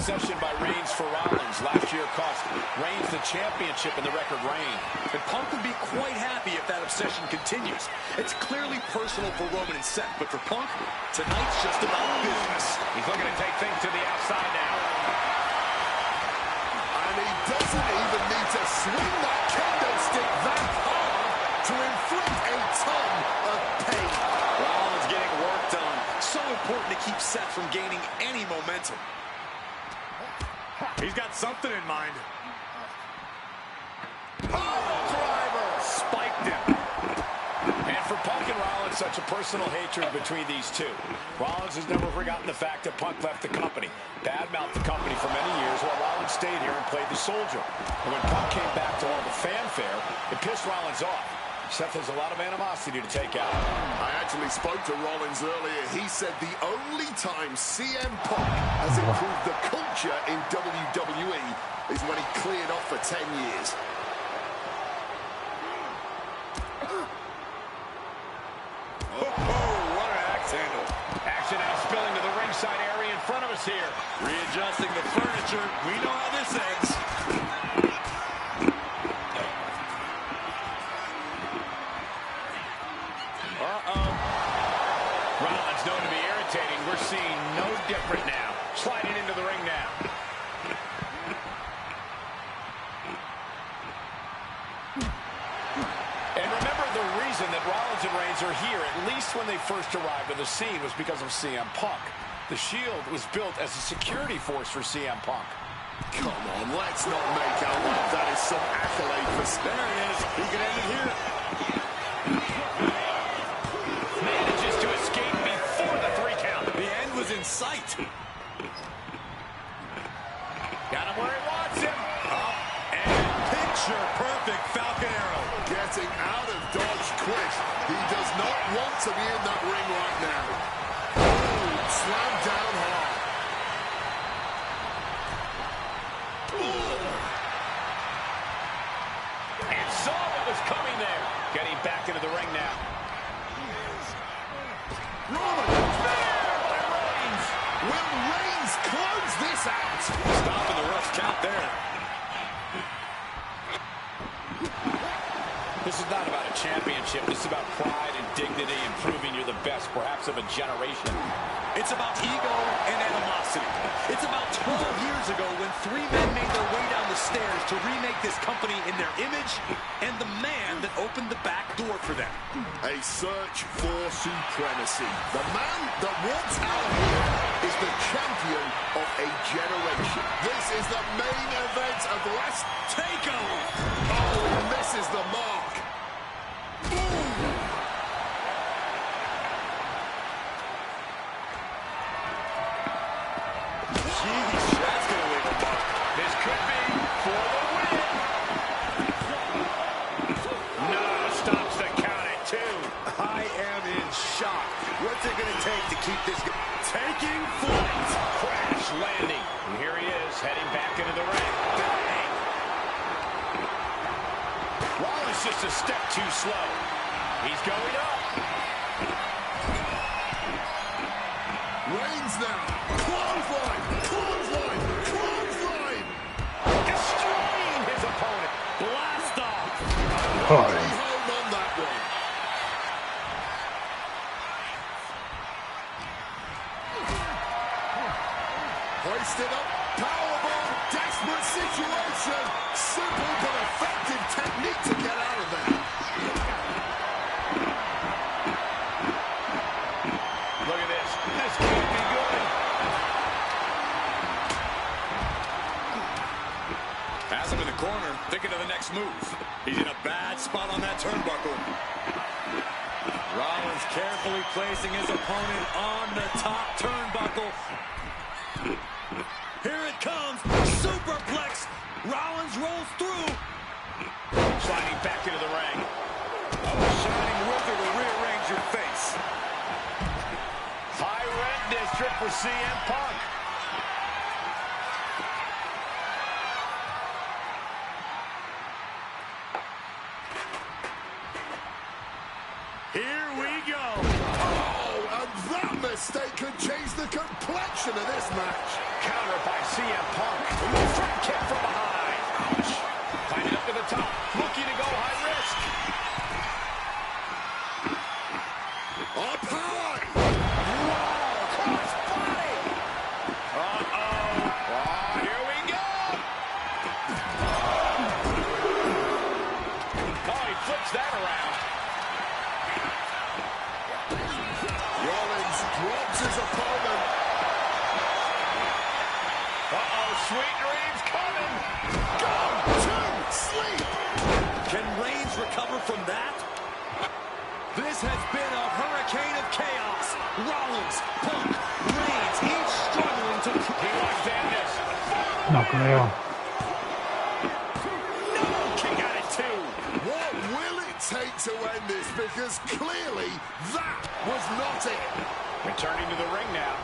obsession by Reigns for Rollins. Last year cost Reigns the championship in the record reign. And Punk would be quite happy if that obsession continues. It's clearly personal for Roman and Seth, but for Punk, tonight's just about business. He's looking to take things to the outside now. And he doesn't even need to swing that kendo stick that hard to inflict a ton of pain. Rollins getting work done. So important to keep Seth from gaining any momentum. He's got something in mind. Driver spiked him. And for Punk and Rollins, such a personal hatred between these two. Rollins has never forgotten the fact that Punk left the company, badmouthed the company for many years, while Rollins stayed here and played the soldier. And when Punk came back to all the fanfare, it pissed Rollins off. Seth has a lot of animosity to take out. I actually spoke to Rollins earlier. He said the only time CM Punk has improved the culture in WWE is when he cleared off for 10 years. What an axe handle. Action now spilling to the ringside area in front of us here. Readjusting the furniture. We know how this ends. Rollins known to be irritating. We're seeing no different now. Sliding into the ring now. And remember, the reason that Rollins and Reigns are here, at least when they first arrived on the scene, was because of CM Punk. The Shield was built as a security force for CM Punk. Come on, let's not make out like that is some accolade for... There it is. He can end it here. Manages to escape before the 3 count. The end was in sight. Got him where he wants him. Up and picture perfect Falcon Arrow. Getting out of dodge quick. He does not want to be in that ring right now. Oh, slammed down hard. And saw what was coming there. Getting back into the ring now. Rollins! Will Reigns close this out? Stopping the rough count there. This is not about a championship. This is about pride and dignity and proving you're the best, perhaps of a generation. It's about ego and animosity. It's about 12 years ago when 3 men made their way down the stairs to remake this company in their image, and the man that opened the back door for them. A search for supremacy. The man that walks out here is the champion of a generation. This is the main event of last takeover. Oh, and this is the mark. Jeez, that's going to leave a mark. This could be for the win. No, stops the count at 2. I am in shock. What's it going to take to keep this taking flight? Crash landing. And here he is, heading back into the ring. Bang! Rollins just a step too slow. He's going up. Reigns now. Clothesline! Clothesline! Clothesline! Destroying his opponent. Blast off. Hold on that one. Hoisted up. Powerbomb. Desperate situation. Simple but effective technique to get out of there. Look at this. This could be good. Has him in the corner, thinking of the next move. He's in a bad spot on that turnbuckle. Rollins carefully placing his opponent on the top turnbuckle. Here it comes. Superplex. Rollins rolls through. Sliding back into the ring. A shining wizard will rearrange your face. High rent district for CM Punk. Here we go. Oh, and that mistake could change the complexion of this match. Counter by CM Punk. Front kick from behind. Ouch. Climbing up to the top. Looking to go high risk. Up high. Wow. Cross body. Uh-oh. Oh, here we go. Oh, he flips that around. Rollins drops his opponent. Uh-oh, sweet dreams coming. Go to sleep. Can Reigns recover from that? This has been a hurricane of chaos. Rollins, Punk, Reigns, each struggling to... He wants to end this. No creo. No, kick out at 2. What will it take to end this? Because clearly that was not it. Returning to the ring now.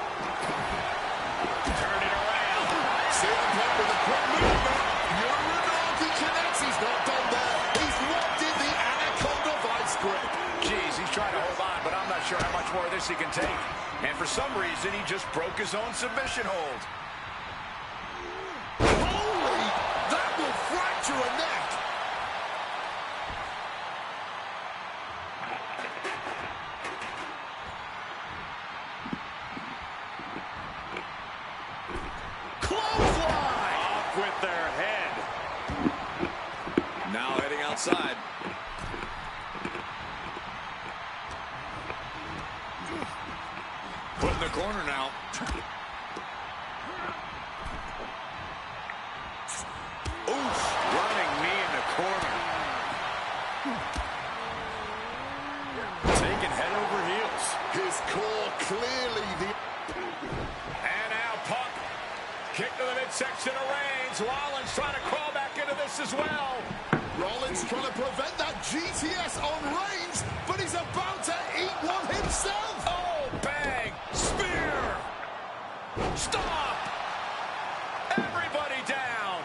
Turn it around. CM Punk with a quick movement. Uranagi connects. He's not done there. He's locked in the Anaconda vice grip. Jeez, he's trying to hold on, but I'm not sure how much more of this he can take. And for some reason, he just broke his own submission hold. Holy! That will fracture a neck. Clothesline! Off with their head. Now heading outside. Put in the corner now. Oof! Running knee in the corner. Taking head over heels. His core clearly the... And now Punk. Kick to the midsection of Reigns. Rollins trying to crawl back into this as well. Rollins trying to prevent that GTS on Reigns, but he's about to eat one himself. Oh, bang! Spear! Stop! Everybody down!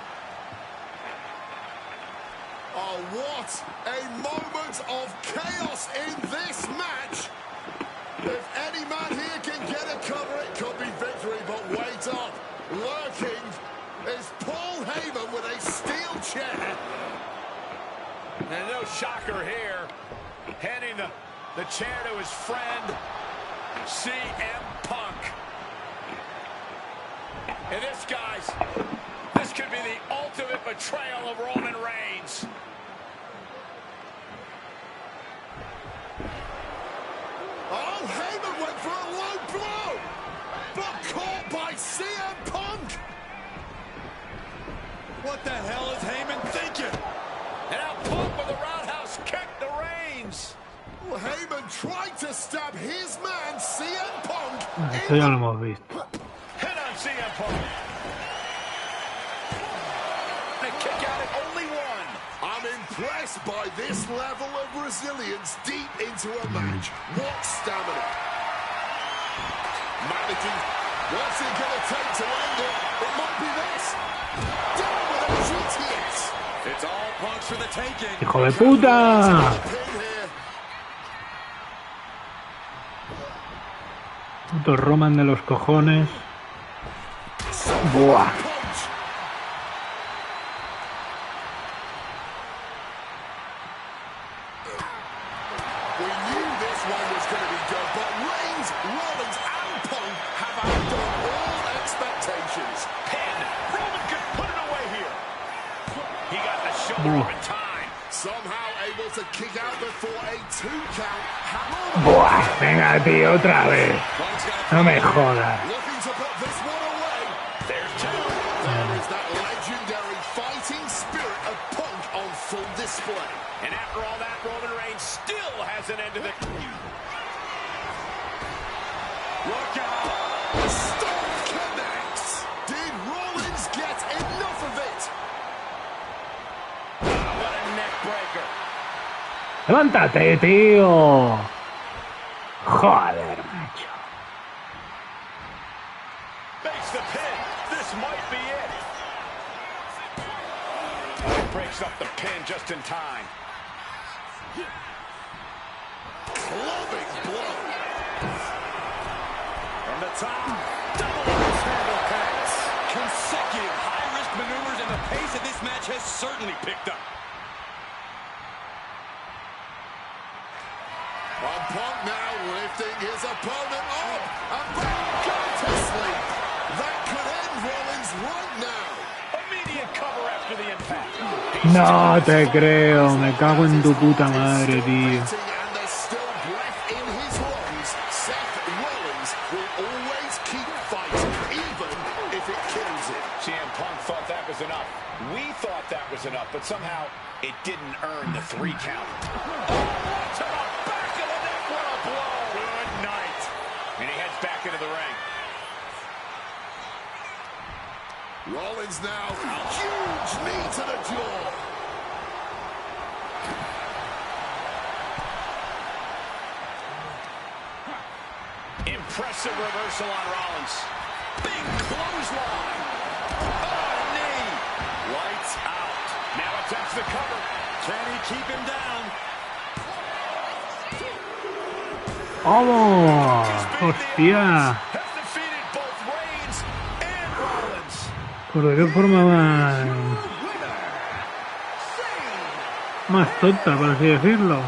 Oh, what a moment of chaos in this match. If any man here can get a cover, it could be victory, but wait up. Lurking is Paul Heyman with a steel chair. And no shocker here. Handing the chair to his friend, CM Punk. And this, guys, this could be the ultimate betrayal of Roman Reigns. Oh, Heyman went for a low blow, but caught by CM Punk. What the hell is Heyman thinking? And now Punk with a roundhouse kick to Reigns. Well, Heyman tried to stab his man, CM Punk. Esto ya lo hemos visto. Hit on CM Punk. And a kick out at only 1. I'm impressed by this level of resilience deep into a match. What stamina. Managing. What's it going to take to end it? It might be this. Down with a GTS. It's all Punks for the taking. ¡Hijo de puta! Puto Roman de los cojones. Buah. We knew this one was going to be good, but Reigns, Rollins, and Punk have outdone all expectations. Pin. Roman could put it away here. He got the shoulder up in time. Somehow able to kick out before a 2 count. Buah, venga, tío, otra vez. No me jodas. Looking to put this one away. There's 2. There is that legendary fighting spirit of Punk on full display. And after all that, Roman Reigns still hasn't ended the... Look out! Stomp connects. Did Rollins get enough of it? What a neck breaker. ¡Levántate, tío! Joder, macho. Makes the pin. This might be it. Breaks up the pin just in time. Clubbing blow. the top. Double handle connects. Consecutive high-risk maneuvers, and the pace of this match has certainly picked up. Punk now lifting his opponent up and back to sleep. That could end Rollins right now. Immediate cover after the impact. No te creo, me cago en tu puta madre, tío. And there's still breath in his lungs. Seth Rollins will always keep fighting, even if it kills him. CM Punk thought that was enough. We thought that was enough, but somehow it didn't earn the 3 count. Oh, to the back of the neck, what a blow. Good night. And he heads back into the ring. Rollins now, huge knee to the jaw. Impressive reversal on Rollins. Big clothesline. Oh, knee. Lights out. Now attempts the cover. Can he keep him down? ¡Vamos! ¡Hostia! ¿Por de qué forma más tonta, por así decirlo?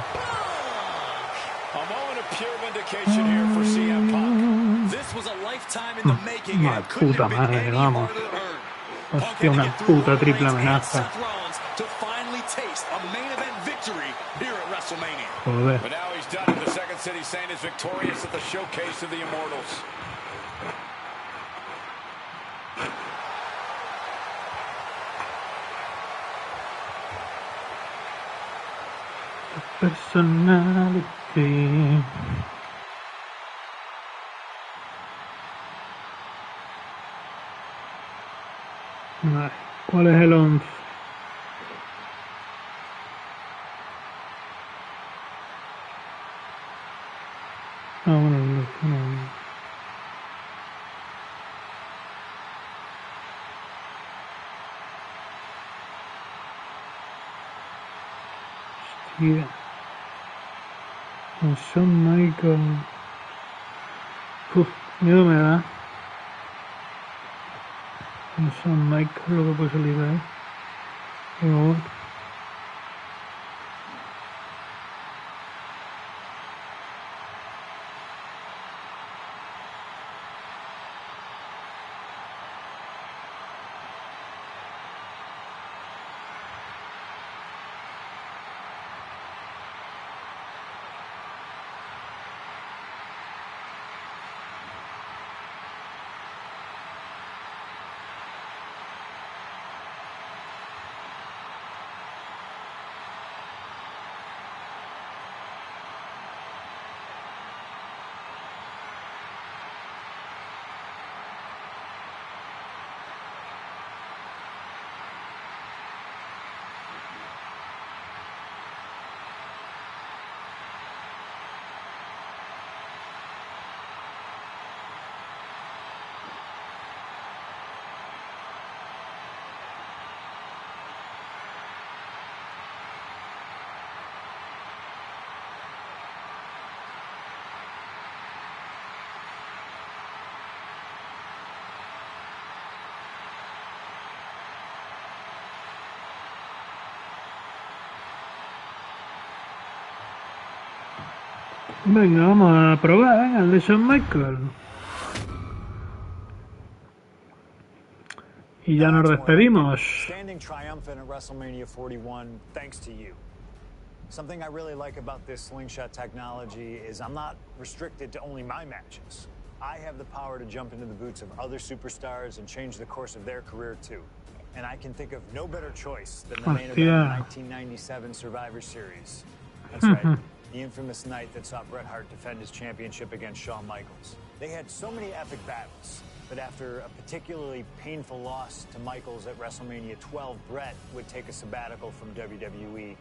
Una puta madre, vamos. Hostia, una puta triple amenaza. Joder. But now he's done it. The Second City Saint is victorious at the showcase of the Immortals. Personality. Vale. ¿Cuál es el 11? Ah, bueno, no. Hostia. Con Shawn Michaels. Miedo me da. Con Shawn Michaels lo que puede salir ahí. Pero bueno. Venga, vamos a probar, venga, el de Shawn Michaels. Y ya nos despedimos. Standing triumphant at WrestleMania 41 thanks to you. Something I really like about this slingshot technology is I'm not restricted to only my matches. I have the power to jump into the boots of other superstars and change the course of their career too. And I can think of no better choice than the main event of the 1997 Survivor Series. That's right. The infamous night that saw Bret Hart defend his championship against Shawn Michaels. They had so many epic battles, but after a particularly painful loss to Michaels at WrestleMania 12, Bret would take a sabbatical from WWE,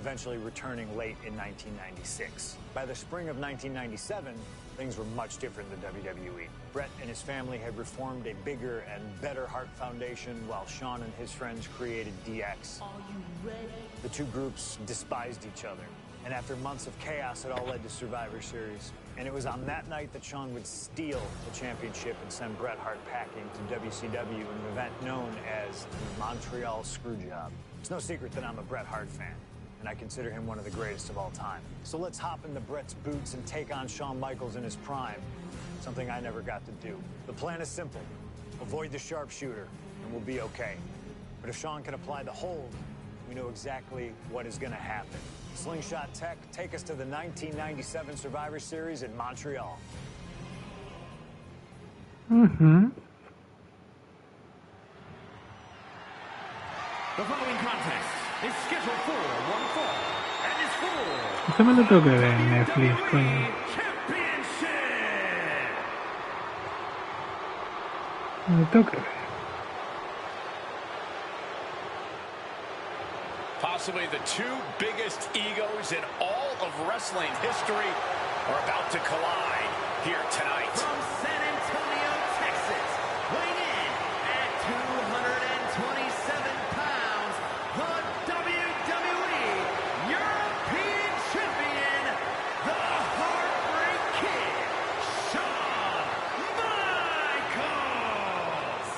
eventually returning late in 1996. By the spring of 1997, things were much different than WWE. Bret and his family had reformed a bigger and better Hart Foundation, while Shawn and his friends created DX. The two groups despised each other, And after months of chaos, it all led to Survivor Series. And it was on that night that Shawn would steal the championship and send Bret Hart packing to WCW in an event known as the Montreal Screwjob. It's no secret that I'm a Bret Hart fan, and I consider him one of the greatest of all time. So let's hop into Bret's boots and take on Shawn Michaels in his prime, something I never got to do. The plan is simple. Avoid the sharpshooter, and we'll be okay. But if Shawn can apply the hold, we know exactly what is going to happen. Slingshot Tech, take us to the 1997 Survivor Series in Montreal. The following contest is scheduled for one fall and is for Eso me lo tengo que ver en Netflix, coño. Me lo tengo que ver. Possibly the two biggest egos in all of wrestling history are about to collide here tonight. From San Antonio, Texas, weighing in at 227 pounds, the WWE European Champion, the Heartbreak Kid, Shawn Michaels.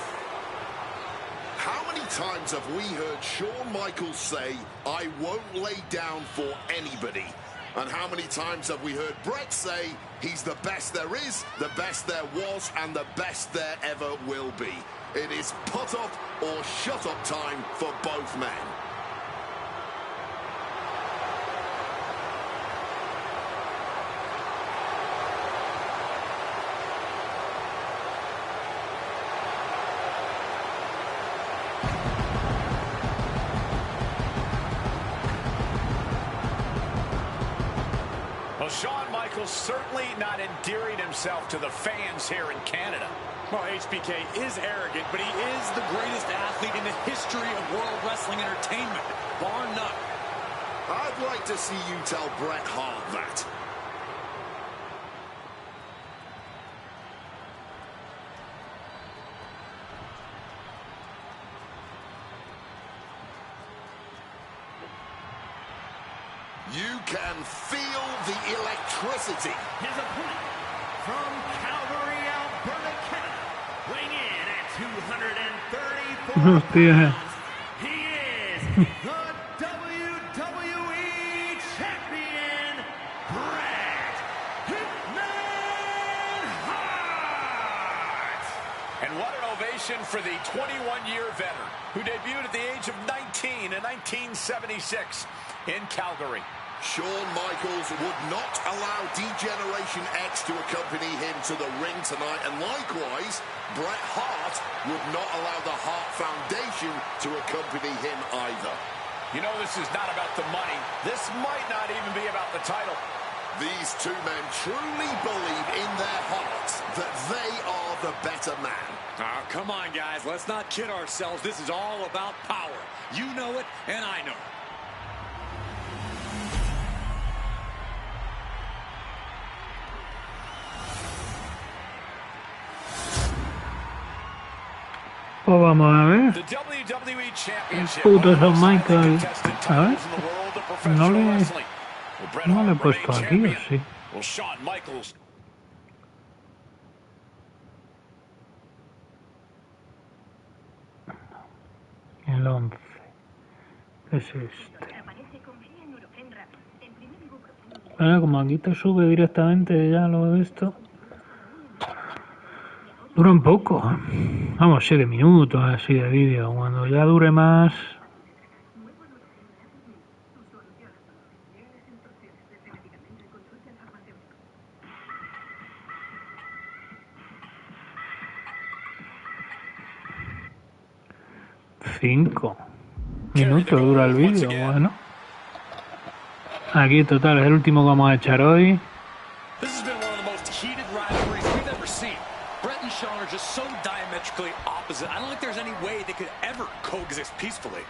How many times have we heard Shawn Michaels say, "I won't lay down for anybody"? And how many times have we heard Bret say, he's the best there is, the best there was, and the best there ever will be? It is put up or shut up time for both men. Shawn Michaels certainly not endearing himself to the fans here in Canada. Well, HBK is arrogant, but he is the greatest athlete in the history of World Wrestling Entertainment, bar none. I'd like to see you tell Bret Hart that. You can feel the electricity. His opponent from Calgary, Alberta, Canada, weighing in at 234 Hostia. pounds. He is the WWE Champion, Bret Hitman Hart. And what an ovation for the 21-year veteran who debuted at the age of 19 in 1976 in Calgary. Shawn Michaels would not allow D-Generation X to accompany him to the ring tonight, and likewise, Bret Hart would not allow the Hart Foundation to accompany him either. You know, this is not about the money. This might not even be about the title. These two men truly believe in their hearts that they are the better man. Oh, come on, guys. Let's not kid ourselves. This is all about power. You know it, and I know it. Pues vamos a ver. The WWE El Championship. puto Shawn Michaels. A ver. No le he puesto aquí, ¿o sí? Well, Shawn Michaels. El 11. ¿Qué es este? Ahora, como aquí te sube directamente ya lo de esto. Dura un poco. Vamos, 7 minutos así de vídeo. Cuando ya dure más. Cinco minutos dura el vídeo. Bueno. Aquí total es el último que vamos a echar hoy. This has been one of the most heated rivalries we've ever seen. Bret and Shawn are just so diametrically opposite. I don't think there's any way they could ever coexist peacefully.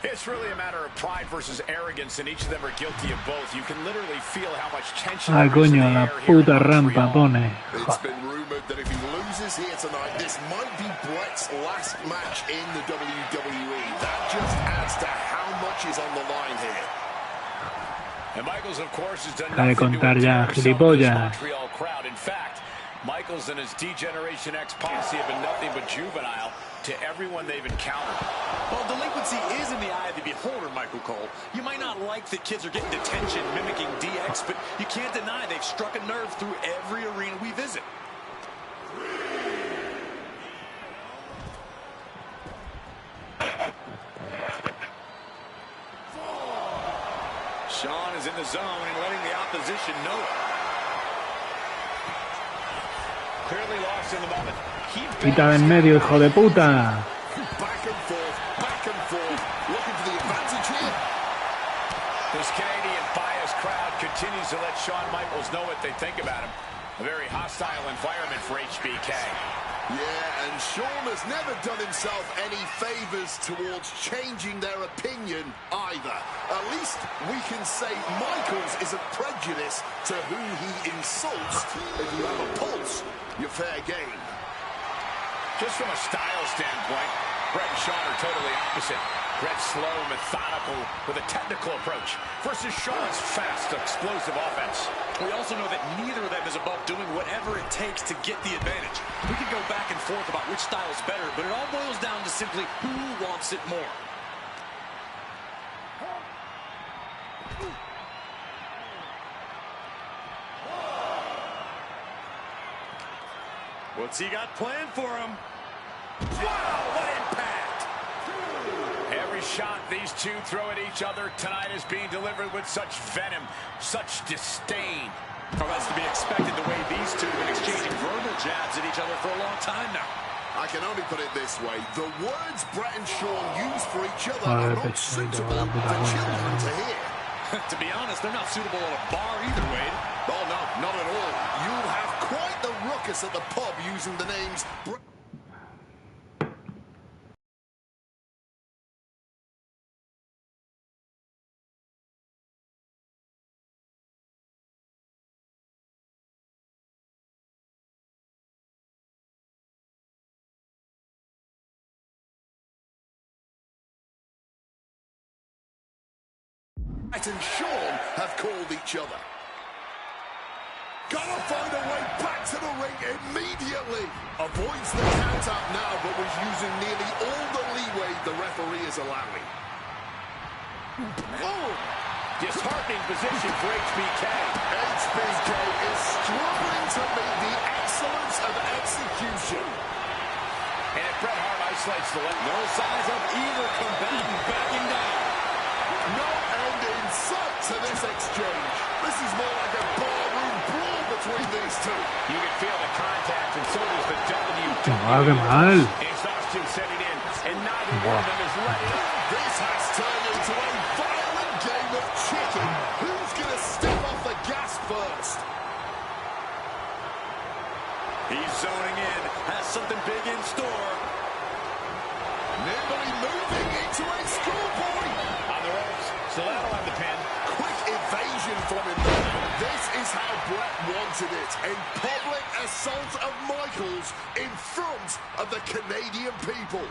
It's really a matter of pride versus arrogance, and each of them are guilty of both. You can literally feel how much tension Ay, there is in coño, the la air here puta in rampa Montreal. pone. It's been rumored that if he loses here tonight, this might be Bret's last match in the WWE. That just adds to how much is on the line here. Deja de contar ya, gilipollas. Michaels and his D-Generation X posse have been nothing but juvenile to everyone they've encountered. Well, delinquency is in the eye of the beholder, Michael Cole. You might not like that kids are getting detention mimicking DX, but you can't deny they've struck a nerve through every arena we visit. Shawn is in the zone and letting the opposition know it. Clearly lost in the moment. Quita de en medio, hijo de puta. Back and forth, looking for the advantage here. This Canadian biased crowd continues to let Shawn Michaels know what they think about him. A very hostile environment for HBK. Yeah, and Shawn has never done himself any favors towards changing their opinion either. At least we can say Michaels isn't prejudiced to who he insults. If you have a pulse, you're fair game. Just from a style standpoint, Bret and Shawn are totally opposite. Bret's slow, methodical, with a technical approach, versus Shawn's fast, explosive offense. We also know that neither of them is above doing whatever it takes to get the advantage. We could go back and forth about which style is better, but it all boils down to simply who wants it more. What's he got planned for him? Wow, what impact! Every shot these two throw at each other tonight is being delivered with such venom, such disdain. Well, that's to be expected the way these two have been exchanging verbal jabs at each other for a long time now. I can only put it this way. The words Bret and Shawn use for each other are not suitable for children to hear. To be honest, they're not suitable at a bar either, Wade. Oh, no, not at all. You'll have quite the ruckus at the pub using the names Bret. And Shawn have called each other. Gotta find a way back to the ring immediately. Avoids the count out now, but was using nearly all the leeway the referee is allowing. Oh! Disheartening position for HBK. HBK is struggling to meet the excellence of execution. And if Bret Hart isolates the left, no signs of either combatant backing down. No end in sight to this exchange. This is more like a barroom brawl between these two. You can feel the contact, and so does the WWE. Exhaustion setting in, and neither one of them is letting up. This has turned into a violent game of chicken. Who's going to step off the gas first? He's zoning in, has something big in store. Nimbly moving into a schoolboy. On the ropes, so that'll have the pin. Quick evasion from him there. This is how Bret wanted it. A public assault of Michaels in front of the Canadian people.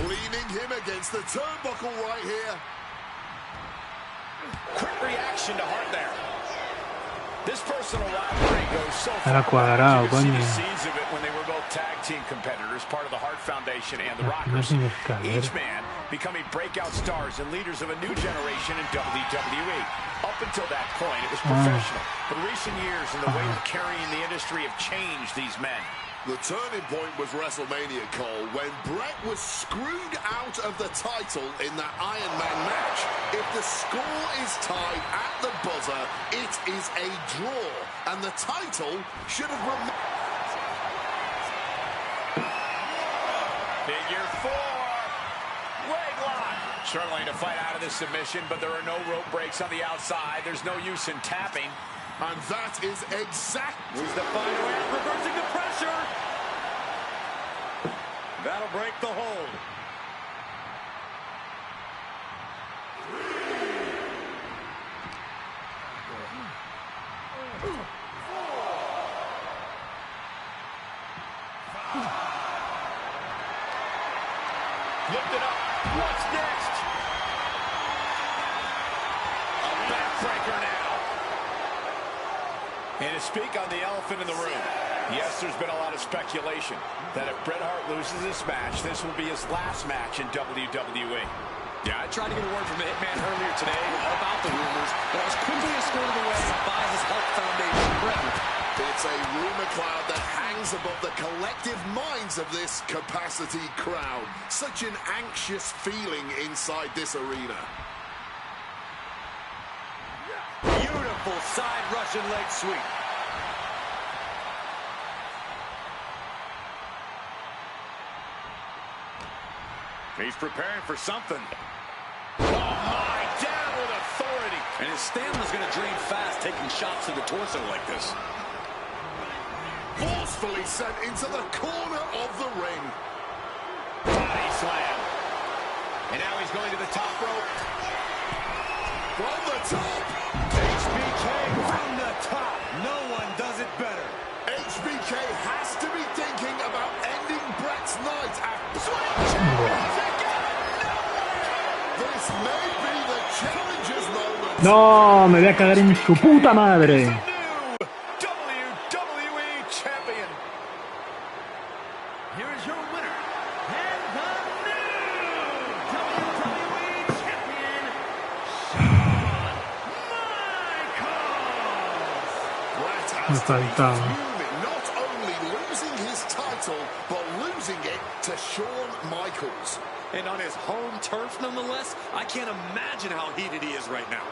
Leaning him against the turnbuckle right here. Quick reaction to Hart there. This personal rivalry goes so far. Era cuadrado, coño. The seeds of it when they were both tag team competitors, part of the Hart Foundation and the Rockers. Each man becoming breakout stars and leaders of a new generation in WWE. Up until that point, it was professional. But recent years and the way of carrying the industry have changed these men. The turning point was WrestleMania, Cole, when Bret was screwed out of the title in that Iron Man match. If the score is tied at the buzzer, it is a draw, and the title should have remained. Figure four. Leg lock. Struggling to fight out of this submission, but there are no rope breaks on the outside. There's no use in tapping. And that is exactly... He's the final act, reversing the pressure. That'll break the hold. Lift it up. What's next? And to speak on the elephant in the room, yes, there's been a lot of speculation that if Bret Hart loses this match, this will be his last match in WWE. Yeah, I tried to get a word from the Hitman earlier today about the rumors, but I was quickly escorted away by his Hulk Foundation brethren. It's a rumor cloud that hangs above the collective minds of this capacity crowd. Such an anxious feeling inside this arena. Beautiful side Russian leg sweep. He's preparing for something. Oh my, down with authority. And his stamina's going to drain fast, taking shots to the torso like this. Forcefully sent into the corner of the ring. Body slam. And now he's going to the top rope. From the top. HBK from the top. No one does it better. HBK has to be thinking about ending Bret's night at This may be the challenger's moment. No, me voy a cagar en su puta madre. WWE champion. Here is your winner, and the new WWE champion, Shawn Michaels. Bret has not only losing his title, but losing it to Shawn Michaels. And on his home turf, nonetheless, I can't imagine how heated he is right now.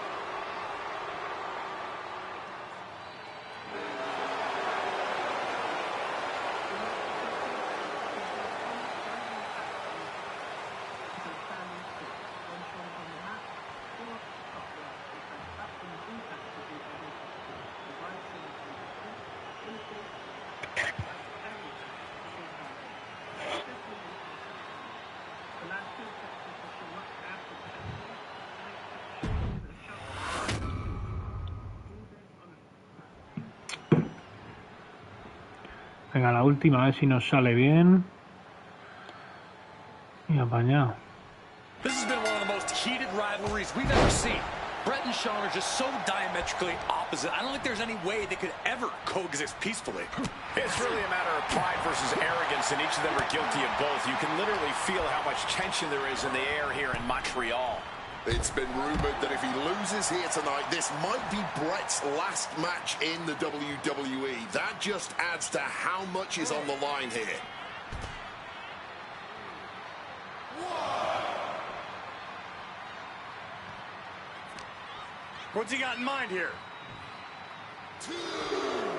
Venga, la última, a ver si nos sale bien. Y apañado. This has been one of the most heated rivalries we've ever seen. Bret and Shawn are just so diametrically opposite. I don't think there's any way they could ever coexist peacefully. It's really a matter of pride versus arrogance, and each of them are guilty of both. You can literally feel how much tension there is in the air here in Montreal. It's been rumored that if he loses here tonight, this might be Bret's last match in the WWE. That just adds to how much is on the line here. What's he got in mind here?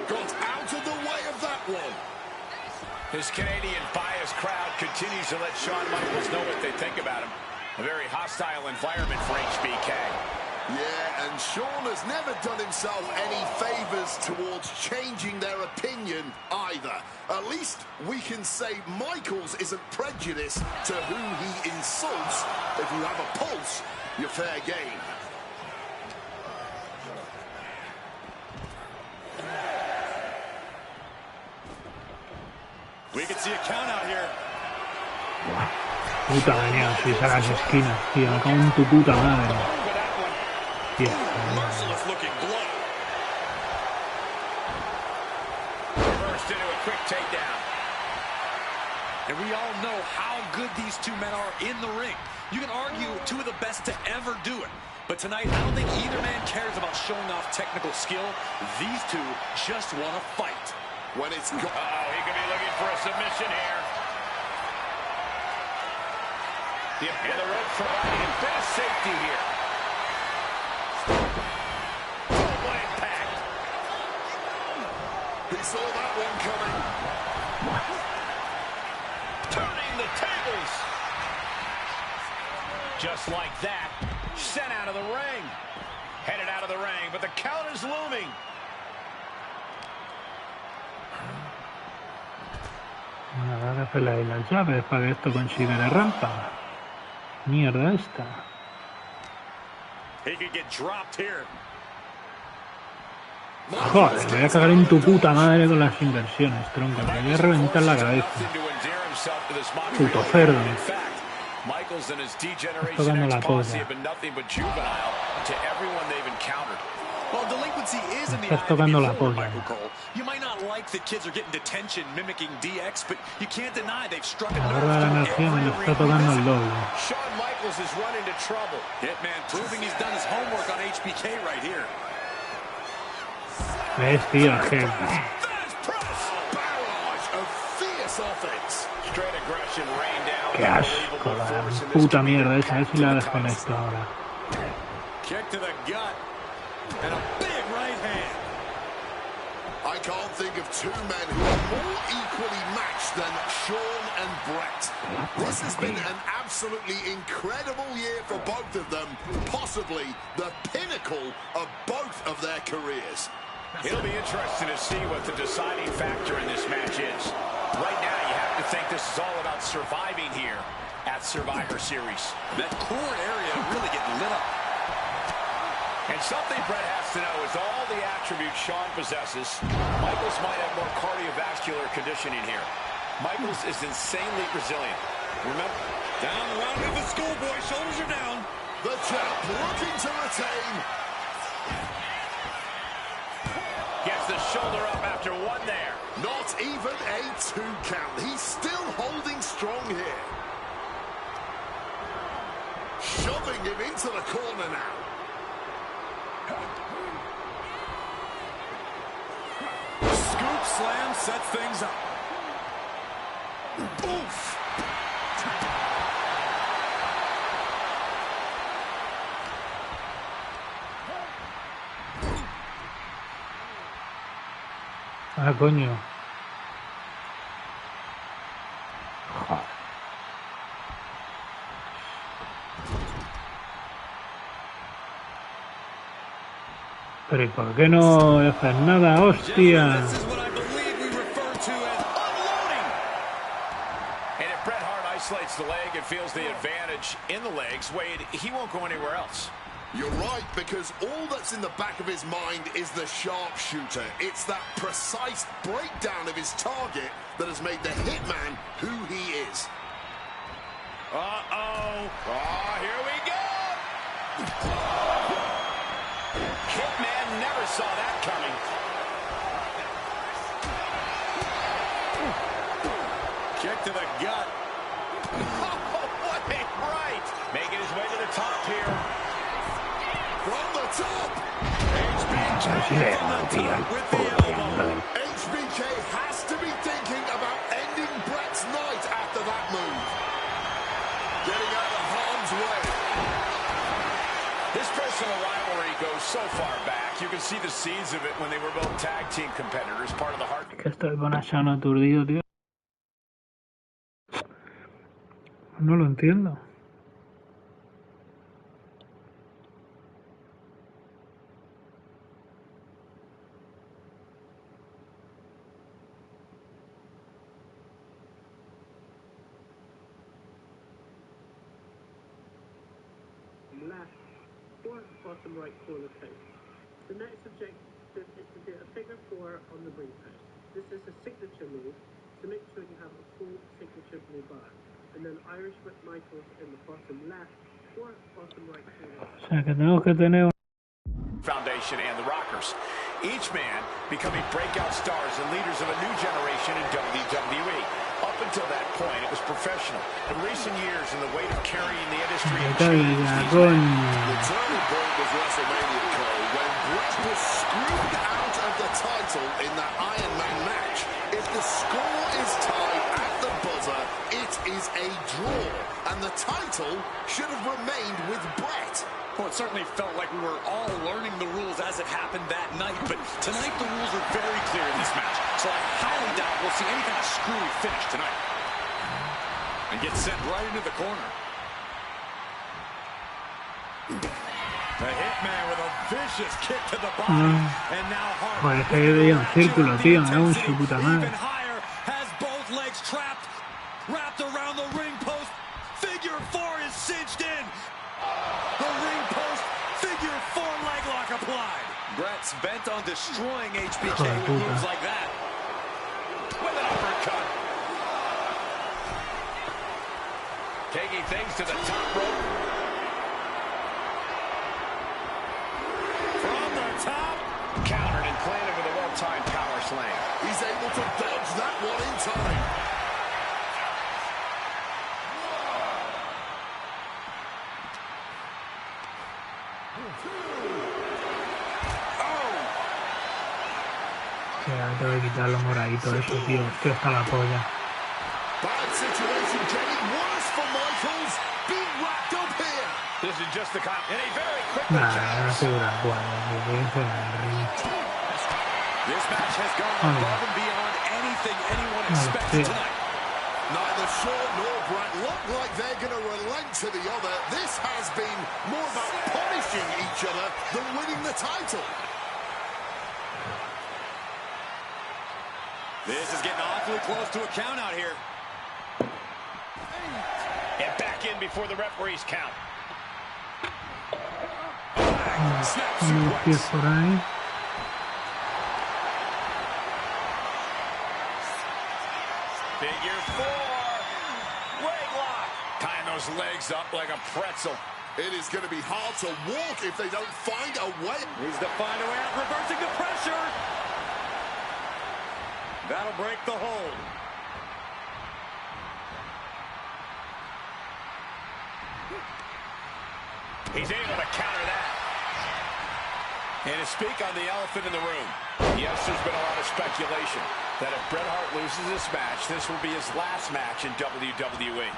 Got out of the way of that one. This Canadian biased crowd continues to let Shawn Michaels know what they think about him. A very hostile environment for HBK. Yeah, and Shawn has never done himself any favors towards changing their opinion either. At least we can say Michaels isn't prejudiced to who he insults. If you have a pulse, you're fair game. We can see a count out here. Puta genial, si esa las esquinas, tío, me cago en tu puta madre. Tío, merciless looking blow. Reversed into a quick takedown. And we all know how good these two men are in the ring. You can argue two of the best to ever do it. But tonight, I don't think either man cares about showing off technical skill. These two just want to fight. When it's he could be looking for a submission here. And the rope providing a bit of safety here. What impact. He saw that one coming. Turning the tables. Just like that, sent out of the ring. Headed out of the ring, but the count is looming. Habrá que hacerle ahí las llaves para que esto considere rampa. Mierda esta. He could get dropped here. Joder, me voy a cagar en tu puta madre con las inversiones, tronco. Me voy a reventar la cabeza. Puto cerdo. Michaels and his Tocando la polla. have been nothing but juvenile to everyone they've encountered. Well, delinquency is in the Estás eye of the tocando la beholder, polla. Michael Cole. You might not like that kids are getting detention mimicking DX, but you can't deny they've struck a La nerve verdad, la through energía me every lo está arena tocando we el visit. doble. Shawn Michaels has run into trouble. Hitman proving he's done his homework on HBK right here. ¿Ves, tío? Es que... Barrage of fierce offense. Straight aggression rained down. Qué asco, la puta mierda esa. A ver si la desconecto ahora. Kick to the gut. And a big right hand. I can't think of two men who are more equally matched than Shawn and Brett. This has been an absolutely incredible year for both of them, possibly the pinnacle of both of their careers. It'll be interesting to see what the deciding factor in this match is. Right now, you have to think this is all about surviving here at Survivor Series. That core area really getting lit up. And something Brett has to know is all the attributes Shawn possesses. Michaels might have more cardiovascular conditioning here. Michaels is insanely resilient. Remember, Down around with the schoolboy. Shoulders are down. The champ looking to retain. gets the shoulder up after one there. Not even a 2 count. He's still holding strong here. Shoving him into the corner now. Scoop slam sets things up. Oof. Ah, coño. Joder. Pero ¿y por qué no haces nada, hostia? Isolates the leg and feels the advantage in the legs. Wade, he won't go anywhere else. You're right, because all that's in the back of his mind is the sharpshooter. It's that precise breakdown of his target that has made the Hitman who he is. Uh-oh. Oh, here we go. Hitman never saw that coming. Kick to the gut. What a right! Making his way to the top here. From the top! HBK has to be thinking about ending Brett's night after that move. Getting out of harm's way. This personal rivalry goes so far back. You can see the seeds of it when they were both tag team competitors, part of the heart. Que estoy con Asano aturdido, tío. No lo entiendo. Left or bottom right corner post. The next objective is to do a figure 4 on the ring post. This is a signature move to make sure you have a full signature blue bar. And then Irish with Michaels in the bottom left or bottom right corner. O sea que tenemos que tener Foundation and the Rockers. Each man becoming breakout stars and leaders of a new generation in WWE. Up until that point, it was professional. In recent years, in the weight of carrying the industry, The turning point was WrestleMania, Cole, when Brett was screwed out of the title in that Iron Man match. If the score is tied at the buzzer, it is a draw, and the title should have remained with Brett. Well, it certainly felt like we were all learning the rules as it happened that night, but tonight the rules are very clear in this match, so I highly doubt we'll see any kind of screwy finish tonight. And get sent right into the corner. The Hitman with a vicious kick to the body, and now Joder, que veía un círculo, tío, me hago en su puta madre. has both legs trapped, wrapped around the ring post. Figure 4 is cinched in. The ring post, figure 4 leg lock applied. Brett's bent on destroying HBK with moves like that. With an uppercut. Taking things to the top rope. From the top. Countered and planted with a well-timed power slam. He's able to dodge that one in time. Tengo que quitar los moraditos eso, tío. Hostia, está la polla. Bad situation getting worse for Michaels. Being wrapped up here. This is just the kind in a very quick No se dura This match has gone above and beyond anything anyone expected tonight. Neither Shawn nor Brett look like they're going to relent to the other. This has been more about punishing each other than winning the title. This is getting awfully close to a count out here. And back in before the referees count. Snap suplex. Por ahí. Figure 4. Leg lock. Tying those legs up like a pretzel. It is going to be hard to walk if they don't find a way. Needs to find a way out, reversing the pressure. That'll break the hold. He's able to counter that. And to speak on the elephant in the room, yes, there's been a lot of speculation that if Bret Hart loses this match, this will be his last match in WWE.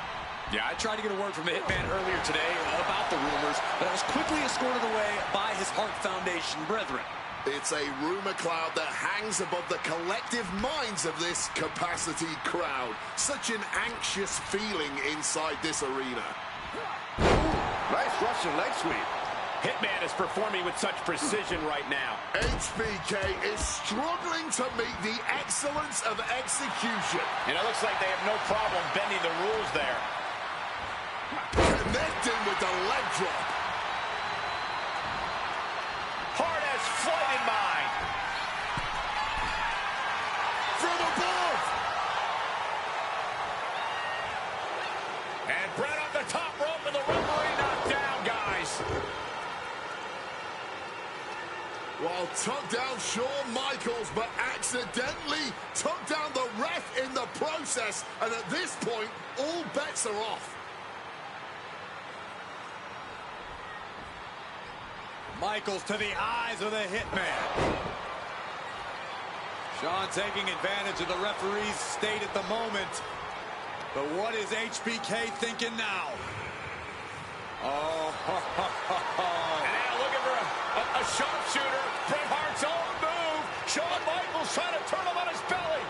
Yeah, I tried to get a word from the Hitman earlier today about the rumors, but I was quickly escorted away by his Hart Foundation brethren. It's a rumor cloud that hangs above the collective minds of this capacity crowd. Such an anxious feeling inside this arena. Nice Russian leg sweep. Hitman is performing with such precision right now. HBK is struggling to meet the excellence of execution. And it looks like they have no problem bending the rules there. Connecting with the leg drop. Hart has flight in mind. From above. And Bret on the top rope and the referee knocked down, guys. Well, took down Shawn Michaels, but accidentally took down the ref in the process. And at this point, all bets are off. Michaels to the eyes of the Hitman. Shawn taking advantage of the referee's state at the moment. But what is HBK thinking now? Oh, and now looking for a sharpshooter. Bret Hart's own move. Shawn Michaels trying to turn him on his belly.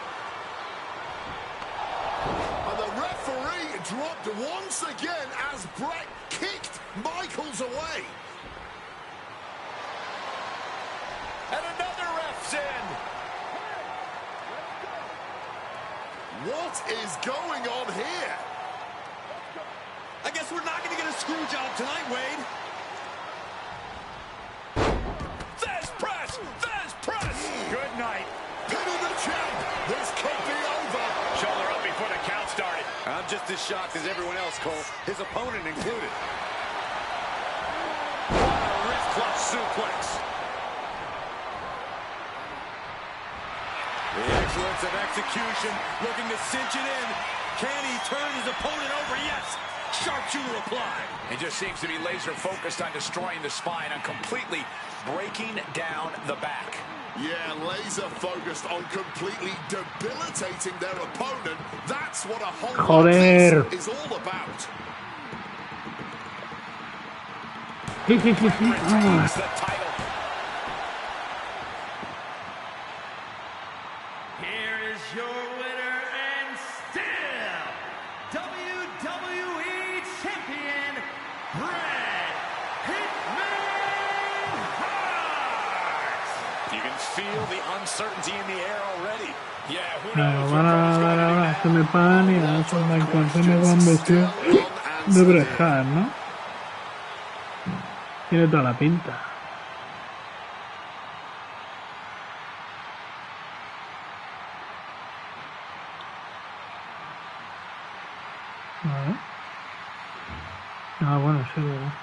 And the referee dropped once again as Bret kicked Michaels away. And another ref's in. What is going on here? I guess we're not going to get a screw job tonight, Wade. Fez press! Fez press! Good night. Pinning the champ. This could be over. Shoulder up before the count started. I'm just as shocked as everyone else, Cole. His opponent included. Wrist clutch suplex. The excellence of execution, looking to cinch it in. Can he turn his opponent over? Yes! Sharpshooter applied. He just seems to be laser focused on destroying the spine, on completely breaking down the back. Yeah, laser focused on completely debilitating their opponent. That's what a whole lot is all about. Retains the title. Here is your winner and still WWE Champion, Bret Hitman Hart. You can feel the uncertainty in the air already. Yeah, who Claro, knows? van a dar ahora, se me pagan y a Shawn Michaels se me van vestido de Bret Hart, ¿no? Tiene toda la pinta. Vale. Ah, bueno, sí, ¿verdad?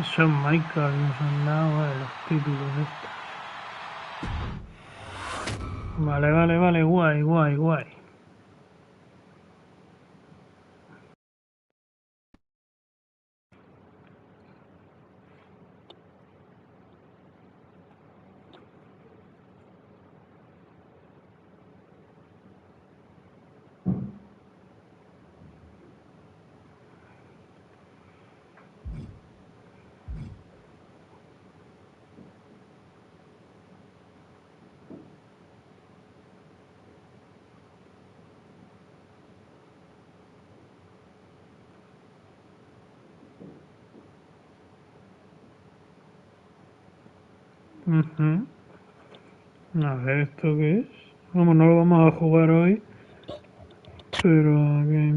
Son Michael nos han dado los títulos estos. Vale, guay. A ver, ¿esto qué es? Vamos, no lo vamos a jugar hoy, pero que...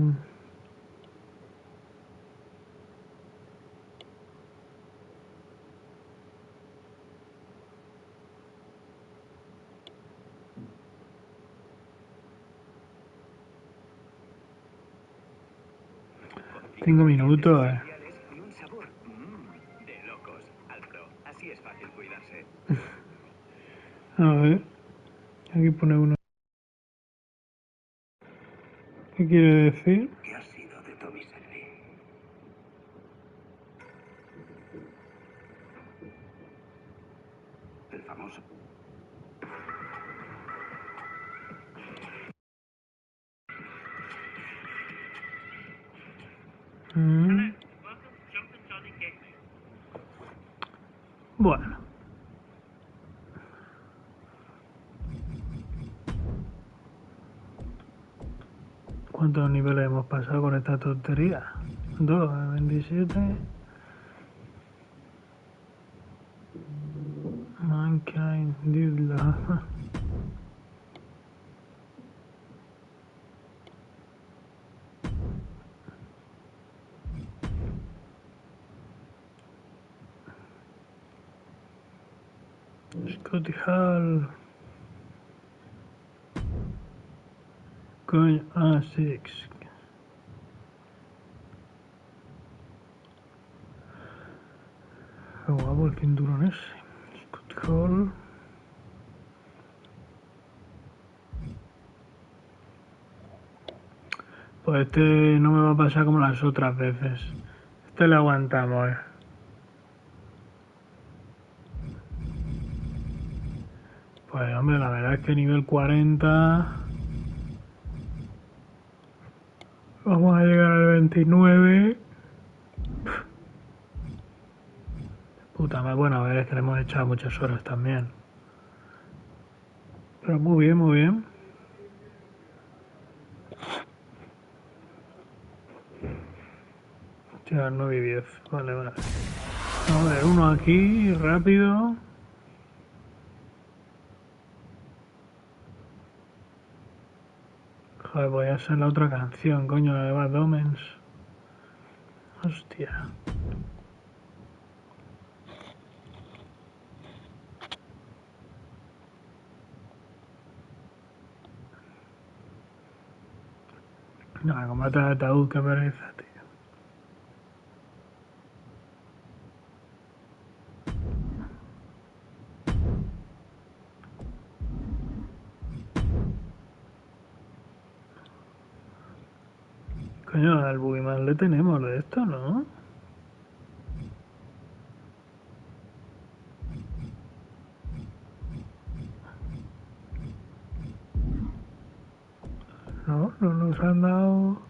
Cinco minutos, Y un sabor de locos. Alfro, así es fácil cuidarse. A ver, aquí pone uno. ¿Qué quiere decir? ¿Qué ha sido de Tommy Selby? El famoso. Bueno. ¿Cuántos niveles hemos pasado con esta tontería? 2, 27. Mankind, Dibla. Scotty Hall. Coño, A6. Qué guapo el cinturón ese. Scotty Hall. Pues este no me va a pasar como las otras veces. Este le aguantamos, Pues hombre, la verdad es que nivel 40... Vamos a llegar al 29. Puta madre, bueno, a ver, es que le hemos echado muchas horas también. Pero muy bien. Hostia, 9 y 10. Vale. Vamos a ver, uno aquí, rápido. Joder, voy a hacer la otra canción, coño, la de Bad Omens. Hostia. No, combate de ataúd, que pereza, tío. Coño, al Bugiman le tenemos de esto, ¿no? No nos han dado...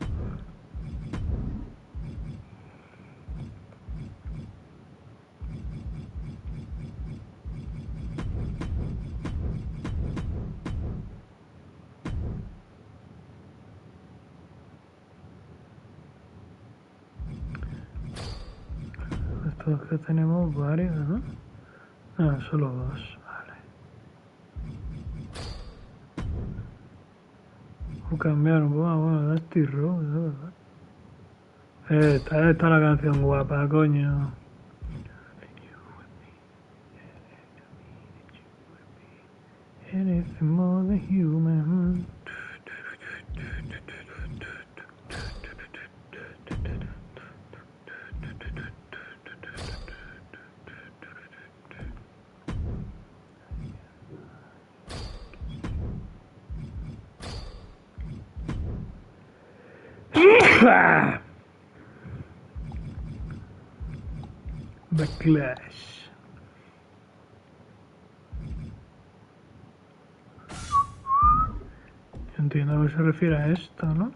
Estos que tenemos varios, ¿no? Ah, solo 2, vale. O cambiar un poco, bueno, Dusty Rhodes, ¿no? Esta es la canción guapa, coño. Anything more than human. Backlash. Entiendo que se refiere a esto, ¿no?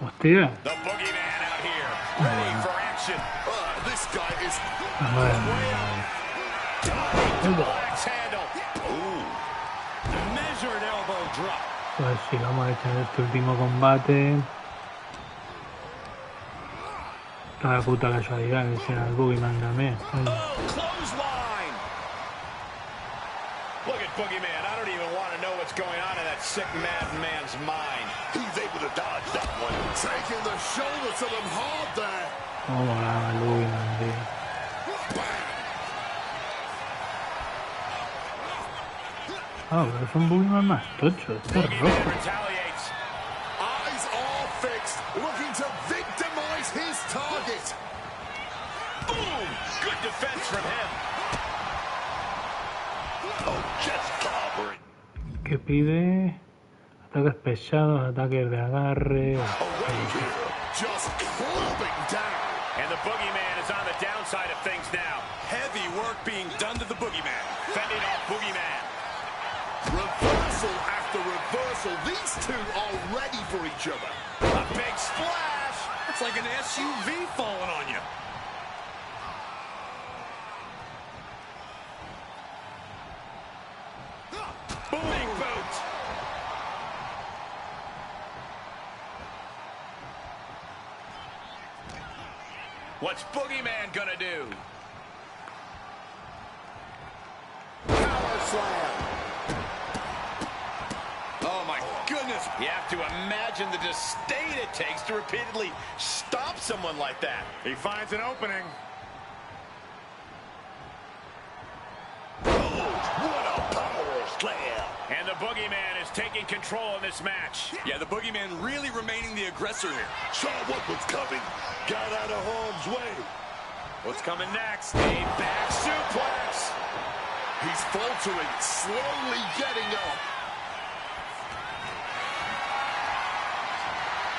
Hostia. The boogeyman out here, ready for action. This guy is... Axe handle. Ooh. Measured elbow drop. Pues sí, vamos a echar este último combate. Cada puta casualidad que sea el boogeyman también. Clothesline. Look at boogeyman. I don't even want to know what's going on in that sick madman's mind. He's able to dodge that one. Taking the shoulder to them hard there. Oh, molaba el boogeyman, tío. Ah, pero es un boogeyman más tocho. Este es rojo. Eyes all fixed, looking to victimize his target. Boom! Good defense from him. Oh, just covering. ¿Qué pide? Ataques pesados, ataques de agarre. Just clubbing down. And the boogeyman is on the downside of things now. Heavy work being done to the boogeyman. Fending off boogeyman. Reversal after reversal. These two are ready for each other. A big splash. It's like an SUV falling on you. Big boot. What's boogeyman gonna do? Power slam. Oh my goodness. You have to imagine the disdain it takes to repeatedly stop someone like that. He finds an opening. What a power slam. And the boogeyman is taking control in this match. Yeah, the boogeyman really remaining the aggressor here. Saw what was coming. Got out of harm's way. What's coming next? A back suplex. He's faltering, slowly getting up.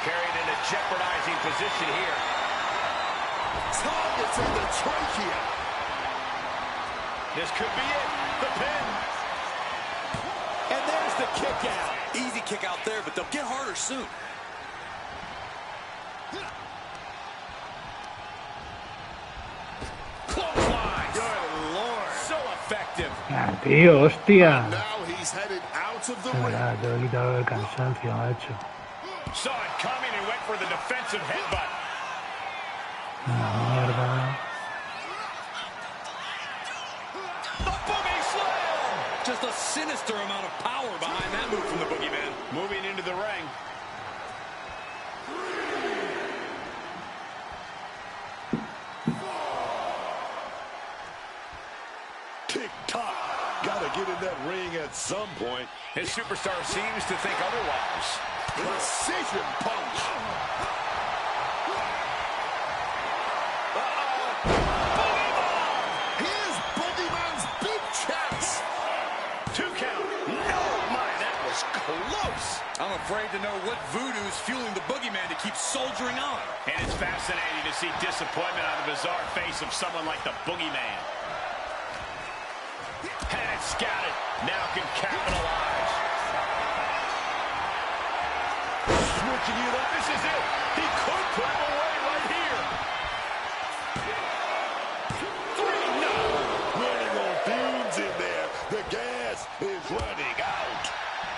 Carried in a jeopardizing position here. Targeting the trachea. This could be it. The pin. And there's the kick out. Easy kick out there, but they'll get harder soon. Clothesline. Good Lord. So effective. Ah, tío, hostia. Now he's headed out of the De ring. verdad, te he quitado el cansancio, macho. Saw it coming and went for the defensive headbutt. Una mierda. The boogie slam. Just a sinister amount of power behind that move from the boogeyman. Moving into the ring. Tick-tock. Gotta get in that ring at some point. His superstar seems to think otherwise. Precision punch. Here's Boogeyman's big chance. 2 count. No, my, that was close. I'm afraid to know what voodoo's fueling the boogeyman to keep soldiering on. And it's fascinating to see disappointment on the bizarre face of someone like the boogeyman. Had it scouted. Now can capitalize. Switching it up. This is it. He could put him away right here. 3, no. Running on fumes in there. The gas is running out.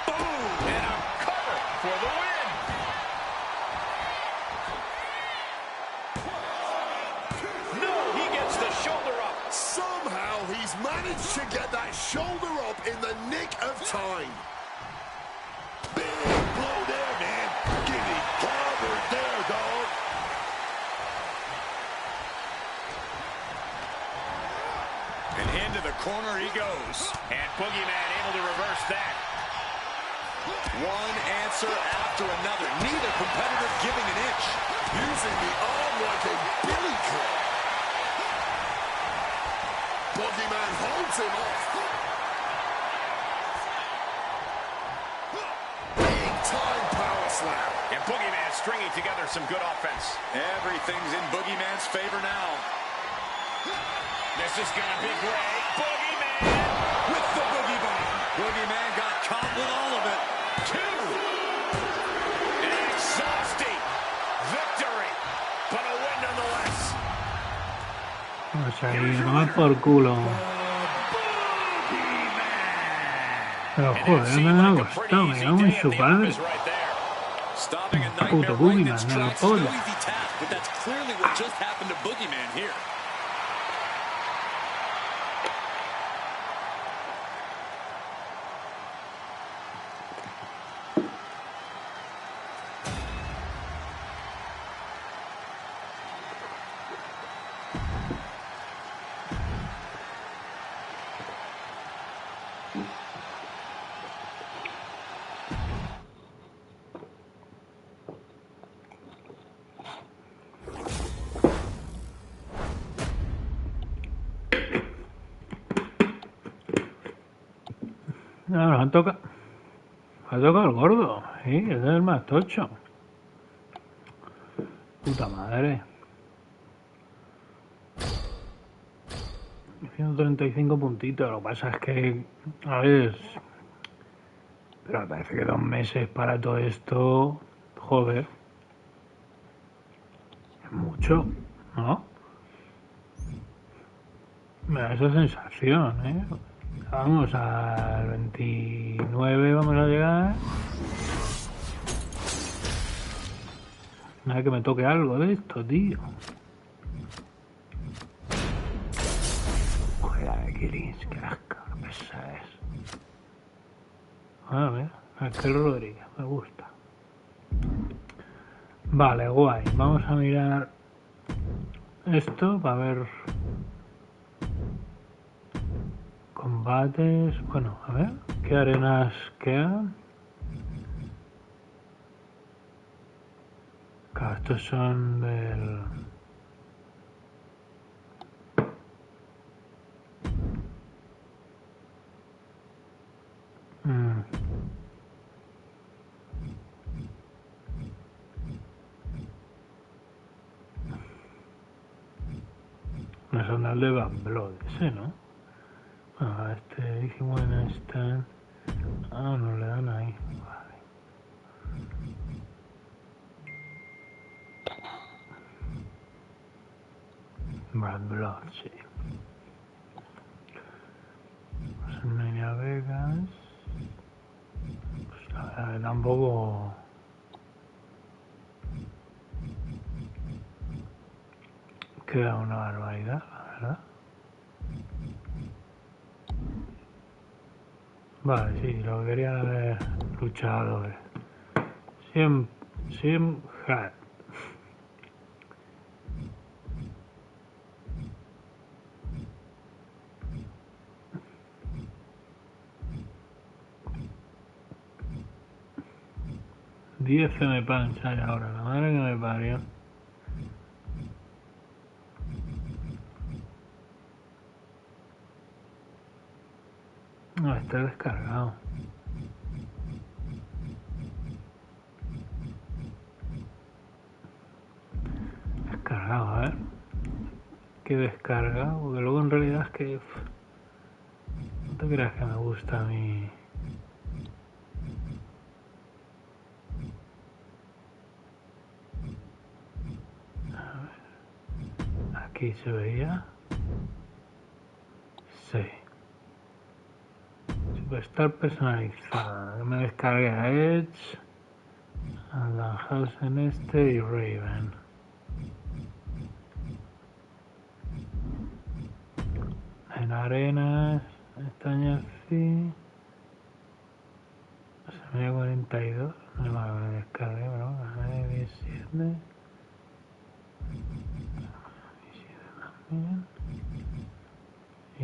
Boom. And a cover for the win. No, he gets the shoulder up. Somehow he's managed to get that shoulder up in the nick of time. Big blow there And into the corner he goes. And Boogeyman able to reverse that. One answer after another. Neither competitor giving an inch. Using the arm like a billy club. Boogeyman holds him off. Big time power slam. And Boogeyman stringing together some good offense. Everything's in Boogeyman's favor now. This is gonna be great. Boogeyman with the Boogie Bomb. Boogeyman got caught with all of it. Two. An exhausting victory, but a win nonetheless. Vamos a ir, tomar por culo. Pero joder, me ha costado, me cago en su padre. Puto Boogeyman, me lo polla. But that's clearly what just happened to Boogeyman here. No, nos han tocado. Ha tocado el gordo. Sí, ese es el más tocho. Puta madre. 135 puntitos. Lo que pasa es que, a ver, pero me parece que 2 meses para todo esto, joder, es mucho, ¿no? Me da esa sensación, ¿eh? Vamos al 29, vamos a llegar. Nada que me toque algo de esto, tío. Joder, de Killings, qué asco, qué pesa es. A ver, aquel Rodríguez, me gusta. Vale, guay. Vamos a mirar esto para ver combates. Bueno, a ver, ¿qué arenas quedan? Claro, estos son del... No son el de Van Blood, ese, ¿no? Bueno, a este dijimos en esta... Ah, no le dan ahí. Vale. Van Blood, sí. Pues en Niña Vegas... Pues la verdad que tampoco... Queda una barbaridad, la verdad. Vale, sí, lo que quería ver luchadores. Sim Hat. Se me pancha ahora, la madre que me parió. No, está descargado. Descargado, a ver. ¿Qué descargado? Porque luego en realidad es que... No te creas que me gusta a mí... A ver. Aquí se veía. Sí. Superstar personalizada. Que me descargue a Edge, a Danhausen este y Raven. En arenas, estañas sí. Se me 42. No me descargue, pero a 17. 17 también.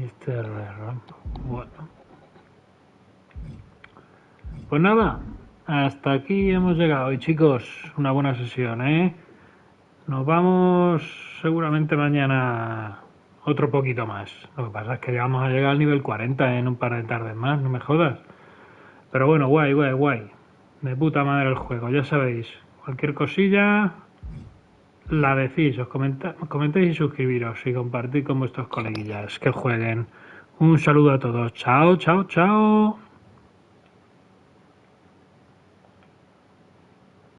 Este rampo. Bueno. Pues nada, hasta aquí hemos llegado. Y chicos, una buena sesión, ¿eh? Nos vamos seguramente mañana otro poquito más. Lo que pasa es que ya vamos a llegar al nivel 40 en un par de tardes más, no me jodas. Pero bueno, guay. De puta madre el juego, ya sabéis. Cualquier cosilla la decís, os comentéis y suscribiros y compartid con vuestros coleguillas que jueguen. Un saludo a todos. Chao.